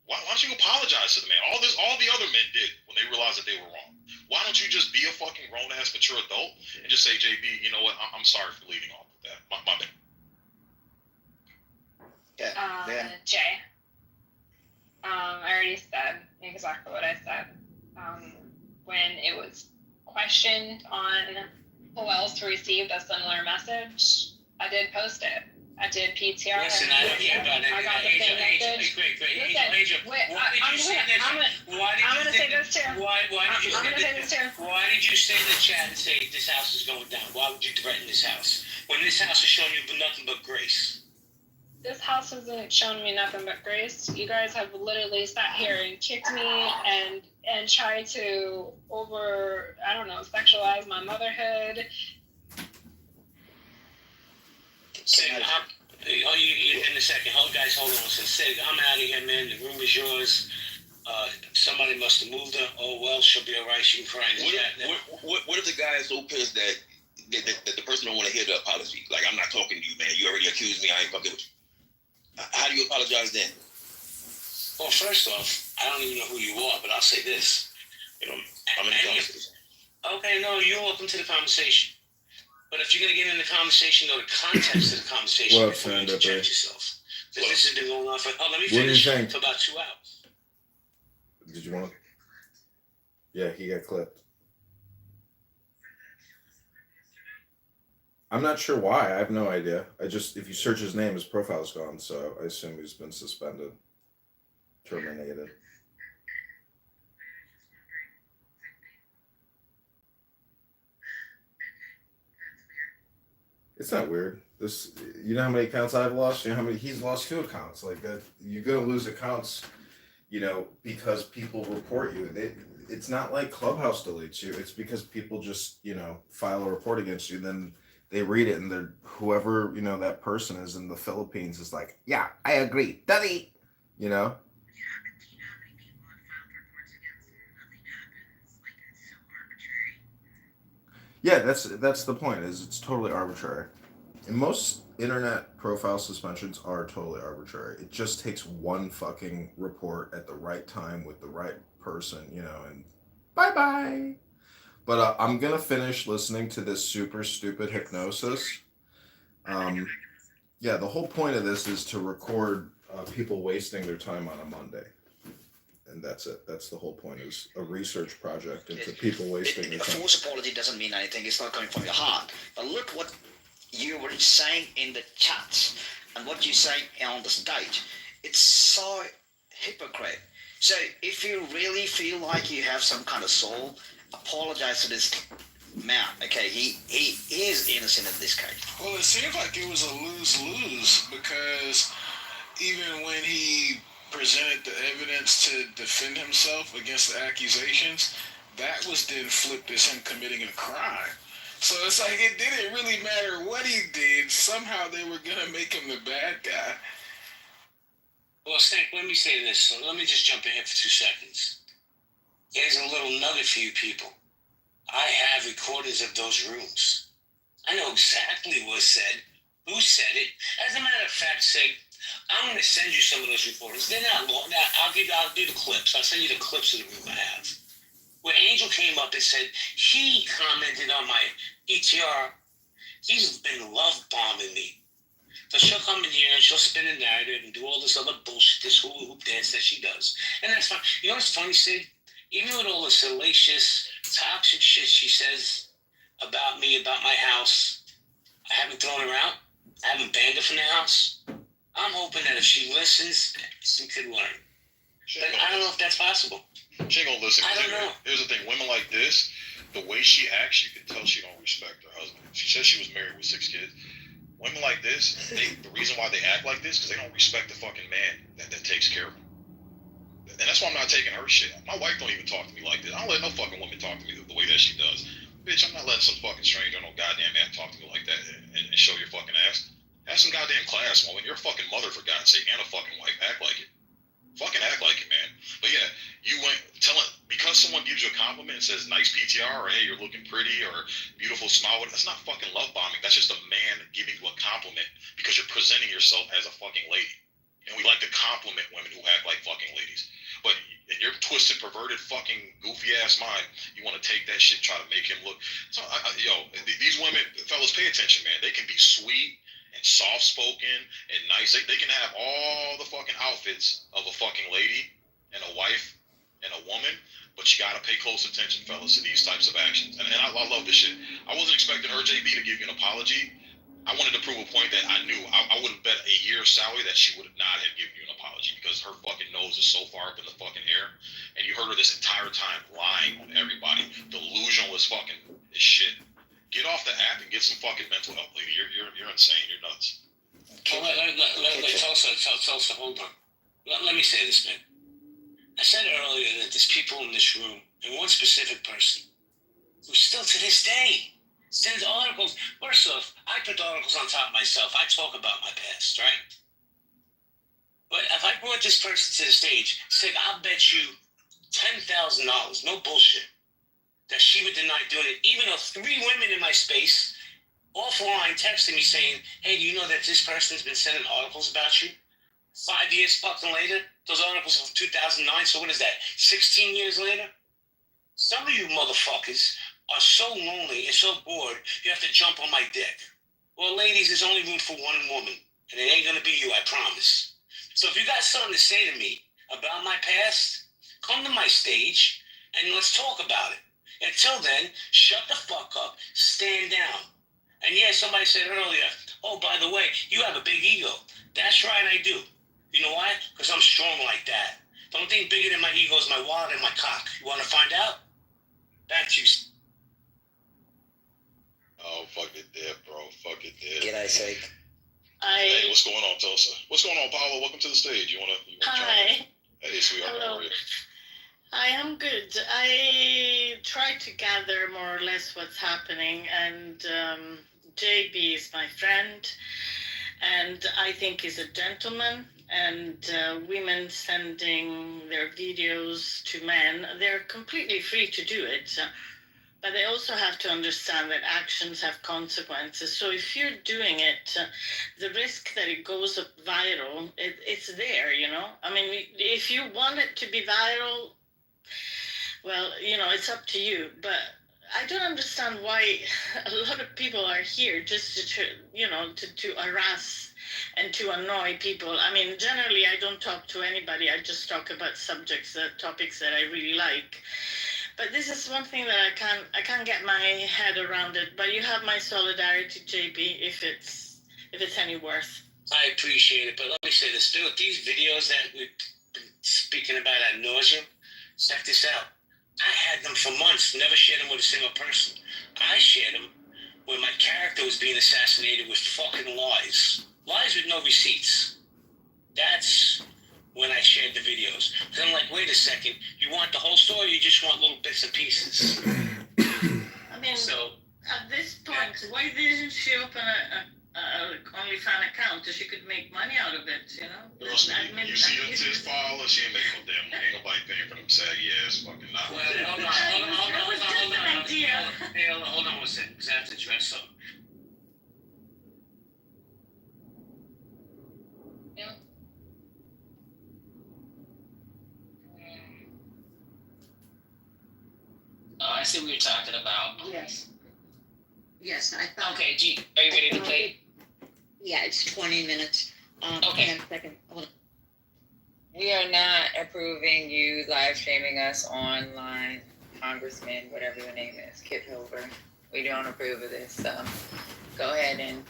Why don't you apologize to the man? All the other men did when they realized that they were wrong. Why don't you just be a fucking grown-ass mature adult and just say, JB, you know what? I'm sorry for leading off with that. My bad. Yeah. Jay. I already said exactly what I said. When it was questioned on who else received a similar message, I did post it. I did PTR. Listen, I don't care about it. I got the same message. I'm gonna say this too. Why did you say in the chat and say this house is going down? Why would you threaten this house when this house is showing you nothing but grace? This house hasn't shown me nothing but grace. You guys have literally sat here and kicked me and tried to sexualize my motherhood. Sig, in a second. Hold on. Sig, I'm out of here, man. The room is yours. Somebody must have moved her. Oh, well, she'll be all right. She can cry in the chat. What if the guy is so pissed that the person don't want to hear the apology? Like, I'm not talking to you, man. You already accused me. I ain't fucking with you. How do you apologize then? Well, first off, I don't even know who you are, but I'll say this. I'm in the conversation. Okay, no, you're welcome to the conversation. But if you're going to get in the conversation, know the context of the conversation before you interject yourself. Because this has been going on for, let me finish, for about 2 hours. Did you want? Yeah, he got clipped. I'm not sure why. I have no idea. If you search his name, his profile's gone, so I assume he's been suspended, terminated. It's not weird. You know how many accounts I've lost? You know how many he's lost 2 accounts? Like that, you're gonna lose accounts, because people report you. It's not like Clubhouse deletes you. It's because people just, file a report against you. Then they read it and whoever, that person is in the Philippines is like, yeah, I agree. Delete. Yeah, that's the point. Is it's totally arbitrary. And most internet profile suspensions are totally arbitrary. It just takes one fucking report at the right time with the right person, and bye-bye. But I'm going to finish listening to this super stupid hypnosis. The whole point of this is to record people wasting their time on a Monday. And that's it. That's the whole point, is a research project into people wasting their time. A false apology doesn't mean anything. It's not coming from your heart. But look what you were saying in the chat and what you say on the stage. It's so hypocrite. So if you really feel like you have some kind of soul, apologize to this man. Okay, he is innocent in this case. Well, it seems like it was a lose-lose because even when he presented the evidence to defend himself against the accusations, that was then flipped as him committing a crime. So it's like it didn't really matter what he did. Somehow they were going to make him the bad guy. Well, Stank, let me say this. So let me just jump in here for 2 seconds. Here's a little nugget for you people. I have recordings of those rooms. I know exactly what was said, who said it. As a matter of fact, Sig, I'm going to send you some of those recordings. They're not long. I'll do the clips. I'll send you the clips of the room I have. Where Angel came up and said he commented on my ETR. He's been love bombing me. So she'll come in here and she'll spin a narrative and do all this other bullshit, this hula hoop dance that she does. And that's fine. You know what's funny, Sid? Even with all the salacious, toxic shit she says about me, about my house, I haven't thrown her out. I haven't banned her from the house. I'm hoping that if she listens, she could learn. But I don't know if that's possible. She ain't gonna listen. I don't know. Here's the thing. Women like this, the way she acts, you can tell she don't respect her husband. She says she was married with 6 kids. Women like this, the reason why they act like this, because they don't respect the fucking man that takes care of them. And that's why I'm not taking her shit. My wife don't even talk to me like this. I don't let no fucking woman talk to me the way that she does. Bitch, I'm not letting some fucking stranger or no goddamn man talk to me like that and show your fucking ass. Have some goddamn class, woman. You're a fucking mother, for God's sake, and a fucking wife. Act like it. Fucking act like it, man. But yeah, you went telling because someone gives you a compliment and says nice PTR or hey you're looking pretty or beautiful smile. That's not fucking love bombing. That's just a man giving you a compliment because you're presenting yourself as a fucking lady. And we like to compliment women who act like fucking ladies. But in your twisted, perverted, fucking goofy ass mind, you want to take that shit, try to make him look. So, these women, fellas, pay attention, man. They can be sweet and soft spoken and nice. They can have all the fucking outfits of a fucking lady and a wife and a woman, but you gotta pay close attention, fellas, to these types of actions. And I love this shit. I wasn't expecting her, JB, to give you an apology. I wanted to prove a point that I knew I would have bet a year's salary that she would not have given you an apology because her fucking nose is so far up in the fucking air, and you heard her this entire time lying on everybody, delusional as fucking as shit. Get off the app and get some fucking mental help, lady. You're insane. You're nuts. Tulsa, hold on. Let me say this, man. I said earlier that there's people in this room, and one specific person, who still to this day sends articles. First off, I put articles on top of myself. I talk about my past, right? But if I brought this person to the stage, said, I'll bet you $10,000, no bullshit, that she would deny doing it, even though 3 women in my space offline texted me saying, hey, do you know that this person's been sending articles about you? 5 years fucking later, those articles from 2009, so what is that, 16 years later? Some of you motherfuckers are so lonely and so bored, you have to jump on my dick. Well, ladies, there's only room for one woman, and it ain't gonna be you, I promise. So if you got something to say to me about my past, come to my stage, and let's talk about it. Until then, shut the fuck up, stand down. And yeah, somebody said earlier, oh, by the way, you have a big ego. That's right, I do. You know why? Because I'm strong like that. The only thing bigger than my ego is my wallet and my cock. You want to find out? Back to you. Oh, fuck it dead, bro. Fuck it dead. G'day, Seek. Hey, what's going on, Tulsa? What's going on, Paolo? Welcome to the stage. You wanna Hi. Hey, sweetheart. Hello. How are you? I am good. I try to gather more or less what's happening, and JB is my friend, and I think he's a gentleman, and women sending their videos to men, they're completely free to do it. But they also have to understand that actions have consequences. So if you're doing it, the risk that it goes viral, it's there, you know? I mean, if you want it to be viral, well, you know, it's up to you. But I don't understand why a lot of people are here just to you know, to harass and to annoy people. I mean, generally, I don't talk to anybody. I just talk about topics that I really like. But this is one thing that I can't get my head around it. But you have my solidarity, JB, if it's any worth. I appreciate it, but let me say this. With these videos that we've been speaking about ad nauseum, check this out. I had them for months, never shared them with a single person. I shared them when my character was being assassinated with fucking lies. Lies with no receipts. That's when I shared the videos. Because I'm like, wait a second, you want the whole story, or you just want little bits and pieces? I mean, so, at this point, why didn't she open a OnlyFans account so she could make money out of it, you know? Trust me, you see his follower, she ain't making no damn money. Ain't nobody paying for them saggy ass fucking not. Well, hold on one second, because I have to address something. I see what you're talking about. Yes. Yes, I thought. Okay, are you ready to play? Yeah, it's 20 minutes. Okay. Hang on a second. Hold on. We are not approving you live streaming us online, Congressman, whatever your name is, Kitover. We don't approve of this, so go ahead and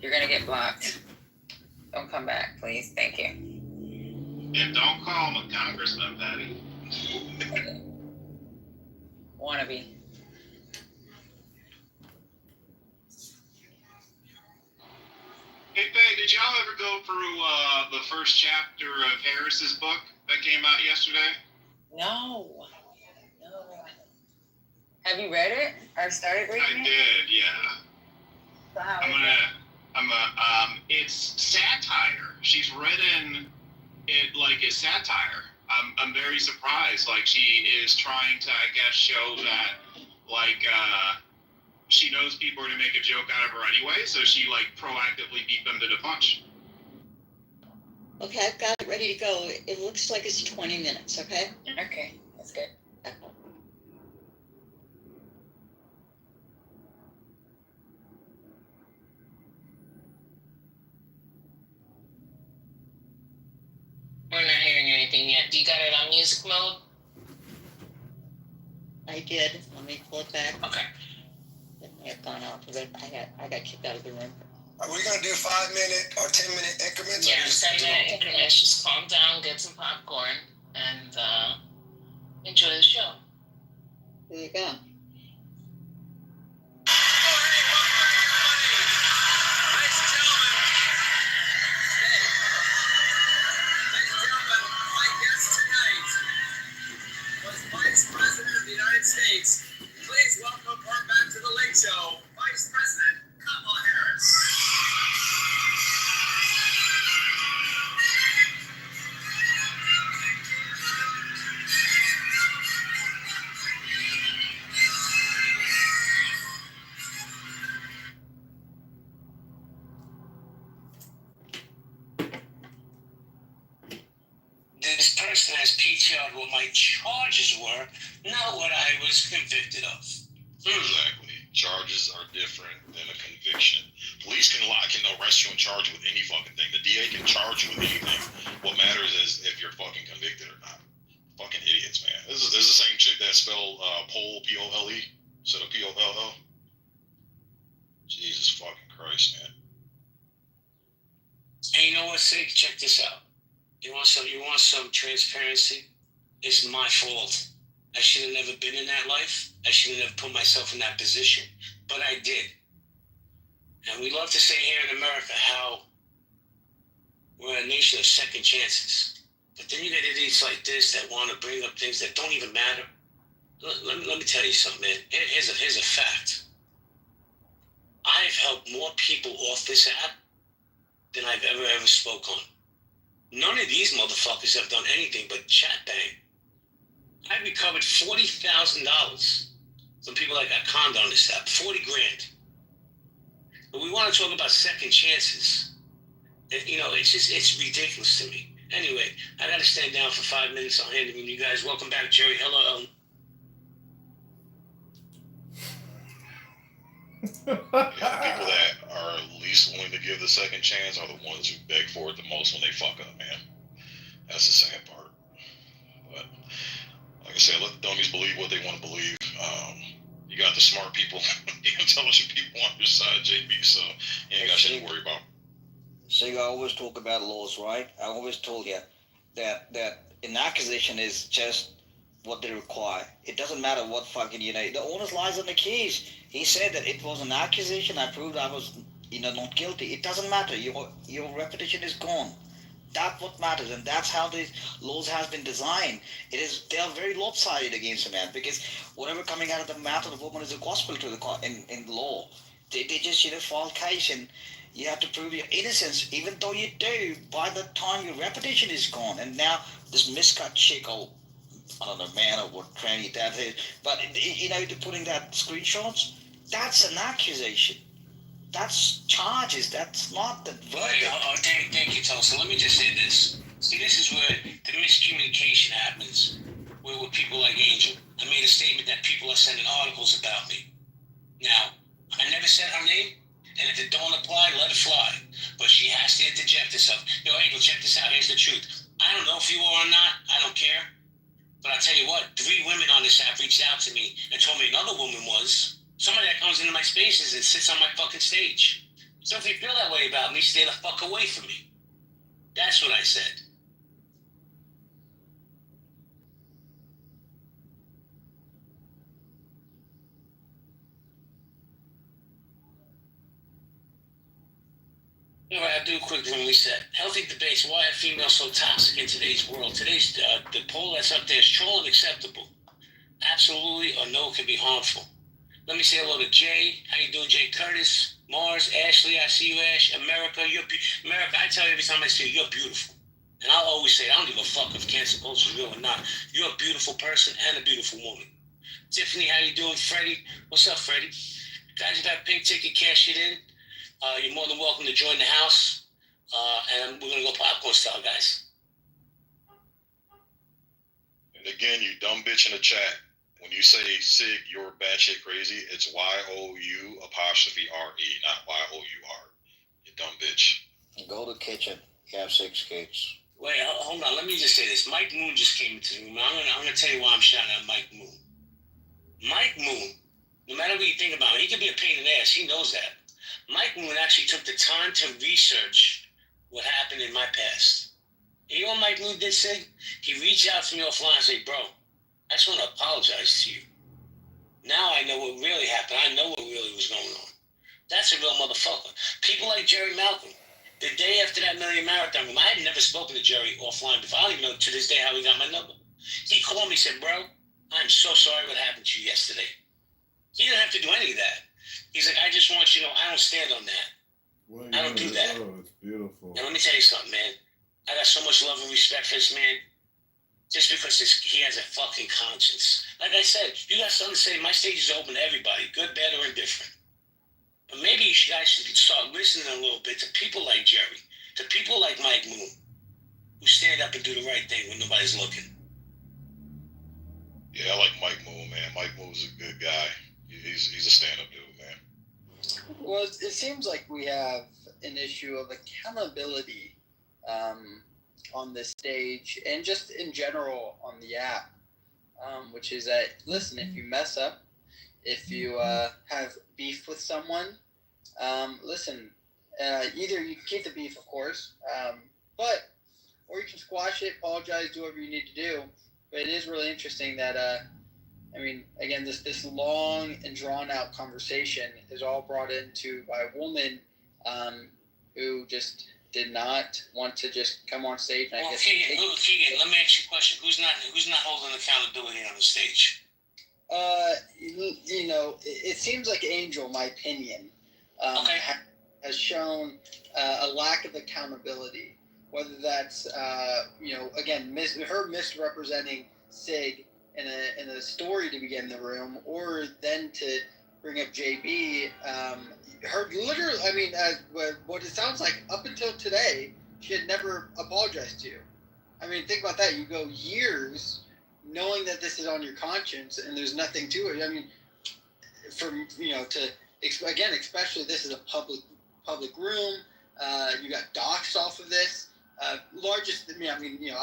you're gonna get blocked. Don't come back, please. Thank you. And don't call him a congressman, Patty. Wannabe. Hey, Faye, did y'all ever go through the first chapter of Harris's book that came out yesterday? No. Have you read it or started reading it? I did, yeah. So how is it? It's satire. She's written it like a satire. I'm very surprised. Like, she is trying to, I guess, show that, like, she knows people are going to make a joke out of her anyway, so she, like, proactively beat them to the punch. Okay, I've got it ready to go. It looks like it's 20 minutes, okay? Okay, that's good. We're not hearing anything yet. Do you got it on music mode? I did. Let me pull it back. Okay. It may have gone out of it. I got kicked out of the room. Are we gonna do 5-minute or 10-minute increments? Yeah, 10-minute increments. Just calm down, get some popcorn, and enjoy the show. There you go. Vice President of the United States, please welcome her back to the Late Show, Vice President Kamala Harris. This person has PTR'd what my charges were, not what I was convicted of. Exactly. Charges are different than a conviction. Police can arrest you and charge you with any fucking thing. The DA can charge you with anything. What matters is if you're fucking convicted or not. Fucking idiots, man. This is the same chick that spelled pole, P-O-L-E, instead of P-O-L-L. Jesus fucking Christ, man. And you know what, Sig? Check this out. You want some transparency? It's my fault. I should have never been in that life. I should have never put myself in that position. But I did. And we love to say here in America how we're a nation of second chances. But then you get idiots like this that want to bring up things that don't even matter. Let me tell you something, man. Here's a fact. I've helped more people off this app than I've ever spoke on. None of these motherfuckers have done anything but chat bang. I recovered $40,000 from people that got conned on this app. 40 grand. But we want to talk about second chances. And, it's ridiculous to me. Anyway, I got to stand down for 5 minutes. I'll hand it to you guys. Welcome back, Jerry. Hello, The people that are least willing to give the second chance are the ones who beg for it the most when they fuck up, man. That's the sad part. But like I said, let the dummies believe what they want to believe. You got the smart people, the intelligent people on your side, JB, so you ain't got shit to worry about. See, I always talk about laws, right? I always told you that an accusation is just what they require. It doesn't matter what fucking, the onus lies on the keys. He said that it was an accusation. I proved I was, not guilty. It doesn't matter. Your reputation is gone. That's what matters, and that's how the laws has been designed. They are very lopsided against a man, because whatever coming out of the mouth of the woman is a gospel to the in law. They just fall case, and you have to prove your innocence, even though you do. By the time your reputation is gone, and now this miscut chick, I don't know, man or what tranny that is, but they're putting that screenshots. That's an accusation. That's charges. That's not the verdict. Thank you, Tulsa. Let me just say this. See, this is where the miscommunication happens. With people like Angel. I made a statement that people are sending articles about me. Now, I never said her name, and if it don't apply, let it fly. But she has to interject herself. Yo, Angel, check this out. Here's the truth. I don't know if you are or not. I don't care. But I'll tell you what, 3 women on this app reached out to me and told me another woman was somebody that comes into my spaces and sits on my fucking stage. So if you feel that way about me, stay the fuck away from me. That's what I said. All right, I'll do a quick reset. Healthy debates. Why are females so toxic in today's world? Today's the poll that's up there is trolling acceptable. Absolutely or no can be harmful. Let me say hello to Jay. How you doing, Jay Curtis? Mars, Ashley, I see you, Ash. America, America, I tell you every time I see you, you're beautiful. And I'll always say, I don't give a fuck if cancel culture is real or not. You're a beautiful person and a beautiful woman. Tiffany, how you doing? Freddie, what's up, Freddie? Guys, you got a pink ticket, cash it in. You're more than welcome to join the house. And we're going to go popcorn style, guys. And again, you dumb bitch in the chat. When you say, Sig, you're batshit crazy, it's Y-O-U apostrophe R-E, not Y-O-U-R. You dumb bitch. Go to kitchen. You have 6 kids. Wait, hold on. Let me just say this. Mike Moon just came into the room. I'm gonna tell you why I'm shouting at Mike Moon. Mike Moon, no matter what you think about him, he could be a pain in the ass. He knows that. Mike Moon actually took the time to research what happened in my past. You know what Mike Moon did say? He reached out to me offline and said, bro, I just want to apologize to you. Now I know what really happened. I know what really was going on. That's a real motherfucker. People like Jerry Malcolm. The day after that Million Marathon room, I had never spoken to Jerry offline before. I don't even know to this day how he got my number. He called me and said, bro, I'm so sorry what happened to you yesterday. He didn't have to do any of that. He's like, I just want you to know I don't stand on that. Well, I don't do that. Oh, it's beautiful. And let me tell you something, man. I got so much love and respect for this man. Just because he has a fucking conscience. Like I said, you got something to say. My stage is open to everybody, good, bad, or indifferent. But maybe you guys should start listening a little bit to people like Jerry, to people like Mike Moon, who stand up and do the right thing when nobody's looking. Yeah, I like Mike Moon, man. Mike Moon's a good guy. He's a stand-up dude, man. Well, it seems like we have an issue of accountability on this stage and just in general on the app, which is that, listen, if you mess up, if you have beef with someone, listen, either you can keep the beef, of course, or you can squash it, apologize, do whatever you need to do. But it is really interesting that, again, this long and drawn-out conversation is all brought into by a woman who just did not want to just come on stage. And Keegan, let me ask you a question. Who's not holding accountability on the stage? It seems like Angel, my opinion, has shown a lack of accountability. Whether that's again, her misrepresenting Sig in a story to begin the room, or then to bring up JB. Her literally, what it sounds like up until today, she had never apologized to you. Think about that. You go years knowing that this is on your conscience and there's nothing to it. Especially this is a public room. You got doxxed off of this. I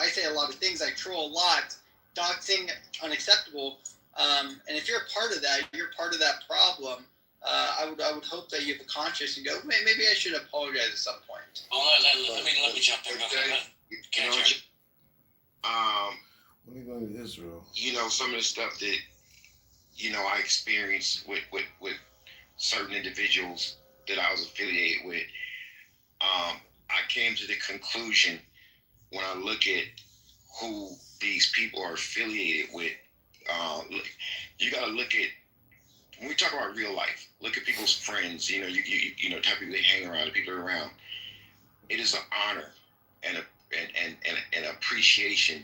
say a lot of things. I troll a lot. Doxing, unacceptable. And if you're a part of that, you're part of that problem. I would hope that you have a conscience and go, maybe I should apologize at some point. Let me jump in. Let me go to Israel. Some of the stuff that I experienced with certain individuals that I was affiliated with. I came to the conclusion when I look at who these people are affiliated with. You got to look at, when we talk about real life, look at people's friends. You type of people they hang around, the people they're around. It is an honor and an appreciation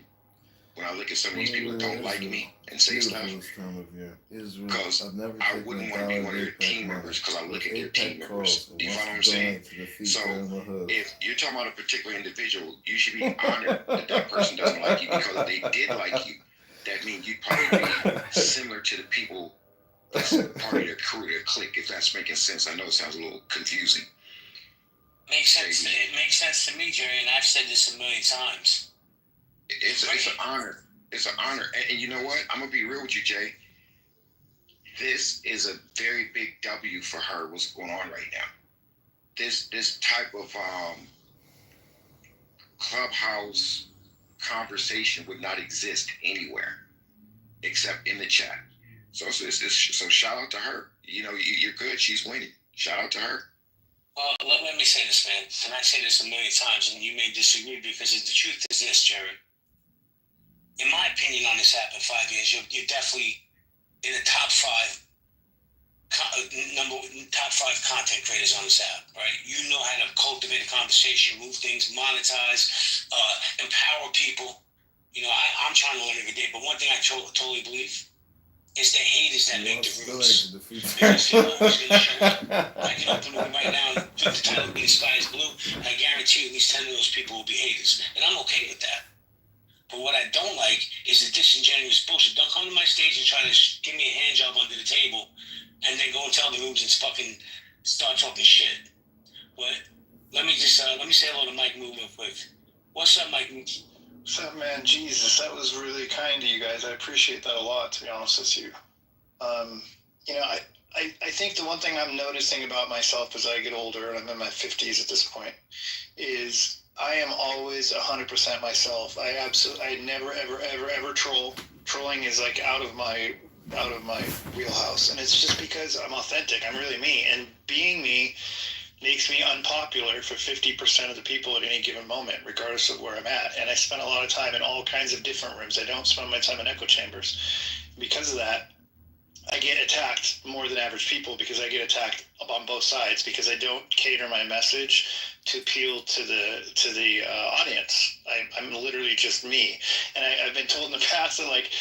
when I look at some of these people that don't like me and say stuff. Because I wouldn't want to be one of their team members because I look at their team members. Do you follow what I'm saying? So if you're talking about a particular individual, you should be honored that person doesn't like you, because if they did like you, that means you'd probably be similar to the people that's part of their crew, their clique, if that's making sense. I know it sounds a little confusing. Makes sense. It makes sense to me, Jerry, and I've said this a million times. It's an honor. It's an honor. And you know what? I'm going to be real with you, Jay. This is a very big W for her, what's going on right now. This type of clubhouse conversation would not exist anywhere except in the chat. So shout out to her. You're good. She's winning. Shout out to her. Well, let me say this, man. And I say this a million times, and you may disagree, because the truth is this, Jerry. In my opinion, on this app in 5 years, you're definitely in the top top 5 content creators on this app, right? You know how to cultivate a conversation, move things, monetize, empower people. You know, I'm trying to learn every day, but one thing I totally believe is the haters that make the rooms. Because they're always going to show up. I can open the room right now and put the title "The Sky is Blue," and I guarantee you at least 10 of those people will be haters. And I'm okay with that. But what I don't like is the disingenuous bullshit. Don't come to my stage and try to give me a hand job under the table and then go and tell the rooms and fucking start talking shit. But let me say hello to Mike Moon real quick. What's up, Mike? What's up, man? Jesus, that was really kind of you guys. I appreciate that a lot, to be honest with you. You know, I think the one thing I'm noticing about myself as I get older, and I'm in my 50s at this point, is I am always 100% myself. I never, ever troll. Trolling is like out of my wheelhouse, and it's just because I'm authentic. I'm really me, and being me makes me unpopular for 50% of the people at any given moment, regardless of where I'm at. And I spend a lot of time in all kinds of different rooms. I don't spend my time in echo chambers. Because of that, I get attacked more than average people, because I get attacked on both sides, because I don't cater my message to appeal to the audience. I'm literally just me. And I've been told in the past that like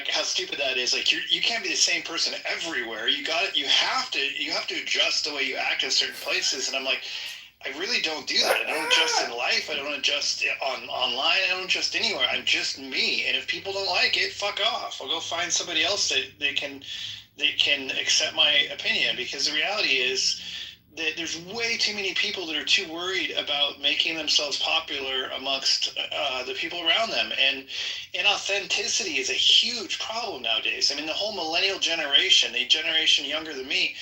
how stupid that is. Like you can't be the same person everywhere. You have to adjust the way you act in certain places. And I'm like, I really don't do that. I don't adjust in life. I don't adjust online. I don't adjust anywhere. I'm just me. And if people don't like it, fuck off. I'll go find somebody else that they can accept my opinion. Because the reality is that there's way too many people that are too worried about making themselves popular amongst the people around them. And inauthenticity is a huge problem nowadays. I mean, the whole millennial generation, the generation younger than me,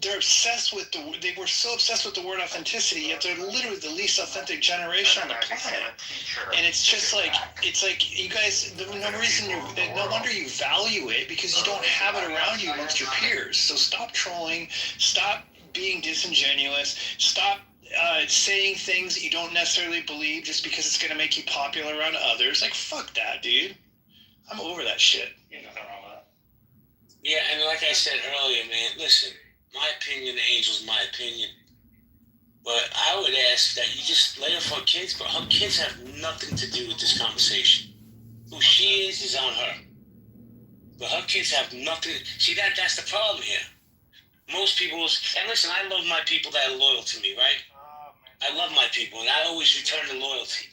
they're obsessed with they were so obsessed with the word authenticity, yet they're literally the least authentic generation on the planet. And it's just like, you guys, no wonder you value it, because you don't have it around you amongst your peers. So stop trolling, stop being disingenuous, stop saying things that you don't necessarily believe just because it's going to make you popular around others. Like, fuck that, dude. I'm over that shit. You're nothing wrong with that. Yeah, and like I said earlier, man, listen, my opinion, Angel's my opinion. But I would ask that you just lay off her kids, but her kids have nothing to do with this conversation. Who she is on her. But her kids have nothing. See, that's the problem here. Most people, and listen, I love my people that are loyal to me, right? I love my people, and I always return the loyalty.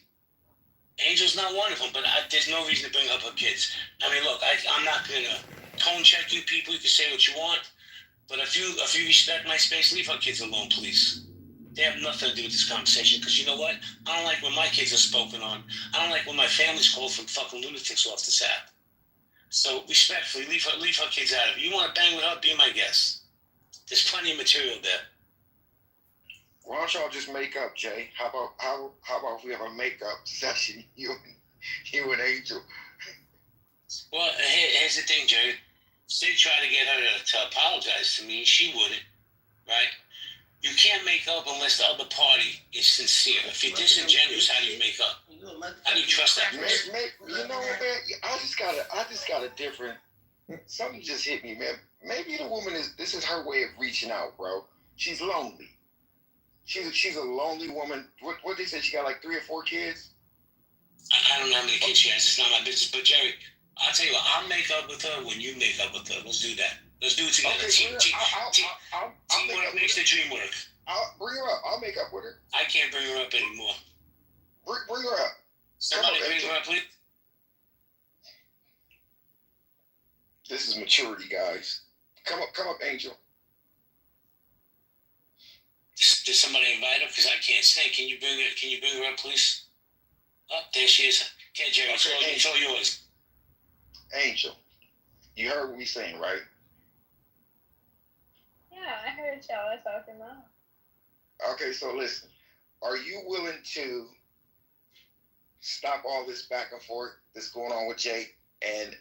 Angel's not one of them, but there's no reason to bring up her kids. I mean, look, I'm not going to tone check you people. You can say what you want. But if you respect my space, leave her kids alone, please. They have nothing to do with this conversation, because you know what? I don't like when my kids are spoken on. I don't like when my family's called from fucking lunatics off this app. So respectfully, leave her kids out of it. You want to bang with her, be my guest. There's plenty of material there. Why don't y'all just make up, Jay? How about if we have a makeup session, you and Angel? Well, here's the thing, Jerry. Sid tried to get her to apologize to me. She wouldn't, right? You can't make up unless the other party is sincere. If you're disingenuous, how do you make up? How do you trust that person? You know what, man? I just got a different. Something just hit me, man. Maybe the woman this is her way of reaching out, bro. She's lonely. She's a lonely woman. What they said, she got like 3 or 4 kids? I don't know how many kids she has. It's not my business. But Jerry, I'll tell you what, I'll make up with her when you make up with her. Let's do that. Let's do it together. Okay, teamwork makes the dream work. I'll bring her up. I'll make up with her. I can't bring her up anymore. Bring her up. Somebody bring her up, please. This is maturity, guys. Come up, Angel. Did somebody invite her? Because I can't stay. Can you bring her up, please? Oh, there she is. Okay, Jerry, it's all yours. Angel, you heard what we saying, right? Yeah, I heard y'all talking about. Okay, so listen. Are you willing to stop all this back and forth that's going on with Jay and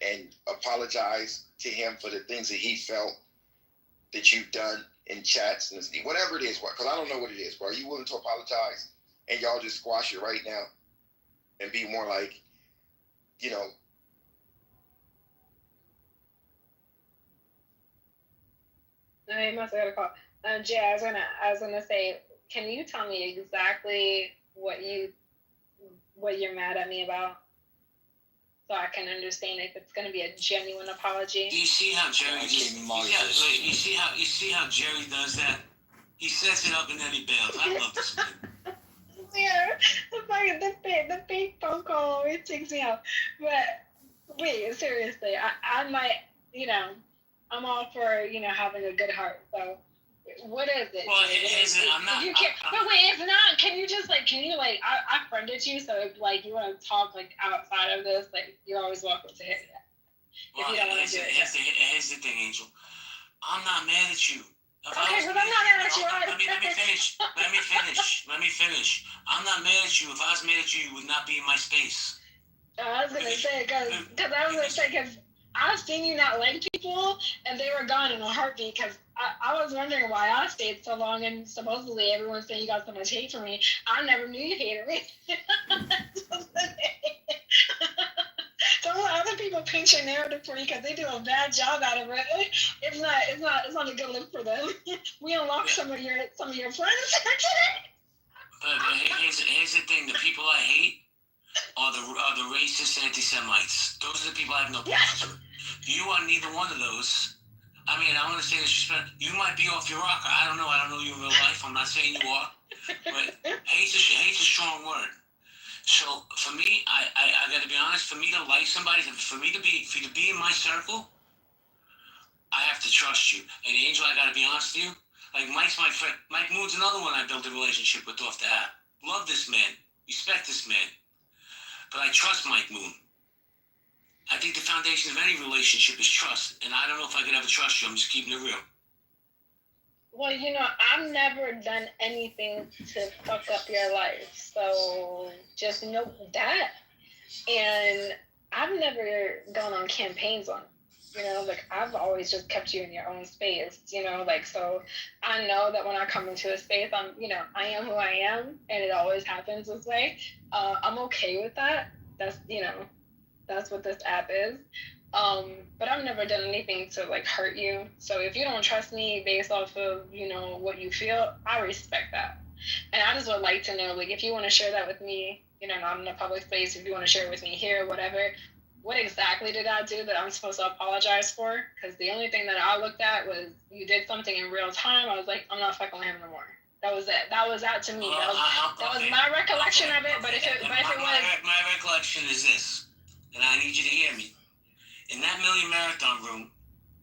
apologize to him for the things that he felt that you've done in chats and whatever it is? Because I don't know what it is, but are you willing to apologize and y'all just squash it right now and be more like, you know, . 'Cause, I must have got a call. Jay, I was gonna say, can you tell me exactly what you're mad at me about, so I can understand if it's gonna be a genuine apology? Do you see how Jerry you see how Jerry does that? He sets it up and then he bails. I love this man. Yeah, the fake phone call always takes me out. But wait, seriously, I might, I'm all for, having a good heart. So what is it? Well, I'm not. But wait, if not, can you just I friended you, so if you want to talk outside of this, you're always welcome to hit it. Well, here's the thing, Angel. I'm not mad at you. Okay, but I'm not mad at you. Let me finish. Let me finish. I'm not mad at you. If I was mad at you, you would not be in my space. I was gonna say because I've seen you not like people, and they were gone in a heartbeat. Because I was wondering why I stayed so long, and supposedly everyone's saying you got so much hate for me. I never knew you hated me. Don't let other people paint your narrative for you because they do a bad job out of it. It's not a good look for them. We unlocked some of your friends today. But here's the thing: the people I hate are the racist anti-Semites. Those are the people I have no problems with. You are neither one of those. I mean, I want to say this. You might be off your rocker. I don't know. I don't know you in real life. I'm not saying you are. But hate's a strong word. So for me, I got to be honest. For me to like somebody, for you to be in my circle, I have to trust you. And Angel, I got to be honest with you. Like Mike's my friend. Mike Moon's another one I built a relationship with off the app. Love this man. Respect this man. But I trust Mike Moon. I think the foundation of any relationship is trust. And I don't know if I could ever trust you. I'm just keeping it real. Well, I've never done anything to fuck up your life. So just note that. And I've never gone on campaigns on it. I've always just kept you in your own space, so I know that when I come into a space, I am who I am, and it always happens this way. I'm okay with that. That's what this app is. But I've never done anything to hurt you. So if you don't trust me based off of, what you feel, I respect that. And I just would like to know, if you want to share that with me, not in a public space, if you want to share it with me here, whatever, what exactly did I do that I'm supposed to apologize for? Because the only thing that I looked at was you did something in real time. I was like, I'm not fucking with him no more. That was it. That was that to me. That was my recollection of it. But if it was... My recollection is this, and I need you to hear me. In that Million Marathon room,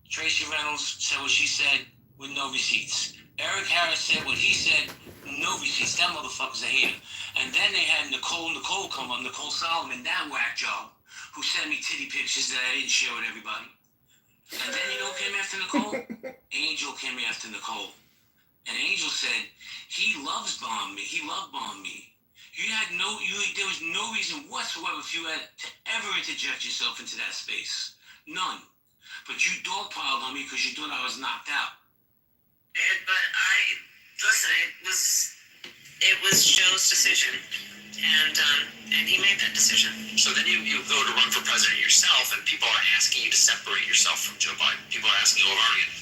Tracy Reynolds said what she said with no receipts. Eric Harris said what he said, no receipts. That motherfucker's a hater. And then they had Nicole come up, Nicole Solomon, that whack job, who sent me titty pictures that I didn't share with everybody. And then who came after Nicole? Angel came after Nicole. And Angel said, he loves bomb me. He loved bomb me. There was no reason whatsoever for you to ever interject yourself into that space. None. But you dogpiled on me because you thought I was knocked out. But it was Joe's decision, and he made that decision. So then you go to run for president yourself, and people are asking you to separate yourself from Joe Biden. People are asking you,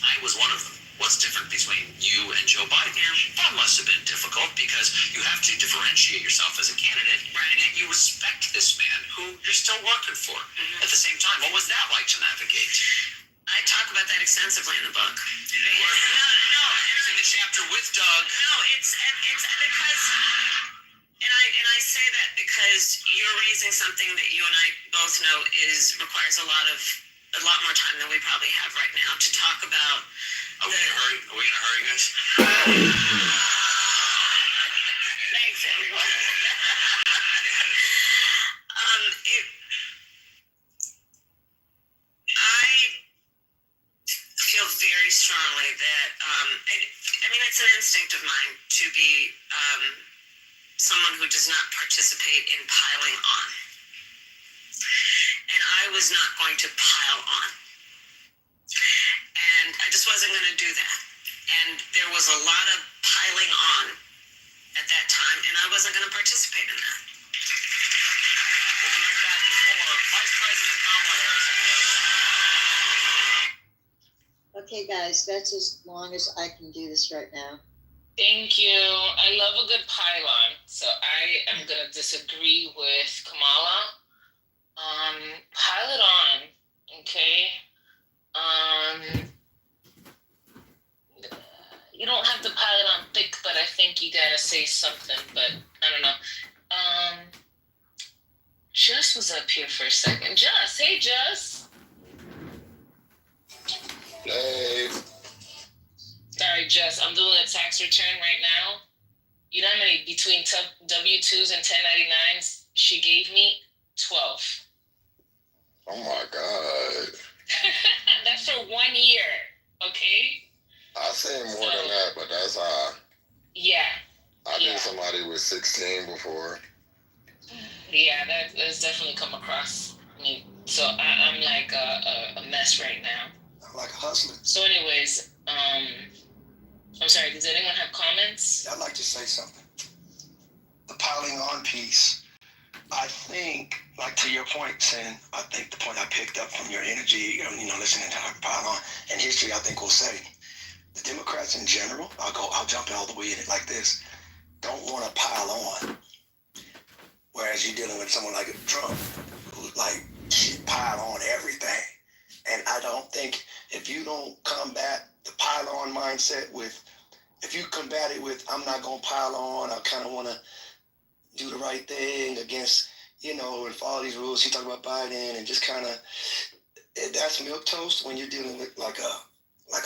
I was one of them. What's different between you and Joe Biden? Yeah. That must have been difficult because you have to differentiate yourself as a candidate, right? And yet you respect this man who you're still working for. Mm-hmm. At the same time, what was that like to navigate? I talk about that extensively in the book. No. It's in the chapter with Doug. No, it's because, and I say that because you're raising something that you and I both know requires a lot more time than we probably have right now to talk about. Are we gonna hurry, guys? Thanks, everyone. I feel very strongly that it's an instinct of mine to be someone who does not participate in piling on, and I was not going to pile on. And I just wasn't going to do that. And there was a lot of piling on at that time, and I wasn't going to participate in that. We'll be right back with more Vice President Kamala Harris. Okay, guys, that's as long as I can do this right now. Thank you. I love a good pylon, so I am gonna disagree with Kamala. Pile it on, okay? You don't have to pile it on thick, but I think you gotta say something. But I don't know. Just was up here for a second. Just, hey, Just. Hey. Sorry, Just. I'm doing a tax return right now. You know how many between W-2s and 1099s she gave me? 12. Oh my God. That's for 1 year, okay? I say more than that, but that's high. Yeah. I knew somebody with 16 before. Yeah, that's definitely come across me. So I'm like a mess right now. I'm like a hustler. So anyways, I'm sorry, does anyone have comments? I'd like to say something. The piling on piece. I think, like to your point, Sin, I think the point I picked up from your energy, listening to her pile on, and history, I think will say, the Democrats in general, I'll jump all the way in it like this, don't want to pile on. Whereas you're dealing with someone like Trump, who pile on everything. And I don't think if you don't combat the pile on mindset if you combat it with, I'm not going to pile on, I kind of want to do the right thing against, and follow these rules. He talked about Biden and just kind of, that's milquetoast when you're dealing with like a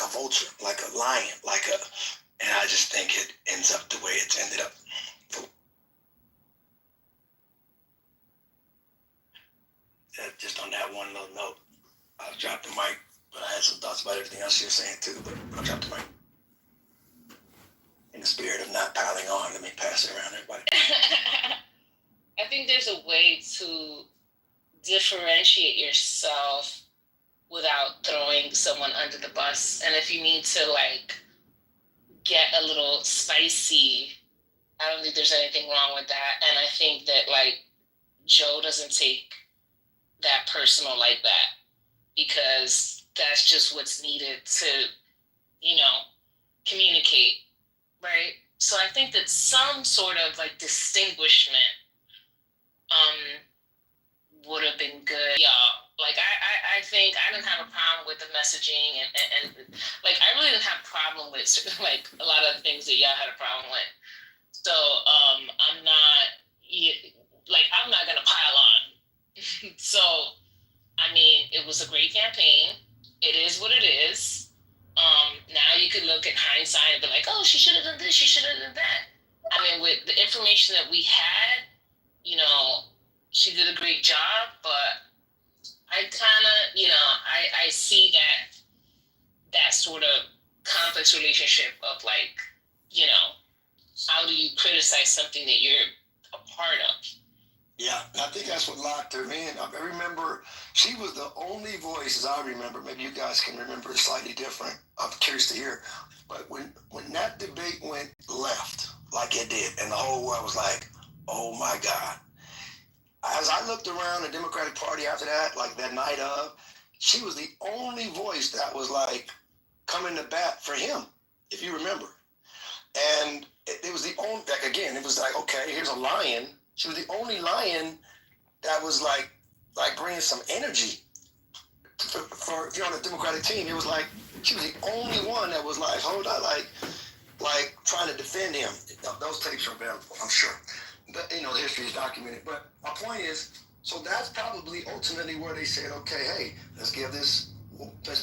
vulture, like a lion, and I just think it ends up the way it's ended up. Just on that one little note, I'll drop the mic, but I had some thoughts about everything else you were saying too, but I'll drop the mic. In the spirit of not piling on, let me pass it around everybody. I think there's a way to differentiate yourself without throwing someone under the bus. And if you need to get a little spicy, I don't think there's anything wrong with that. And I think that Joe doesn't take that personal like that, because that's just what's needed to, communicate, right? So I think that some sort of distinguishment would have been good, y'all. I think I didn't have a problem with the messaging and I really didn't have a problem with a lot of the things that y'all had a problem with. So I'm not gonna pile on. So I mean, it was a great campaign. It is what it is. Now you can look at hindsight and be like, oh, she should have done this, she should have done that. I mean, with the information that we had, she did a great job, but I kind of, I see that sort of complex relationship of how do you criticize something that you're a part of? Yeah, I think that's what locked her in. I remember she was the only voice, as I remember. Maybe you guys can remember it slightly different. I'm curious to hear. But when that debate went left, like it did, and the whole world was like, oh my God. As I looked around the Democratic Party after that, that night of, she was the only voice that was coming to bat for him, if you remember. And it was the only, again, it was okay, here's a lion. She was the only lion that was bringing some energy for if you're on the Democratic team. It was she was the only one that was hold on, trying to defend him. Those tapes are available, I'm sure. But, the history is documented. But my point is, so that's probably ultimately where they said, okay, hey, let's give this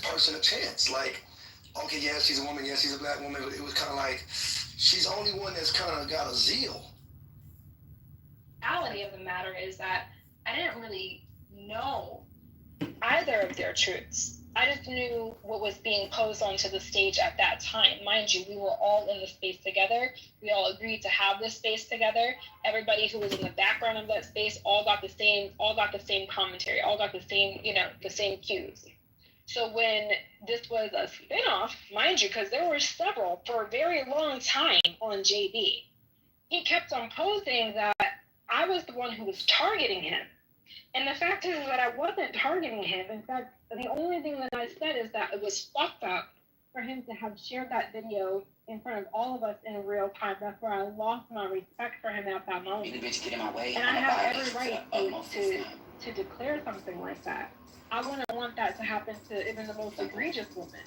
person a chance. Okay, yes, she's a woman, yes, she's a black woman. It was kind of she's the only one that's kind of got a zeal. The reality of the matter is that I didn't really know either of their truths. I just knew what was being posed onto the stage at that time. Mind you, we were all in the space together. We all agreed to have this space together. Everybody who was in the background of that space all got the same commentary, all got the same, the same cues. So when this was a spinoff, mind you, because there were several for a very long time on JB, he kept on posing that I was the one who was targeting him. And the fact is that I wasn't targeting him. In fact, the only thing that I said is that it was fucked up for him to have shared that video in front of all of us in real time. That's where I lost my respect for him at that moment. Bitch, get in my way. And I have every right to declare something like that. I wouldn't want that to happen to even the most egregious woman.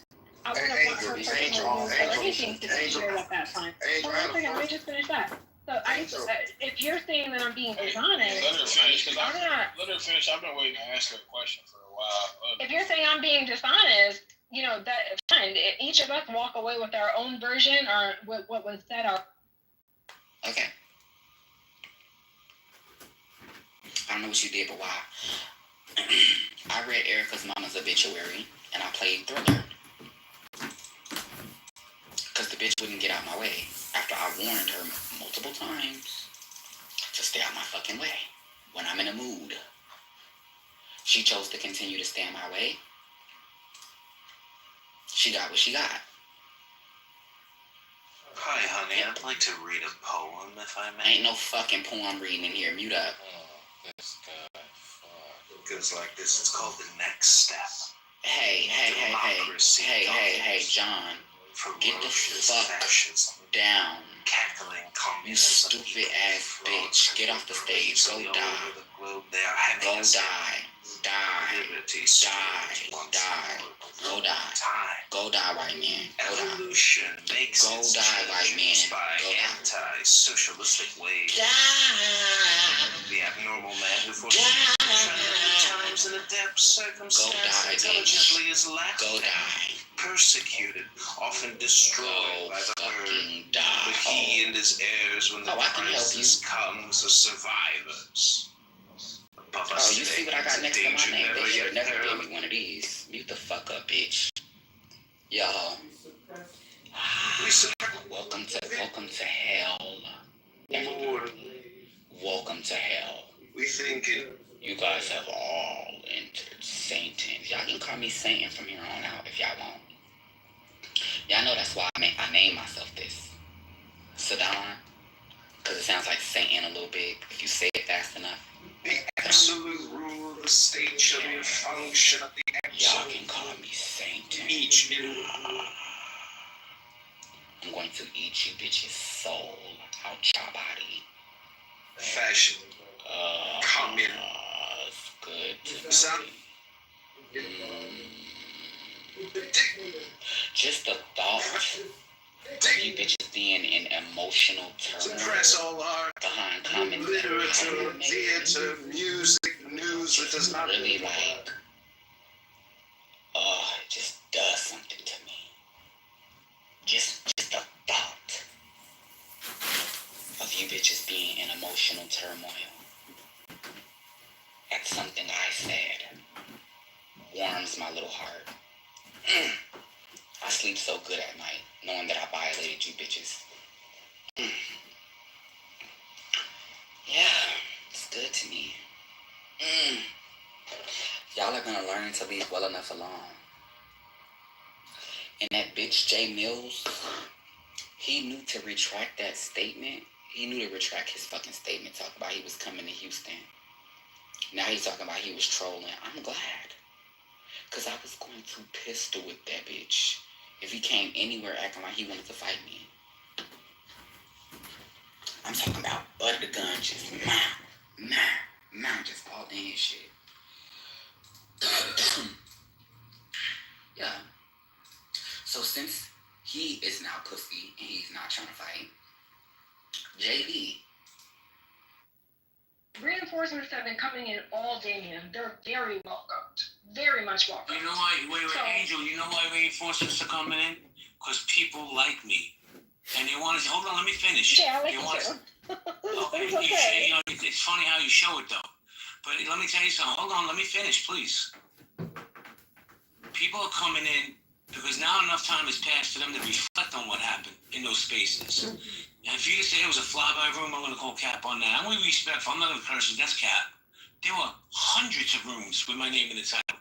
I wouldn't want her personal news or anything to be shared at that time. Hold on a second, let me just finish that. So if you're saying that I'm being dishonest, let her finish. Let her finish. I've been waiting to ask her a question for a while. If you're saying I'm being dishonest, you know, that fine. Each of us walk away with our own version or with what was said. Okay. I don't know what you did, but why? I read Erica's mama's obituary, and I played Thriller. Because the bitch wouldn't get out my way after I warned her multiple times to stay out my fucking way when I'm in a mood. She chose to continue to stay in my way. She got what she got. Hi, honey. I'd like to read a poem, if I may. Ain't no fucking poem reading in here. Mute up. Oh, this guy. Fuck. It goes like this. It's called The Next Step. Hey, John. Get the fuck down. Cackling communism. You stupid ass bitch. Get off the stage. Go die. Go die. Go die. Go die, white man. Go die. Evolution makes go die, white man. By anti-socialistic ways. The abnormal man who forces times in a depth circumstance intelligently is left. Go die. Persecuted, often destroyed by the herd. But he and his heirs, when the crisis comes, are survivors. Oh, you see what I got next to my name? They should never give me one of these. Mute the fuck up, bitch. Yo. Welcome to hell. Everybody. Welcome to hell. We think you guys have all entered Satan. Y'all can call me Satan from here on out if y'all want. Y'all know that's why I named myself this. Saddam. Because it sounds like Satan a little bit if you say it fast enough. The absolute rule of the state shall be a function of the absolute. Y'all can call me Satan. Each in I'm going to eat you bitches' soul out your body. Fashion. Communism. It's good to just the thought of you bitches being in emotional turmoil all art, behind comments literature, theater, music, news. It does not really like. It just does something to me. Just the thought of you bitches being in emotional turmoil at something I said warms my little heart. I sleep so good at night, knowing that I violated you bitches. Yeah, it's good to me. Y'all are gonna learn to leave well enough alone. And that bitch Jay Mills, he knew to retract that statement. He knew to retract his fucking statement, talking about he was coming to Houston. Now he's talking about he was trolling. I'm glad. Because I was going to pistol whip that bitch if he came anywhere acting like he wanted to fight me. I'm talking about butt the gun, just just all in his shit. Yeah. So since he is now pussy and he's not trying to fight, JB. Reinforcements have been coming in all day, man. They're very welcomed. Very much welcome. You know why? Wait, Angel. You know why reinforcements are coming in? Because people like me, and they want to. Hold on, let me finish. Yeah, I like you too. Okay, It's okay. You know, it's funny how you show it though. But let me tell you something. Hold on, let me finish, please. People are coming in because now enough time has passed for them to reflect on what happened in those spaces. And if you just say it was a flyby room, I'm going to call cap on that. I'm going to be respectful. I'm not going to curse. That's cap. There were hundreds of rooms with my name in the title.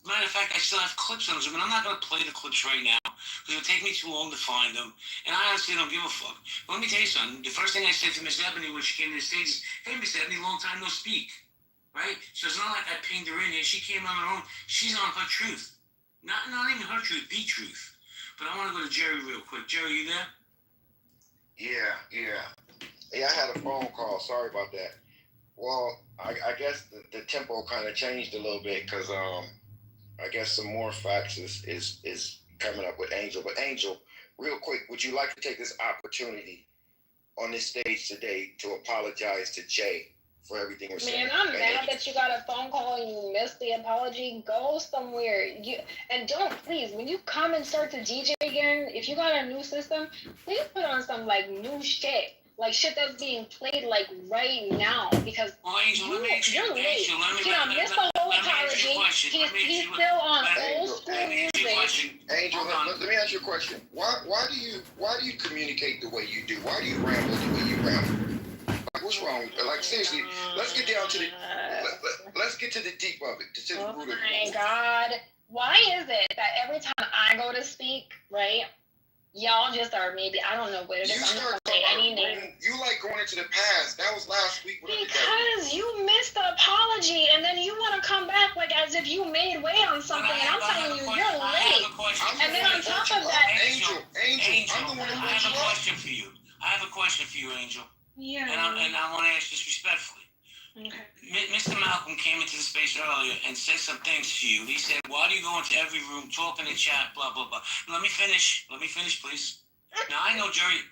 Matter of fact, I still have clips on those, but I'm not going to play the clips right now because it'll take me too long to find them. And I honestly don't give a fuck. But let me tell you something. The first thing I said to Miss Ebony when she came to the stage is, hey, Miss Ebony, long time no speak. Right? So it's not like I pinged her in here. She came on her own. She's on her truth. Not even her truth, the truth. But I want to go to Jerry real quick. Jerry, you there? Yeah, I had a phone call. Sorry about that. Well, I guess the tempo kind of changed a little bit because I guess some more facts is coming up with Angel. But Angel, real quick, would you like to take this opportunity on this stage today to apologize to Jay for everything we're saying? Man, I'm mad that you got a phone call and you missed the apology. Go somewhere. And don't, please, when you come and start to DJ again, if you got a new system, please put on some like new shit. Like shit that's being played like right now, because Angel, you're late. Angel, You know, missed the whole apology. He's still on old school music. Angel, let me ask you a question. Why do you communicate the way you do? Why do you ramble the way you ramble? Like, what's wrong? Like seriously, let's get down to the let's get to the deep of it. To the root of it. Oh my God, why is it that every time I go to speak, right? Y'all just are maybe, I don't know what it is. I'm not gonna say any name. You like going into the past. That was last week. Because you missed the apology and then you want to come back like as if you made way on something, and I'm telling you, you're late. And then on top of that, Angel, I have a question for you. Angel. Yeah. And I want to ask this respectfully. Okay. Mr. Malcolm came into the space earlier and said some things to you. He said, why do you go into every room, talk in the chat, blah, blah, blah. Let me finish, please. Now, I know Jerry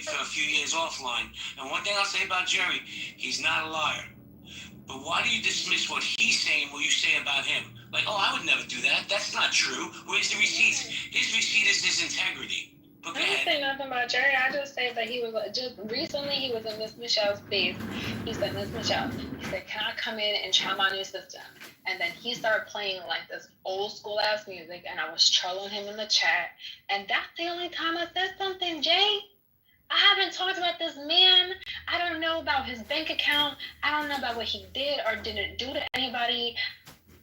for a few years offline, and one thing I'll say about Jerry, he's not a liar. But why do you dismiss what he's saying, what you say about him? Like, oh, I would never do that. That's not true. Where's the receipts? His receipt is his integrity. I didn't say nothing about Jerry. I just said that he was just recently he was in Miss Michelle's space. He said, Miss Michelle, he said, can I come in and try my new system? And then he started playing like this old school ass music, and I was trolling him in the chat. And that's the only time I said something, Jay. I haven't talked about this man. I don't know about his bank account. I don't know about what he did or didn't do to anybody.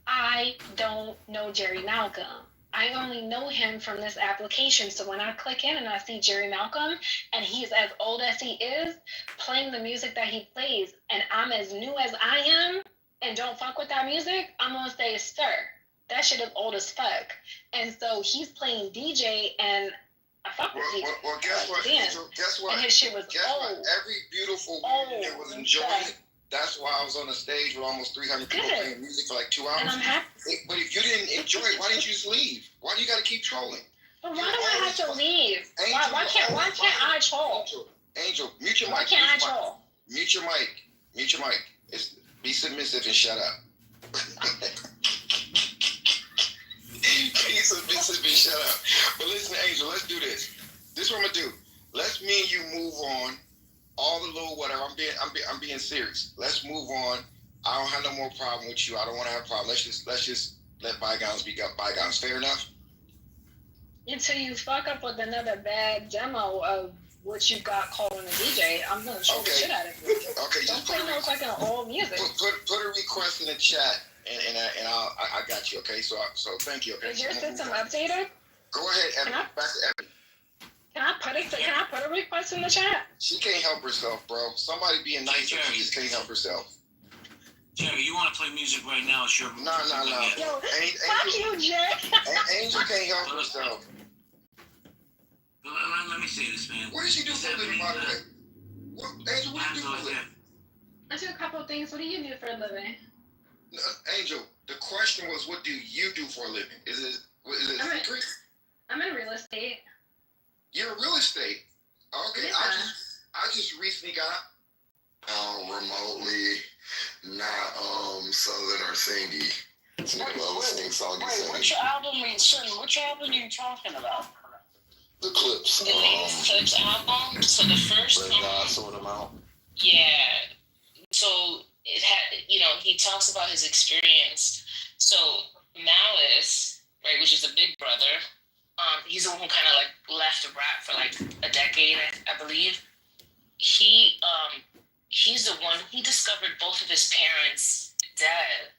I don't know Jerry Malcolm. I only know him from this application. So when I click in and I see Jerry Malcolm and he's as old as he is playing the music that he plays, and I'm as new as I am and don't fuck with that music, I'm going to say, sir, that shit is old as fuck. And so he's playing DJ and I fuck with DJ. Well, guess what, Angel? Guess what? And his shit was old. What? Every beautiful woman that was enjoying it. That's why I was on the stage with almost 300 people playing music for like 2 hours. And I'm happy. But if you didn't enjoy it, why didn't you just leave? Why do you got to keep trolling? But why do I have to leave? Why can't I troll? Angel, mute your mic. Why can't I troll? Mute your mic. Be submissive and shut up. Be submissive and shut up. But listen, Angel, let's do this. This is what I'm gonna do. Let's me and you move on. All the little whatever. I'm being serious. Let's move on. I don't have no more problem with you. I don't want to have a problem. Let's just let bygones be bygones. Fair enough? Until you fuck up with another bad demo of what you got calling a DJ, I'm gonna show the shit out of you. Okay, don't play no fucking old music. Put a request in the chat, and I got you. Okay, so thank you. Okay. Is your system updated? Go ahead, Evan. Back to Evan. Can I put a request in the chat? She can't help herself, bro. Somebody being nice, but she just can't help herself. Jerry, you want to play music right now? It's your No. Yo, fuck you, Jerry. Angel can't help herself. Let me say this, man. What did she do for a living, by the way? Angel, what do you do for a living? I do a couple of things. What do you do for a living? Angel, the question was, what do you do for a living? Is it a secret? I'm in real estate. You're in real estate? Okay, Yeah. I just recently got remotely not southern or thingy. Which album are you talking about? The Clips. The latest Clips album. So the first one. God sort them out. Yeah. So it had, he talks about his experience. So Malice, right, which is a big brother. He's the one who kind of like left the rap for like a decade, I believe. He's the one. He discovered both of his parents dead